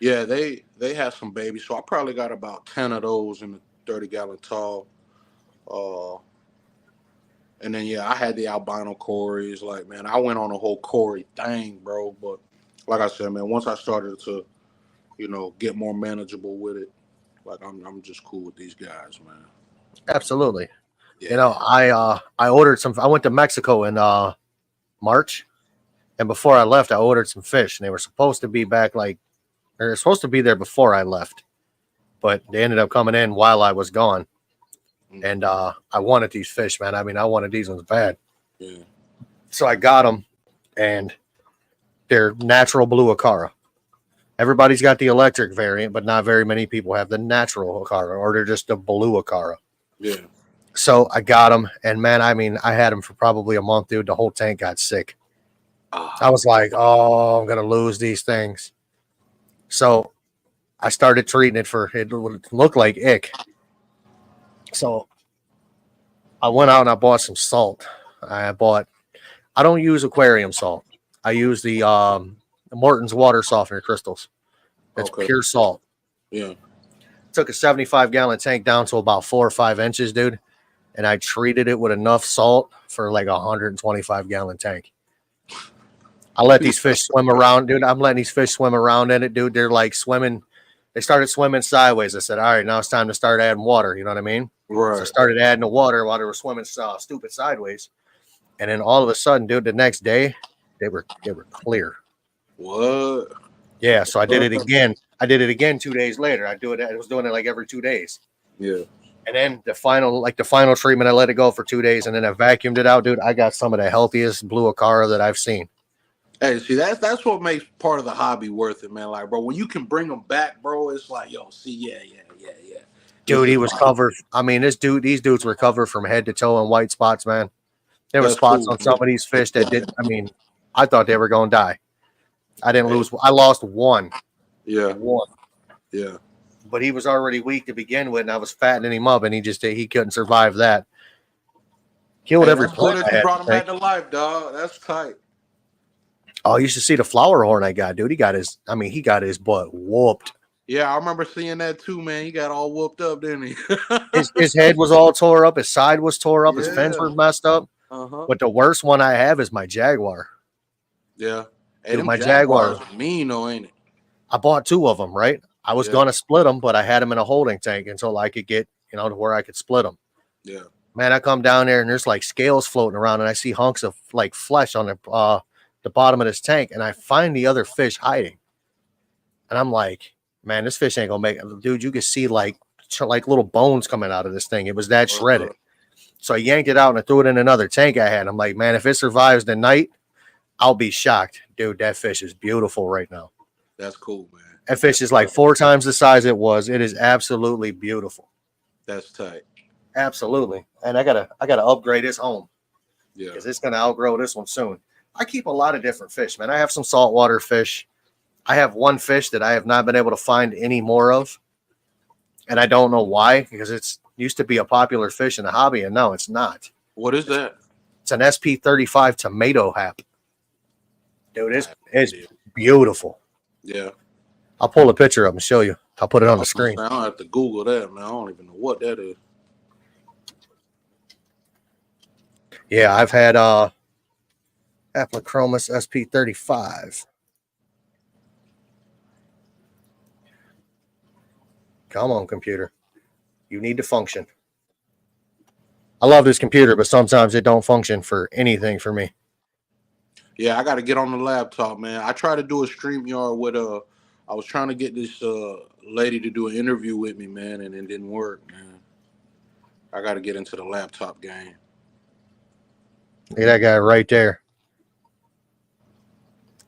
Yeah, they have some babies, so I probably got about 10 of those in the 30-gallon tall. Uh, and then yeah, I had the albino Corys. Like man, I went on a whole Cory thing, bro. But like I said, man, once I started to get more manageable with it, like I'm just cool with these guys, man. Absolutely. Yeah. I ordered some. I went to Mexico in March, and before I left, I ordered some fish, and they were supposed to be back they're supposed to be there before I left, but they ended up coming in while I was gone. Mm. And I wanted these fish, man. I mean, I wanted these ones bad, Yeah. so I got them, and they're natural blue Acara. Everybody's got the electric variant, but not very many people have the natural Acara, or they're just a blue Acara. Yeah. So I got them, and man, I mean, I had them for probably a month, dude. The whole tank got sick. I was like, oh, I'm gonna lose these things. So I started treating it for it would look like ick. So I went out and I bought some salt. I don't use aquarium salt. I use the Morton's water softener crystals. It's Okay. pure salt. Yeah. Took a 75-gallon tank down to about 4 or 5 inches, dude. And I treated it with enough salt for like a 125-gallon tank. I let these fish swim around, dude. I'm letting these fish swim around in it, dude. They're like swimming. They started swimming sideways. I said, all right, now it's time to start adding water. You know what I mean? Right. So I started adding the water while they were swimming stupid sideways. And then all of a sudden, dude, the next day, they were clear. What? Yeah, so I did it again. I did it again 2 days later. I was doing it like every 2 days. Yeah. And then the final treatment, I let it go for 2 days, and then I vacuumed it out, dude. I got some of the healthiest blue Acara that I've seen. Hey, see, that's what makes part of the hobby worth it, man. Like, bro, when you can bring them back, bro, it's like, yo, see, yeah. Dude, he was covered. I mean, these dudes were covered from head to toe in white spots, man. There were That's spots cool, on some of these fish that did. I mean, I thought they were going to die. I didn't lose. I lost one. Yeah. One. Yeah. But he was already weak to begin with, and I was fattening him up, and he couldn't survive that. Killed every that's cool plant. that you brought him back to life, dog. That's tight. Oh, you should see the flower horn I got, dude. He got his butt whooped. Yeah, I remember seeing that too, man. He got all whooped up, didn't he? His head was all tore up. His side was tore up. His Yeah. fins were messed up. Uh-huh. But the worst one I have is my Jaguar. Yeah. Hey, Dude, them my Jaguars Jaguar. mean though, ain't it? I bought 2 of them, right? I was going to split them, but I had them in a holding tank until I could get, to where I could split them. Yeah. Man, I come down there and there's like scales floating around, and I see hunks of like flesh on the bottom of this tank, and I find the other fish hiding. And I'm like, man, this fish ain't gonna make it. Dude, you could see like little bones coming out of this thing. It was that shredded. So I yanked it out and I threw it in another tank I had. I'm like, man, if it survives the night, I'll be shocked. Dude, that fish is beautiful right now. That's cool, man. That fish is like 4 times the size it was. It is absolutely beautiful. That's tight. Absolutely. And I gotta upgrade this home. Yeah. Because it's gonna outgrow this one soon. I keep a lot of different fish, man. I have some saltwater fish. I have one fish that I have not been able to find any more of. And I don't know why, because it's used to be a popular fish in the hobby, and now it's not. What is that? It's an SP35 tomato hap. Dude, it's beautiful. Yeah. I'll pull a picture up and show you. I'll put it on the screen. I don't have to Google that, man. I don't even know what that is. Yeah, I've had Aplochromis SP35. Come on, computer. You need to function. I love this computer, but sometimes it don't function for anything for me. Yeah, I got to get on the laptop, man. I tried to do a StreamYard with I was trying to get this lady to do an interview with me, man, and it didn't work, man. I got to get into the laptop game. Look at that guy right there.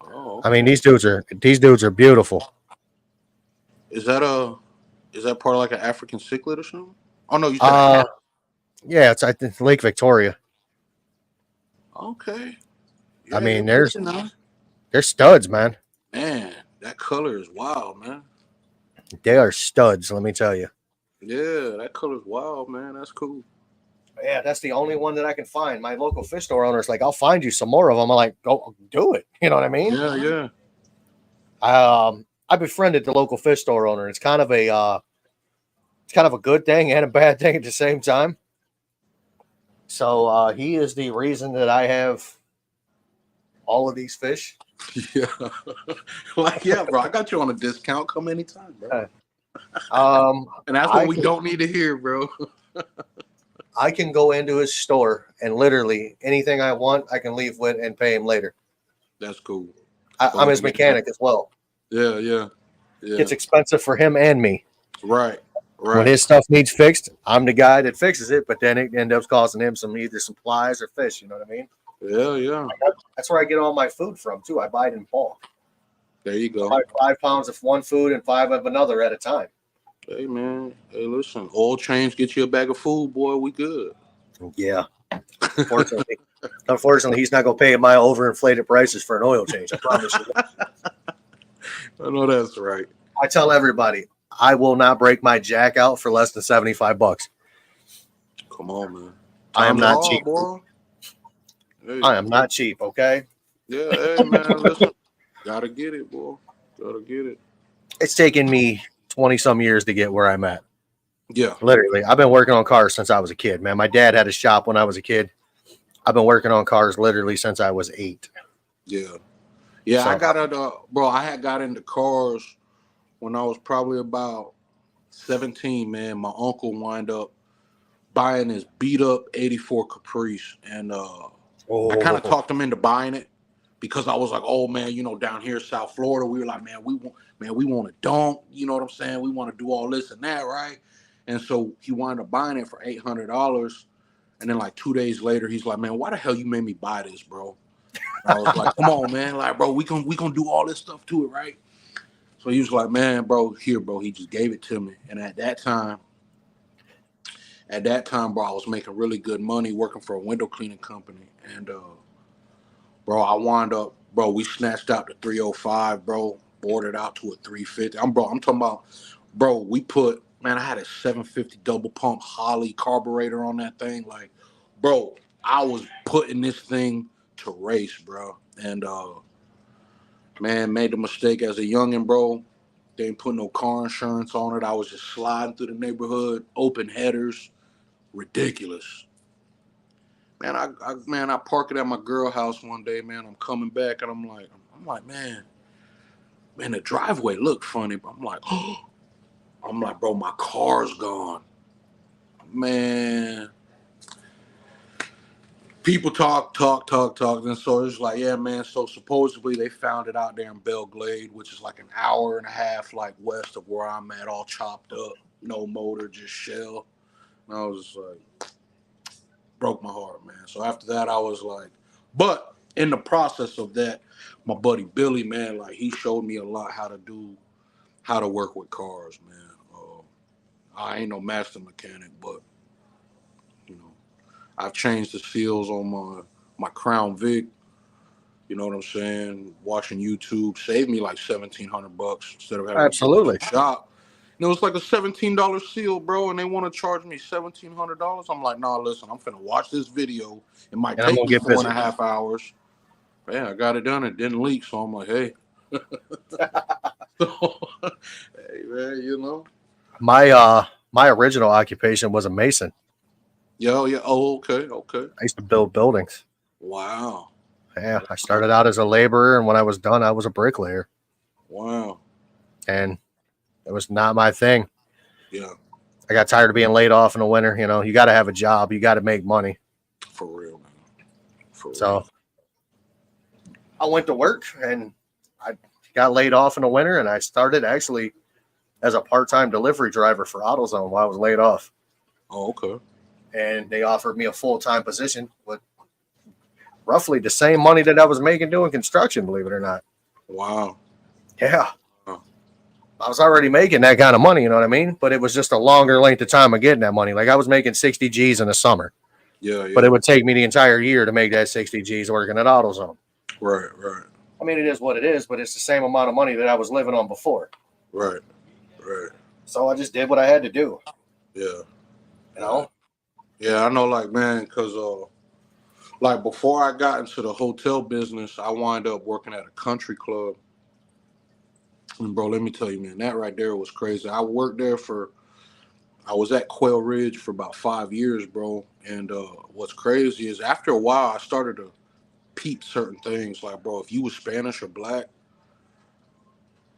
Oh, I mean, these dudes are beautiful. is that part of like an African cichlid or something? Oh no, you said yeah, it's I think Lake Victoria. Okay. Yeah, I mean, they're studs, man. Man, that color is wild, man. They are studs, let me tell you. Yeah, that color's wild, man. That's cool. Yeah, that's the only one that I can find. My local fish store owner is like, I'll find you some more of them. I'm like, go do it. You know what I mean? Yeah. I befriended the local fish store owner. It's kind of a good thing and a bad thing at the same time. So he is the reason that I have all of these fish. Yeah. Yeah, bro. I got you on a discount. Come anytime, bro. And that's what we don't need to hear, bro. I can go into his store and literally anything I want, I can leave with and pay him later. That's cool. I'm his mechanic as well. Yeah. It's expensive for him and me. Right. When his stuff needs fixed, I'm the guy that fixes it, but then it ends up costing him either supplies or fish. You know what I mean? Yeah. That's where I get all my food from too. I buy it in bulk. There you go. I buy 5 pounds of one food and 5 of another at a time. Hey man, hey listen, oil change get you a bag of food, boy. We good. Yeah. Unfortunately, he's not gonna pay my overinflated prices for an oil change. I promise you. I know that's right. I tell everybody, I will not break my jack out for less than $75. Come on, man. I am not cheap. Boy. Hey. I am not cheap, okay? Yeah, hey man, listen. Gotta get it, boy. Gotta get it. It's taken me 20-some years to get where I'm at. Yeah. Literally. I've been working on cars since I was a kid, man. My dad had a shop when I was a kid. I've been working on cars literally since I was 8. Yeah. So, I had got into cars when I was probably about 17, man. My uncle wound up buying this beat up 84 Caprice. And I kind of talked him into buying it because I was like, oh man, down here in South Florida, we were like, we want to dunk, you know what I'm saying? We want to do all this and that, right? And so he wound up buying it for $800. And then like 2 days later, he's like, man, why the hell you made me buy this, bro? And I was like, come on, man. Like, bro, we gonna do all this stuff to it, right? So he was like, man, bro, here, bro. He just gave it to me. And at that time, bro, I was making really good money working for a window cleaning company. And, bro, I wound up, bro, we snatched out the 305, bro, boarded out to a 350. I'm talking about, bro, I had a 750 double pump Holley carburetor on that thing. Like, bro, I was putting this thing to race, bro. And, man, made the mistake as a youngin', bro. They didn't put no car insurance on it. I was just sliding through the neighborhood, open headers, ridiculous. Man, I park it at my girl house one day, man. I'm coming back and I'm like, man, the driveway looked funny, but I'm like, bro, my car's gone. Man, people talk. And so it's like, yeah, man. So supposedly they found it out there in Belle Glade, which is like an hour and a half, like west of where I'm at, all chopped up, no motor, just shell. And I was just like, broke my heart, man. So after that, I was like, but in the process of that, my buddy Billy, man, like he showed me a lot how to work with cars, man. I ain't no master mechanic, but you know, I've changed the seals on my Crown Vic. You know what I'm saying? Watching YouTube saved me like $1,700 instead of having to go to Absolutely. the shop. And it was like a $17 seal, bro, and they want to charge me $1,700. I'm like, nah, listen, I'm finna watch this video. It might And I'm take gonna me get four and busy. a half hours. Yeah, I got it done. It didn't leak, so I'm like, hey, so, hey, man, you know. My original occupation was a mason. Yeah. Oh, okay. I used to build buildings. Wow. Yeah, I started out as a laborer, and when I was done, I was a bricklayer, Wow. and it was not my thing. Yeah, I got tired of being laid off in the winter. You know, you got to have a job, you got to make money. for real, man. For real. So I went to work, and I got laid off in the winter, and I started actually as a part-time delivery driver for AutoZone while I was laid off. Oh, okay. And they offered me a full-time position with roughly the same money that I was making doing construction, believe it or not. Wow. Yeah. Huh. I was already making that kind of money, you know what I mean? But it was just a longer length of time of getting that money. Like I was making 60 G's in the summer, Yeah. but it would take me the entire year to make that 60 G's working at AutoZone. Right. I mean, it is what it is, but it's the same amount of money that I was living on before. Right. So I just did what I had to do, Yeah. you know? Yeah, I know, like, man, because, like, before I got into the hotel business, I wound up working at a country club. And, bro, let me tell you, man, that right there was crazy. I was at Quail Ridge for about 5 years, bro. And what's crazy is after a while, I started to peep certain things. Like, bro, if you was Spanish or black,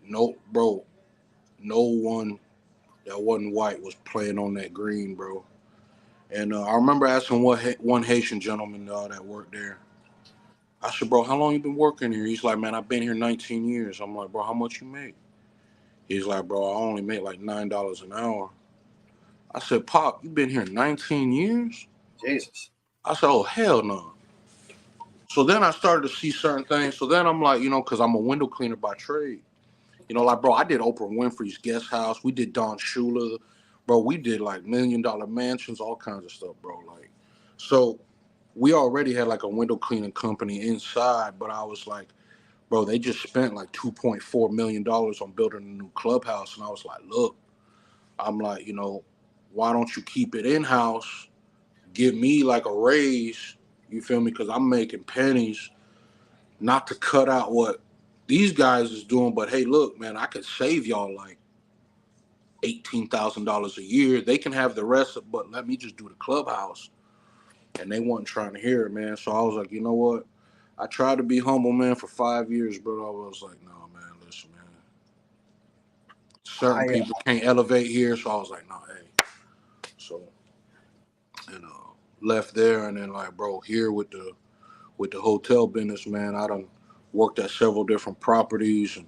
no, bro, no one that wasn't white was playing on that green, bro. And I remember asking one Haitian gentleman that worked there. I said, bro, how long you been working here? He's like, man, I've been here 19 years. I'm like, bro, how much you make? He's like, bro, I only make like $9 an hour. I said, Pop, you been here 19 years? Jesus. I said, oh, hell no. So then I started to see certain things. So then I'm like, because I'm a window cleaner by trade. Like, bro, I did Oprah Winfrey's guest house. We did Don Shula. Bro, we did like $1 million mansions, all kinds of stuff, bro. Like, so we already had like a window cleaning company inside, but I was like, bro, they just spent like $2.4 million on building a new clubhouse. And I was like, look, I'm like, why don't you keep it in-house? Give me like a raise, you feel me? Because I'm making pennies, not to cut out what these guys is doing, but hey, look, man, I could save y'all like $18,000 a year. They can have the rest, but let me just do the clubhouse. And they wasn't trying to hear it, man. So I was like, you know what? I tried to be humble, man, for 5 years, bro. I was like, no, man, listen, man. Certain people can't elevate here, so I was like, no, hey. So, and left there, and then like, bro, here with the hotel business, man, I done worked at several different properties, and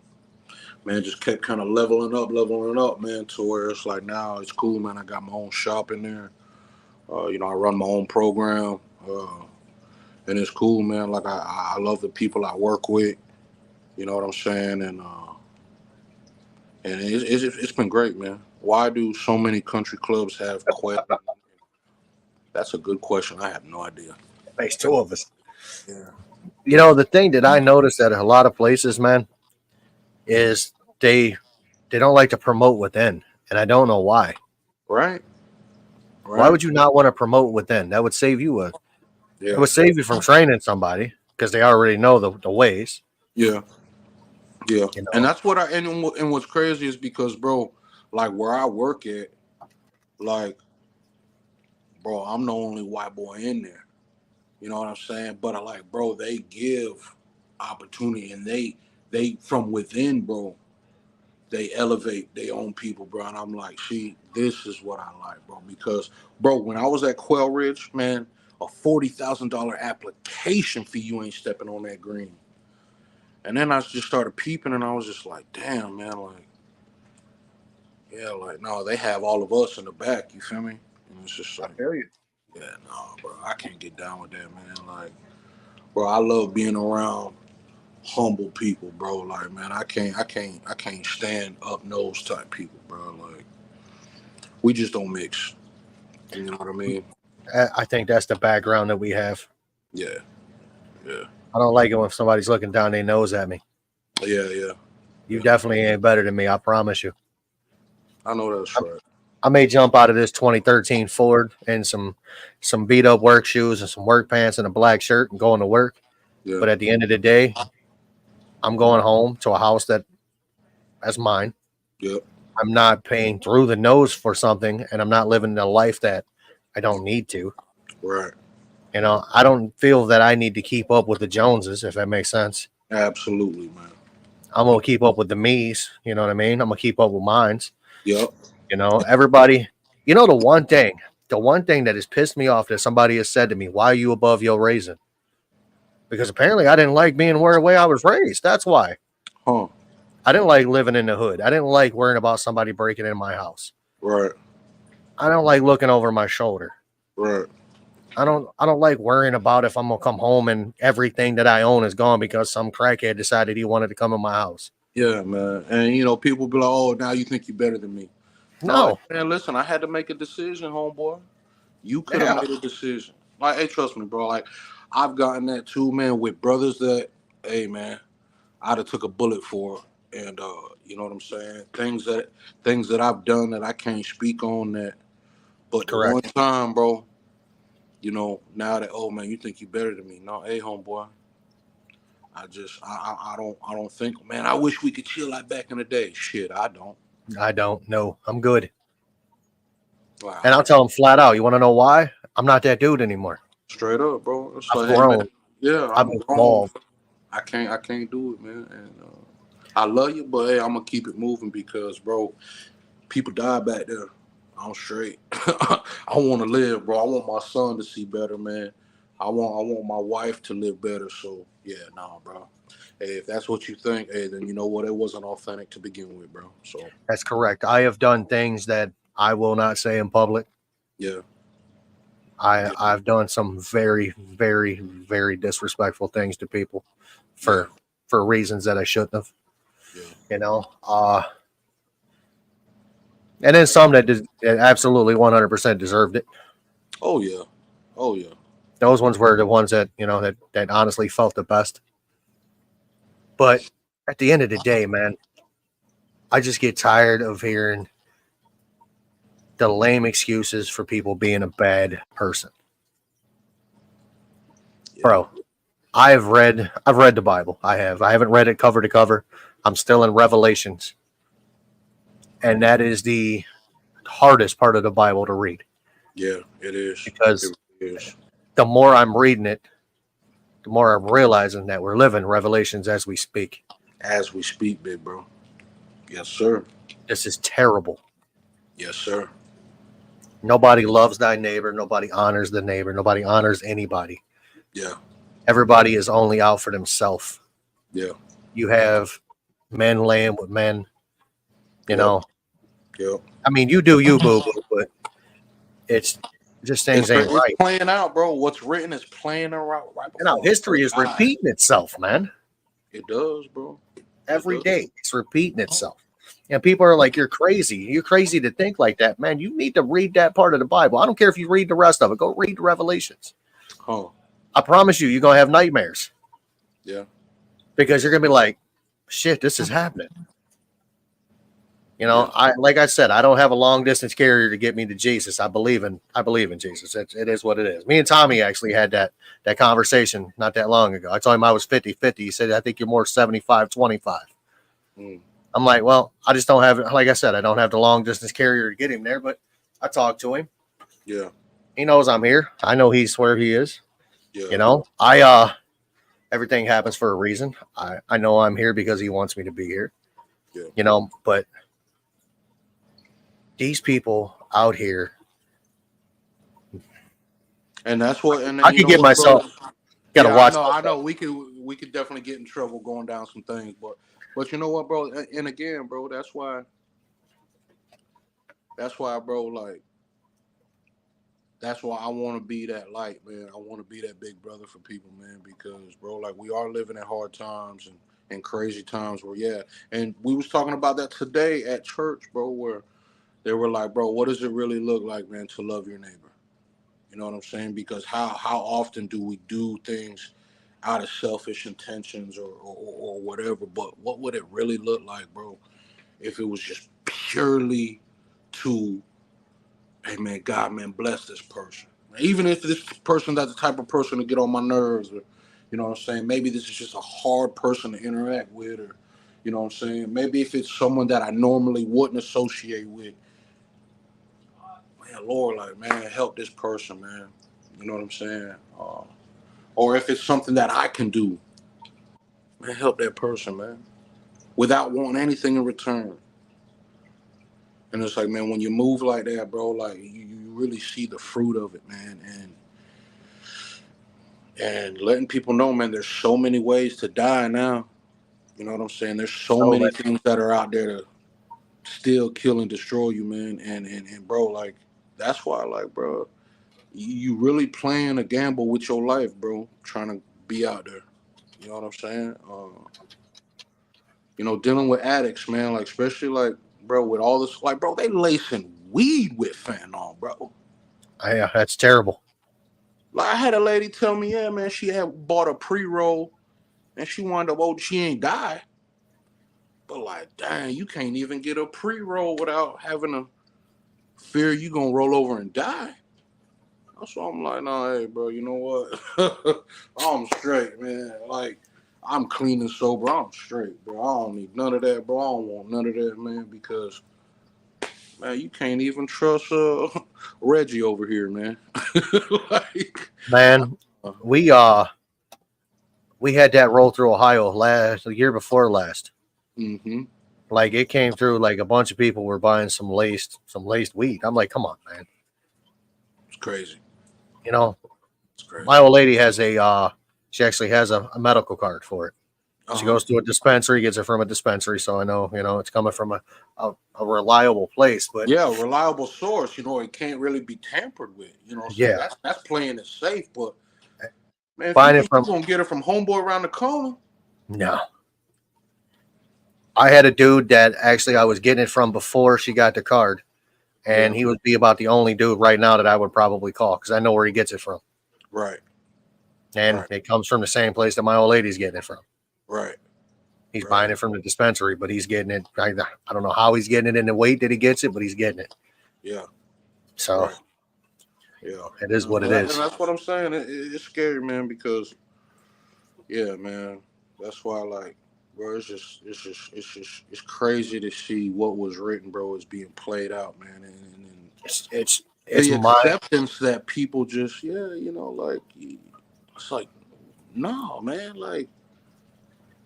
man, just kept kind of leveling up, man, to where it's like now it's cool, man. I got my own shop in there. I run my own program, and it's cool, man. Like I love the people I work with. You know what I'm saying? And it's been great, man. Why do so many country clubs have quail? That's a good question. I have no idea. Makes two of us. Yeah. The thing that I noticed at a lot of places, man, is they don't like to promote within, and I don't know why. Right. Why would you not want to promote within? That would save you Yeah. It would save you from training somebody because they already know the ways. Yeah. And that's what and what's crazy is because, bro, like where I work at, like, bro, I'm the only white boy in there. You know what I'm saying? But I like, bro, they give opportunity, and they from within, bro, they elevate their own people, bro. And I'm like, see, this is what I like, bro. Because, bro, when I was at Quail Ridge, man, a $40,000 application fee. You ain't stepping on that green. And then I just started peeping, and I was just like, damn, man, like, yeah, like, no, they have all of us in the back. You feel me? And it's just I like, feel you. yeah, no, bro, I can't get down with that, man. Like, bro, I love being around humble people, bro. Like, man, I can't stand up nose type people, bro. Like, we just don't mix. You know what I mean? I think that's the background that we have. Yeah, yeah, I don't like it when somebody's looking down their nose at me. yeah. You definitely ain't better than me. I promise you. I know that's right. I may jump out of this 2013 Ford in some beat up work shoes and some work pants and a black shirt and going to work. Yeah, But at the end of the day, I'm going home to a house that's mine. yeah, I'm not paying through the nose for something, and I'm not living a life that I don't need to. right. You know, I don't feel that I need to keep up with the Joneses, if that makes sense. Absolutely, man. I'm gonna keep up with the me's. You know what I mean? I'm gonna keep up with mines. Yep. You know, everybody. You know, the one thing that has pissed me off that somebody has said to me, "Why are you above your raising?" Because apparently I didn't like being where the way I was raised. That's why. Huh. I didn't like living in the hood. I didn't like worrying about somebody breaking into my house. Right. I don't like looking over my shoulder. Right. I don't like worrying about if I'm gonna come home and everything that I own is gone because some crackhead decided he wanted to come in my house. Yeah, man. And you know, people be like, "Oh, now you think you're better than me." No, No. man. Listen, I had to make a decision, homeboy. You could have Yeah. made a decision. Like, hey, trust me, bro. Like, I've gotten that too, man, with brothers that, hey, man, I'd have took a bullet for, and you know what I'm saying. Things that I've done that I can't speak on that. But the one Correct. time, bro, you know, now that, oh man, you think you better than me? No, hey, homeboy. I don't think, man. I wish we could chill like back in the day. Shit, I don't. I don't know. I'm good. Wow. And I'll tell them flat out. You want to know why? I'm not that dude anymore. Straight up, bro. It's I've like, hey, man, grown. yeah, I've I'm grown. evolved. I can't do it, man. And I love you, but hey, I'm gonna keep it moving because, bro, people die back there. I'm straight. I want to live, bro. I want my son to see better, man. I want my wife to live better. So yeah, nah, bro. Hey, if that's what you think, hey, then you know what? It wasn't authentic to begin with, bro. So That's correct. I have done things that I will not say in public. yeah, I've done some very, very, very disrespectful things to people yeah, for reasons that I shouldn't have. yeah. You know, and then some that absolutely 100% deserved it. Oh yeah, oh yeah, Those ones were the ones that that honestly felt the best. But at the end of the day, man, I just get tired of hearing the lame excuses for people being a bad person. yeah, Bro, I've read the Bible. I haven't read it cover to cover. I'm still in Revelations. And that is the hardest part of the Bible to read yeah. It is. because It is. the more I'm reading it, the more I'm realizing that we're living Revelations as we speak. As we speak, big bro. Yes, sir. This is terrible. Yes, sir. Nobody loves thy neighbor. Nobody honors the neighbor. Nobody honors anybody. Yeah, Everybody is only out for themselves. yeah. You have men laying with men. You Yep. know, Yep. I mean, you do you, boo boo, but it's just things ain't It's right. playing out, bro. What's written is playing out right You know, before history is our eyes. repeating itself, man. It does, bro. Every does. day, it's repeating itself. And people are like, "You're crazy. You're crazy to think like that, man. You need to read that part of the Bible. I don't care if you read the rest of it. Go read the Revelations. Huh. I promise you're gonna have nightmares Yeah. because you're gonna be like, shit, this is happening. You know, Yeah. like I said, I don't have a long distance carrier to get me to Jesus. I believe in Jesus. It is what it is. Me and Tommy actually had that conversation not that long ago. I told him I was 50-50. He said, I think you're more 75-25. Mm. I'm like, well, I just don't have, like I said, I don't have the long distance carrier to get him there, but I talked to him. Yeah. He knows I'm here. I know he's where he is. Yeah. You know, everything happens for a reason. I know I'm here because he wants me to be here. Yeah. You know, but these people out here, And that's what. And then I you could know get what, bro? myself. Got to Yeah, I watch know, I myself. know. We could definitely get in trouble going down some things, but you know what, bro? And again, bro, that's why, bro. Like that's why I want to be that light, man. I want to be that big brother for people, man. Because, bro, like we are living in hard times and crazy times. Where yeah, and we was talking about that today at church, bro. Where they were like, bro, what does it really look like, man, to love your neighbor? You know what I'm saying? Because how often do we do things out of selfish intentions or whatever? But what would it really look like, bro, if it was just purely to, hey man, God, man, bless this person. Even if this person that's the type of person to get on my nerves, or you know what I'm saying, maybe this is just a hard person to interact with, or you know what I'm saying, maybe if it's someone that I normally wouldn't associate with, man, Lord, like, man, help this person, man. You know what I'm saying? Or if it's something that I can do, man, help that person, man, without wanting anything in return. And it's like, man, when you move like that, bro, like you really see the fruit of it, man, and letting people know, man, there's so many ways to die now. You know what I'm saying? There's so So many many. things that are out there to still kill and destroy you, man. And bro, like that's why, like, bro, you really playing a gamble with your life, bro, trying to be out there. You know what I'm saying? Dealing with addicts, man, like especially like, bro, with all this, like, bro, they lacing weed with fentanyl, bro. Yeah, that's terrible. Like I had a lady tell me, yeah, man, she had bought a pre roll and she wound up, oh, she ain't die. But like, dang, you can't even get a pre roll without having to fear you gonna roll over and die. So I'm like, no, hey, bro, you know what? I'm straight, man. Like, I'm clean and sober. I'm straight, bro. I don't need none of that, bro. I don't want none of that, man, because man, you can't even trust Reggie over here, man. like, Man, uh, we uh we had that roll through Ohio last the year before last. mm-hmm. Like it came through like a bunch of people were buying some laced weed. I'm like, come on, man. It's crazy. You know, It's my crazy. old lady has she actually has a medical card for it. Uh She huh. goes to a dispensary, gets it from a dispensary, so I know, it's coming from a reliable place. But Yeah, reliable source. It can't really be tampered with. You know what I'm saying? yeah, That's playing it safe. But man, if you buying it think you're from gonna get it from homeboy around the corner, no. I had a dude that actually I was getting it from before she got the card, yeah, and he would be about the only dude right now that I would probably call because I know where he gets it from, right, and right, it comes from the same place that my old lady's getting it from. right, He's right. buying it from the dispensary, but he's getting it. I don't know how he's getting it in the weight that he gets it, but he's getting it. Yeah, So right. Yeah, it is what and it is. that's what I'm saying. It's scary, man, because yeah, man, that's why like, bro, it's crazy to see what was written, bro, is being played out, man, and It's the my acceptance that people just yeah, like it's like no, man, like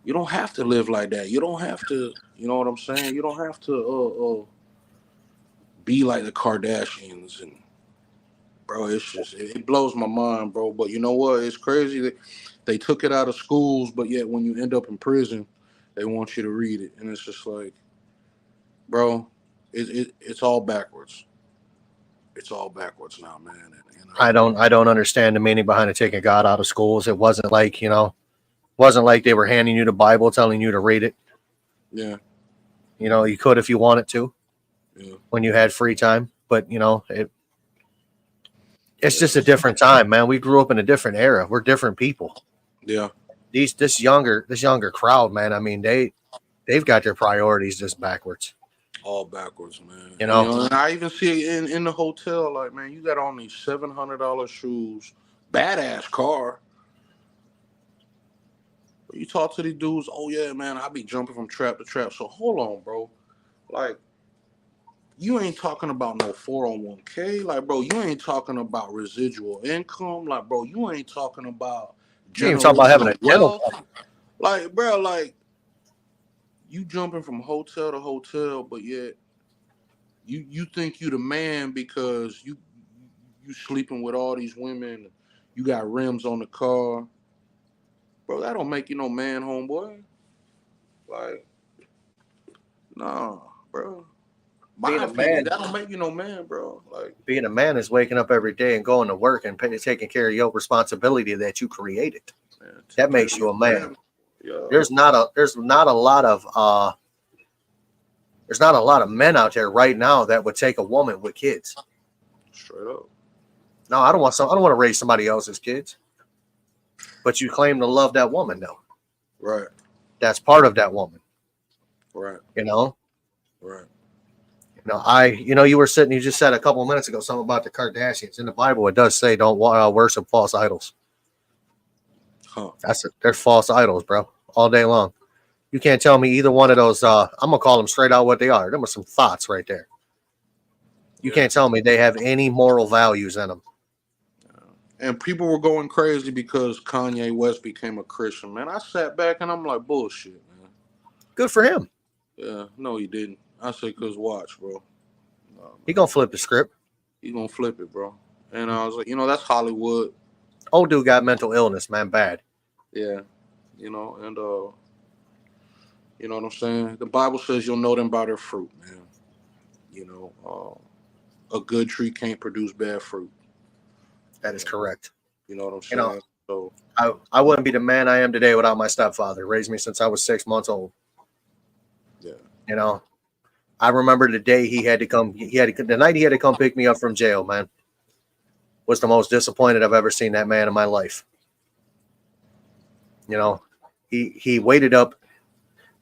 you don't have to live like that. You don't have to, you know what I'm saying? You don't have to be like the Kardashians and bro, it's just it blows my mind, bro. But you know what? It's crazy that they took it out of schools, but yet when you end up in prison, they want you to read it, and it's just like, bro, it's all backwards. It's all backwards now, man. I don't understand the meaning behind it taking God out of schools. It wasn't like wasn't like they were handing you the Bible, telling you to read it. Yeah, You could if you wanted to yeah, when you had free time, but it's yeah, just a different time, man. We grew up in a different era. We're different people. yeah. This younger crowd, man. I mean, they've got their priorities just backwards. All backwards, man. You And know, and I even see it in the hotel. Like, man, you got on these $700 shoes, badass car. But you talk to these dudes, oh yeah, man, I be jumping from trap to trap. So hold on, bro. Like, you ain't talking about no 401k. Like, bro, you ain't talking about residual income. Like, bro, you ain't talking about you ain't even talking about having a generational dental wealth. Like, bro, like you jumping from hotel to hotel, but yet you think you the man because you sleeping with all these women, you got rims on the car, bro. That don't make you no man, homeboy. Like, nah, bro. Being My a opinion, man, that don't make you no man, bro. Like, being a man is waking up every day and going to work and taking care of your responsibility that you created. man, That take care makes of you your a man. family. Yeah, There's not a lot of men out there right now that would take a woman with kids. straight up. No, I don't want to raise somebody else's kids. But you claim to love that woman though. Right, That's part of that woman, right, you know? right. You just said a couple of minutes ago something about the Kardashians. In the Bible, it does say don't worship false idols. Huh. They're false idols, bro, all day long. You can't tell me either one of those. I'm gonna call them straight out what they are. Them are some thoughts right there. You Yeah. can't tell me they have any moral values in them. And people were going crazy because Kanye West became a Christian. Man, I sat back and I'm like, bullshit, man. Good for him. Yeah, no, he didn't. I said, cause watch, bro. No, He gonna flip the script. he gonna flip it, bro. And I was like, that's Hollywood. Old dude got mental illness, man, bad. Yeah, and you know what I'm saying. The Bible says you'll know them by their fruit, man. A good tree can't produce bad fruit. That is correct. You know what I'm You know, saying? So I wouldn't be the man I am today without my stepfather. Raised me since I was 6 months old. yeah, You know, I remember the day he had to come. The night he had to come pick me up from jail. Man, was the most disappointed I've ever seen that man in my life. You know, he waited up.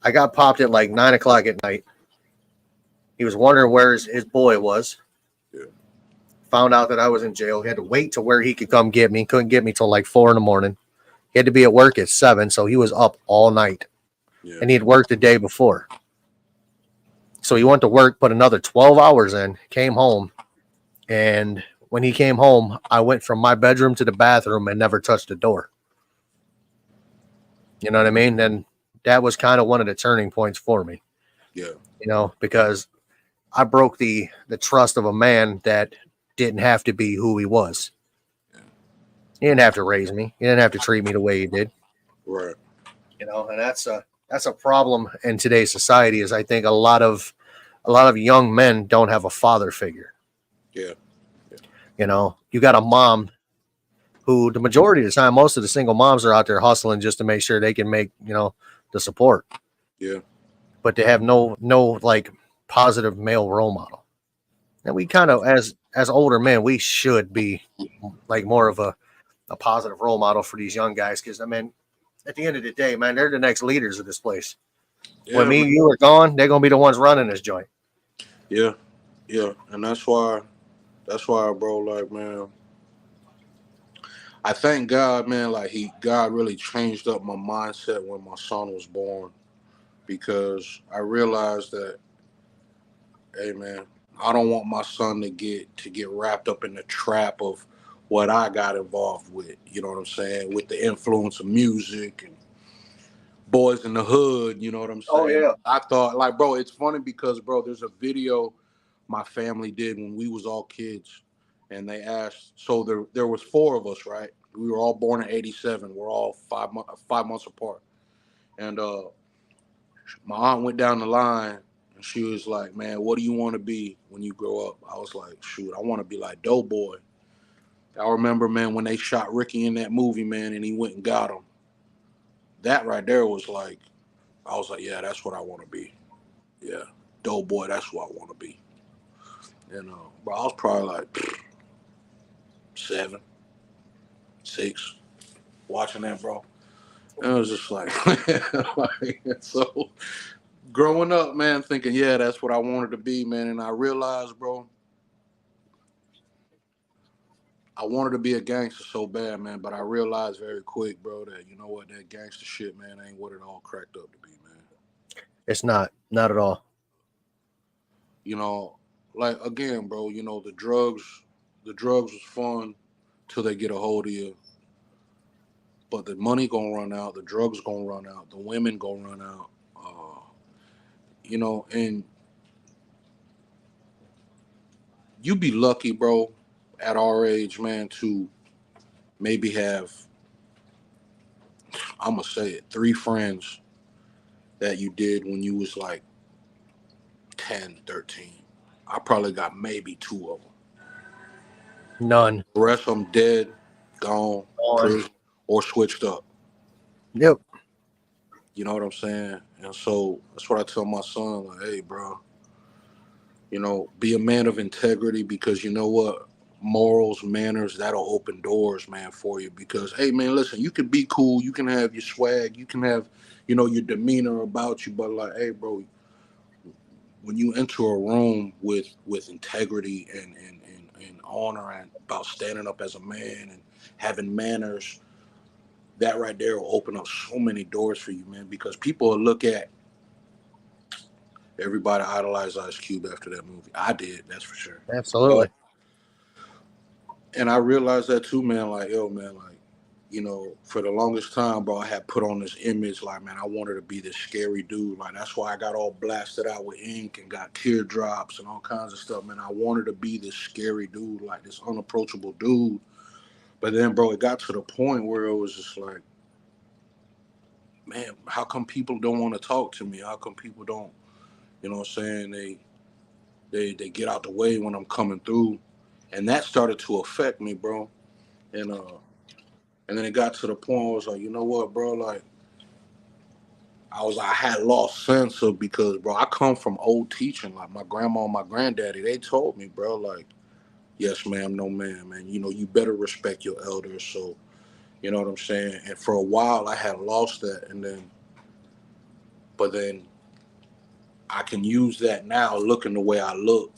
I got popped at like 9 o'clock at night. He was wondering where his boy was. yeah, Found out that I was in jail. He had to wait to where he could come get me. Couldn't get me till like 4 a.m. He had to be at work at 7, so he was up all night. yeah, And he had worked the day before. So he went to work, put another 12 hours in, came home. And when he came home, I went from my bedroom to the bathroom and never touched the door. You know what I mean? And that was kind of one of the turning points for me. yeah, Because I broke the trust of a man that didn't have to be who he was. yeah. He didn't have to raise me. He didn't have to treat me the way he did. Right. And that's a problem in today's society. Is I think a lot of young men don't have a father figure. Yeah. You got a mom who the majority of the time, most of the single moms are out there hustling just to make sure they can make, the support. Yeah. But they have no like positive male role model. And we kind of, as older men, we should be like more of a positive role model for these young guys. Because I mean, at the end of the day, man, they're the next leaders of this place. Yeah, When me and you are gone, they're gonna be the ones running this joint. yeah, yeah, and that's why, bro. Like, man, I thank God, man. Like, God really changed up my mindset when my son was born, because I realized that, hey, man, I don't want my son to get wrapped up in the trap of what I got involved with. You know what I'm saying? With the influence of music and Boys in the Hood. You know what I'm Oh saying? yeah. I thought, like, bro, it's funny because, bro, there's a video my family did when we was all kids, and they asked. So there was four of us, right? We were all born in '87. We're all 5 months apart, and my aunt went down the line and she was like, "Man, what do you want to be when you grow up?" I was like, "Shoot, I want to be like Doughboy." I remember, man, when they shot Ricky in that movie, man, and he went and got him. That right there was like, I was like, yeah, that's what I want to be. Yeah, Doughboy, that's what I want to be. Bro, I was probably like 7, 6, watching that, bro. And it was just like, so growing up, man, thinking, yeah, that's what I wanted to be, man. And I realized, bro, I wanted to be a gangster so bad, man. But I realized very quick, bro, that you know what, that gangster shit, man, ain't what it all cracked up to be, man. It's not at all. You know, like again, bro, the drugs was fun till they get a hold of you. But the money gonna run out, the drugs gonna run out, the women gonna run out. And you be lucky, bro, at our age, man, to maybe have, I'm gonna say it, 3 friends that you did when you was like 10, 13. I probably got maybe 2 of them. None. The rest of them dead, gone, prison, or switched up. Yep. You know what I'm saying? And so that's what I tell my son, like, hey, bro, you know, be a man of integrity, because you know what? Morals, manners, that'll open doors, man, for you. Because, hey, man, listen, you can be cool, you can have your swag, you can have, you know, your demeanor about you, but like, hey, bro, when you enter a room with integrity and honor and about standing up as a man and having manners, that right there will open up so many doors for you, man, because people will look at, everybody idolized Ice Cube after that movie. I did, that's for sure. Absolutely. And I realized that too, man, like, yo, man, like, you know, for the longest time, bro, I had put on this image, like, man, I wanted to be this scary dude. Like, that's why I got all blasted out with ink and got teardrops and all kinds of stuff, man. I wanted to be this scary dude, like this unapproachable dude. But then, bro, it got to the point where it was just like, man, how come people don't want to talk to me? How come people don't, you know what I'm saying? They get out the way when I'm coming through. And that started to affect me, bro. And then it got to the point where I was like, you know what, bro? Like, I had lost sense of, because, bro, I come from old teaching. Like, my grandma and my granddaddy, they told me, bro, like, yes, ma'am, no, ma'am, man. You know, you better respect your elders. So, you know what I'm saying? And for a while, I had lost that. But then I can use that now, looking the way I look.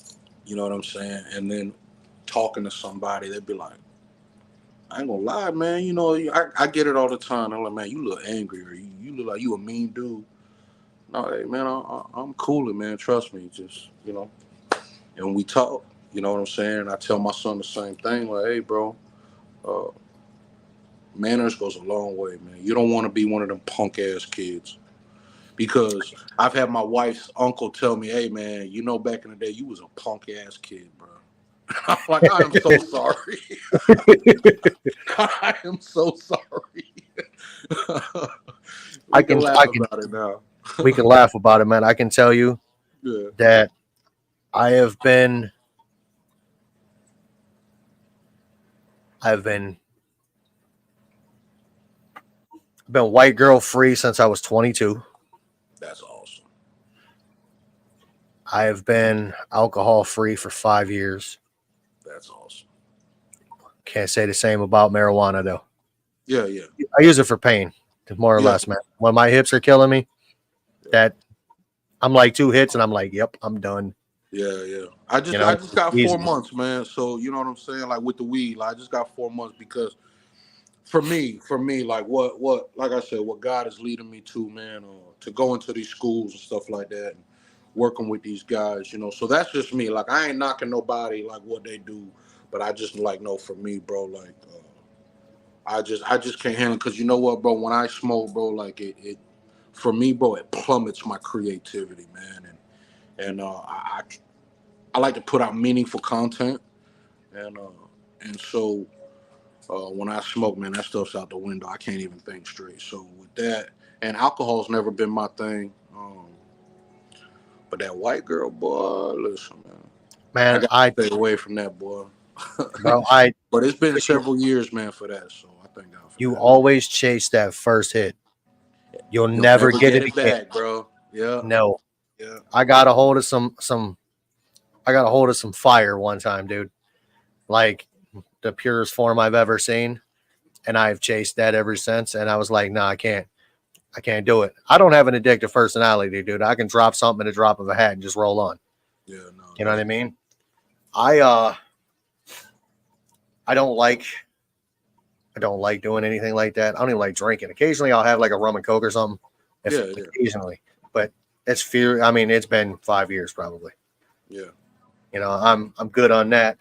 You know what I'm saying? And then talking to somebody, they'd be like, I ain't gonna lie, man. You know, I get it all the time. I'm like, man, you look angry, or you look like you a mean dude. No, hey, man, I'm cooler, man. Trust me. Just, you know. And when we talk, you know what I'm saying? I tell my son the same thing. Like, hey, bro, uh, manners goes a long way, man. You don't want to be one of them punk ass kids. Because I've had my wife's uncle tell me, hey, man, you know, back in the day, you was a punk ass kid, bro. I'm like, I am so sorry. I am so sorry. I can laugh about it now. We can laugh about it, man. I can tell you that I've been white girl free since I was 22. That's awesome. I have been alcohol free for 5 years. That's awesome. Can't say the same about marijuana, though. Yeah, yeah. I use it for pain, more or less, man. When my hips are killing me, that I'm like 2 hits and I'm like, yep, I'm done. Yeah, yeah. I just got 4 months, man. So you know what I'm saying? Like with the weed, like, I just got 4 months, because for me, like what, like I said, what God is leading me to, man, to go into these schools and stuff like that, and working with these guys, you know. So that's just me. Like, I ain't knocking nobody, like, what they do, but I just, like, no, for me, bro, like, I just can't handle it, because you know what, bro, when I smoke, bro, like, it for me, bro, it plummets my creativity, man. And I like to put out meaningful content, and so when I smoke, man, that stuff's out the window. I can't even think straight. So with that, and alcohol's never been my thing. But that white girl, boy, listen, man, I gotta stay away from that, boy. Bro, but it's been several years, man, for that. So I thank God for you that. always chase that first hit. You'll never get it again, back, bro. Yeah. No. Yeah. I got a hold of some fire one time, dude. Like, the purest form I've ever seen, and I've chased that ever since. And I was like, nah, I can't do it. I don't have an addictive personality, dude. I can drop something in a drop of a hat and just roll on. Yeah, no. You know what I mean? I don't like doing anything like that. I don't even like drinking. Occasionally I'll have like a rum and coke or something. Occasionally. But it's fear. I mean, it's been 5 years probably. Yeah. You know, I'm good on that.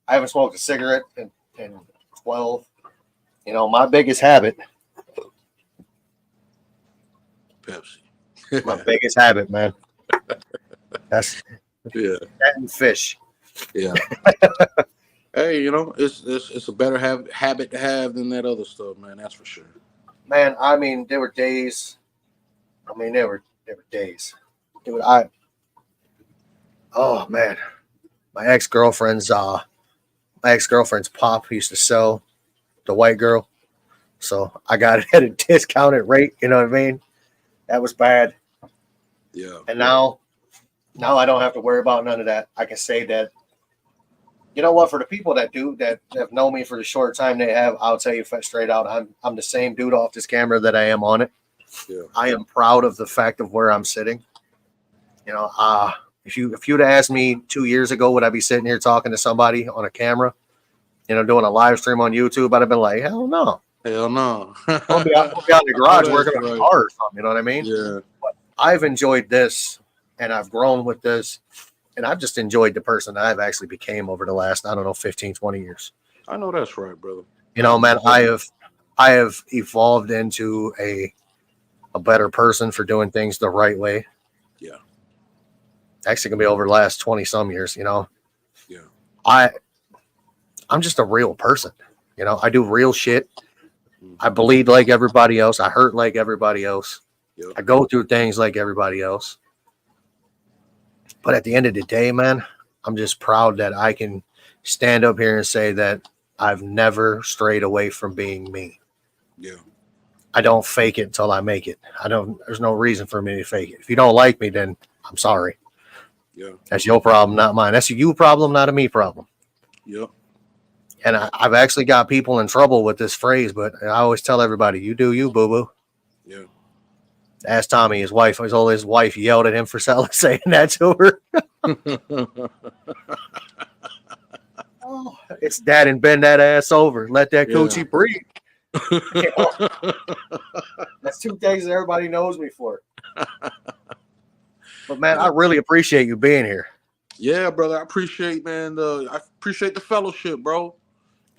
I haven't smoked a cigarette in 12. You know, my biggest habit. Pepsi. My biggest habit, man. That's that and fish. Yeah. Hey, you know, it's a better habit to have than that other stuff, man. That's for sure. Man, I mean, there were days. I mean, there were days, dude. Oh man, my ex girlfriend's pop used to sell the white girl, so I got it at a discounted rate. You know what I mean? That was bad. Yeah. And now I don't have to worry about none of that. I can say that. You know what? For the people that have known me for the short time they have, I'll tell you straight out, I'm the same dude off this camera that I am on it. Yeah. I am proud of the fact of where I'm sitting. You know, if you'd asked me 2 years ago, would I be sitting here talking to somebody on a camera, you know, doing a live stream on YouTube? I'd have been like, hell no. Hell no. I'm gonna be out in the I know garage that's working on a right. car or something. You know what I mean? Yeah. I've enjoyed this, and I've grown with this, and I've just enjoyed the person that I've actually became over the last, I don't know, 15, 20 years. I know that's right, brother. You know, man, I have evolved into a better person for doing things the right way. Yeah. Actually gonna be over the last 20 some years, you know. Yeah. I'm just a real person. You know, I do real shit. Mhm. I bleed like everybody else. I hurt like everybody else. Yep. I go through things like everybody else. But at the end of the day, man, I'm just proud that I can stand up here and say that I've never strayed away from being me. Yeah. I don't fake it until I make it. There's no reason for me to fake it. If you don't like me, then I'm sorry. Yeah. That's your problem, not mine. That's a you problem, not a me problem. Yep. And I've actually got people in trouble with this phrase, but I always tell everybody, you do you, boo-boo. Yeah. Ask Tommy, his wife. His wife yelled at him for saying that to her. Oh, it's dad and bend that ass over. Let that coochie breathe. You know? That's two things that everybody knows me for. But man, I really appreciate you being here. Yeah, brother. I appreciate the fellowship, bro.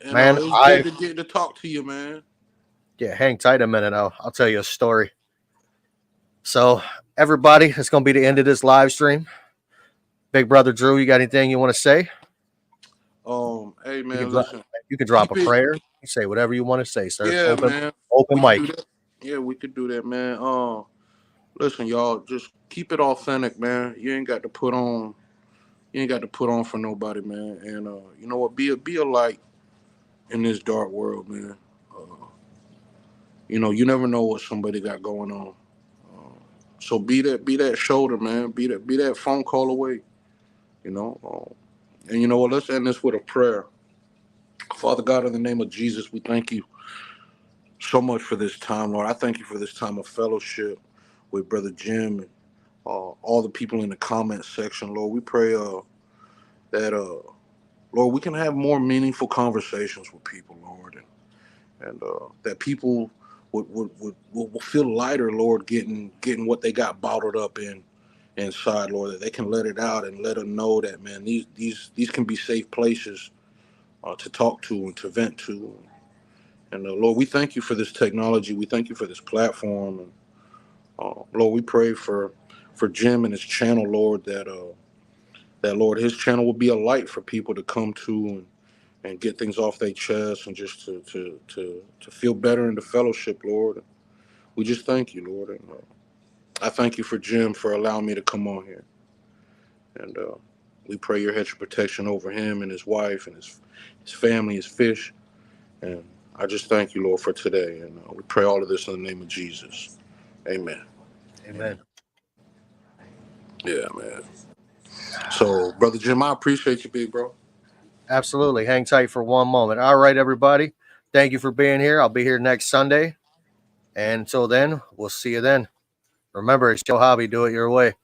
And Man, it's good to get to talk to you, man. Yeah, hang tight a minute. I'll tell you a story. So, everybody, it's going to be the end of this live stream. Big brother Drew, you got anything you want to say? Hey man, listen. You can drop a prayer. You say whatever you want to say, sir. Yeah, man. Open mic. Yeah, we could do that, man. Listen, y'all, just keep it authentic, man. You ain't got to put on for nobody, man. And you know what? Be a light in this dark world, man. You know, you never know what somebody got going on. So be that shoulder, man. Be that phone call away. You know. And you know what? Let's end this with a prayer. Father God, in the name of Jesus, we thank you so much for this time, Lord. I thank you for this time of fellowship with Brother Jim and all the people in the comment section, Lord. We pray that Lord, we can have more meaningful conversations with people, Lord, and that people would feel lighter, Lord, getting what they got bottled up inside, Lord, that they can let it out and let them know that, man, these can be safe places to talk to and to vent to. And Lord, we thank you for this technology. We thank you for this platform. And Lord, we pray for Jim and his channel, Lord, that Lord, his channel will be a light for people to come to and get things off their chest and just to feel better in the fellowship, Lord. We just thank you, Lord. And I thank you for Jim for allowing me to come on here. And we pray your hedge of protection over him and his wife and his family, his fish. And I just thank you, Lord, for today. And we pray all of this in the name of Jesus. Amen. Amen. Yeah, man. So, Brother Jim, I appreciate you, big bro. Absolutely. Hang tight for one moment. All right, everybody. Thank you for being here. I'll be here next Sunday. And until then, we'll see you then. Remember, it's your hobby. Do it your way.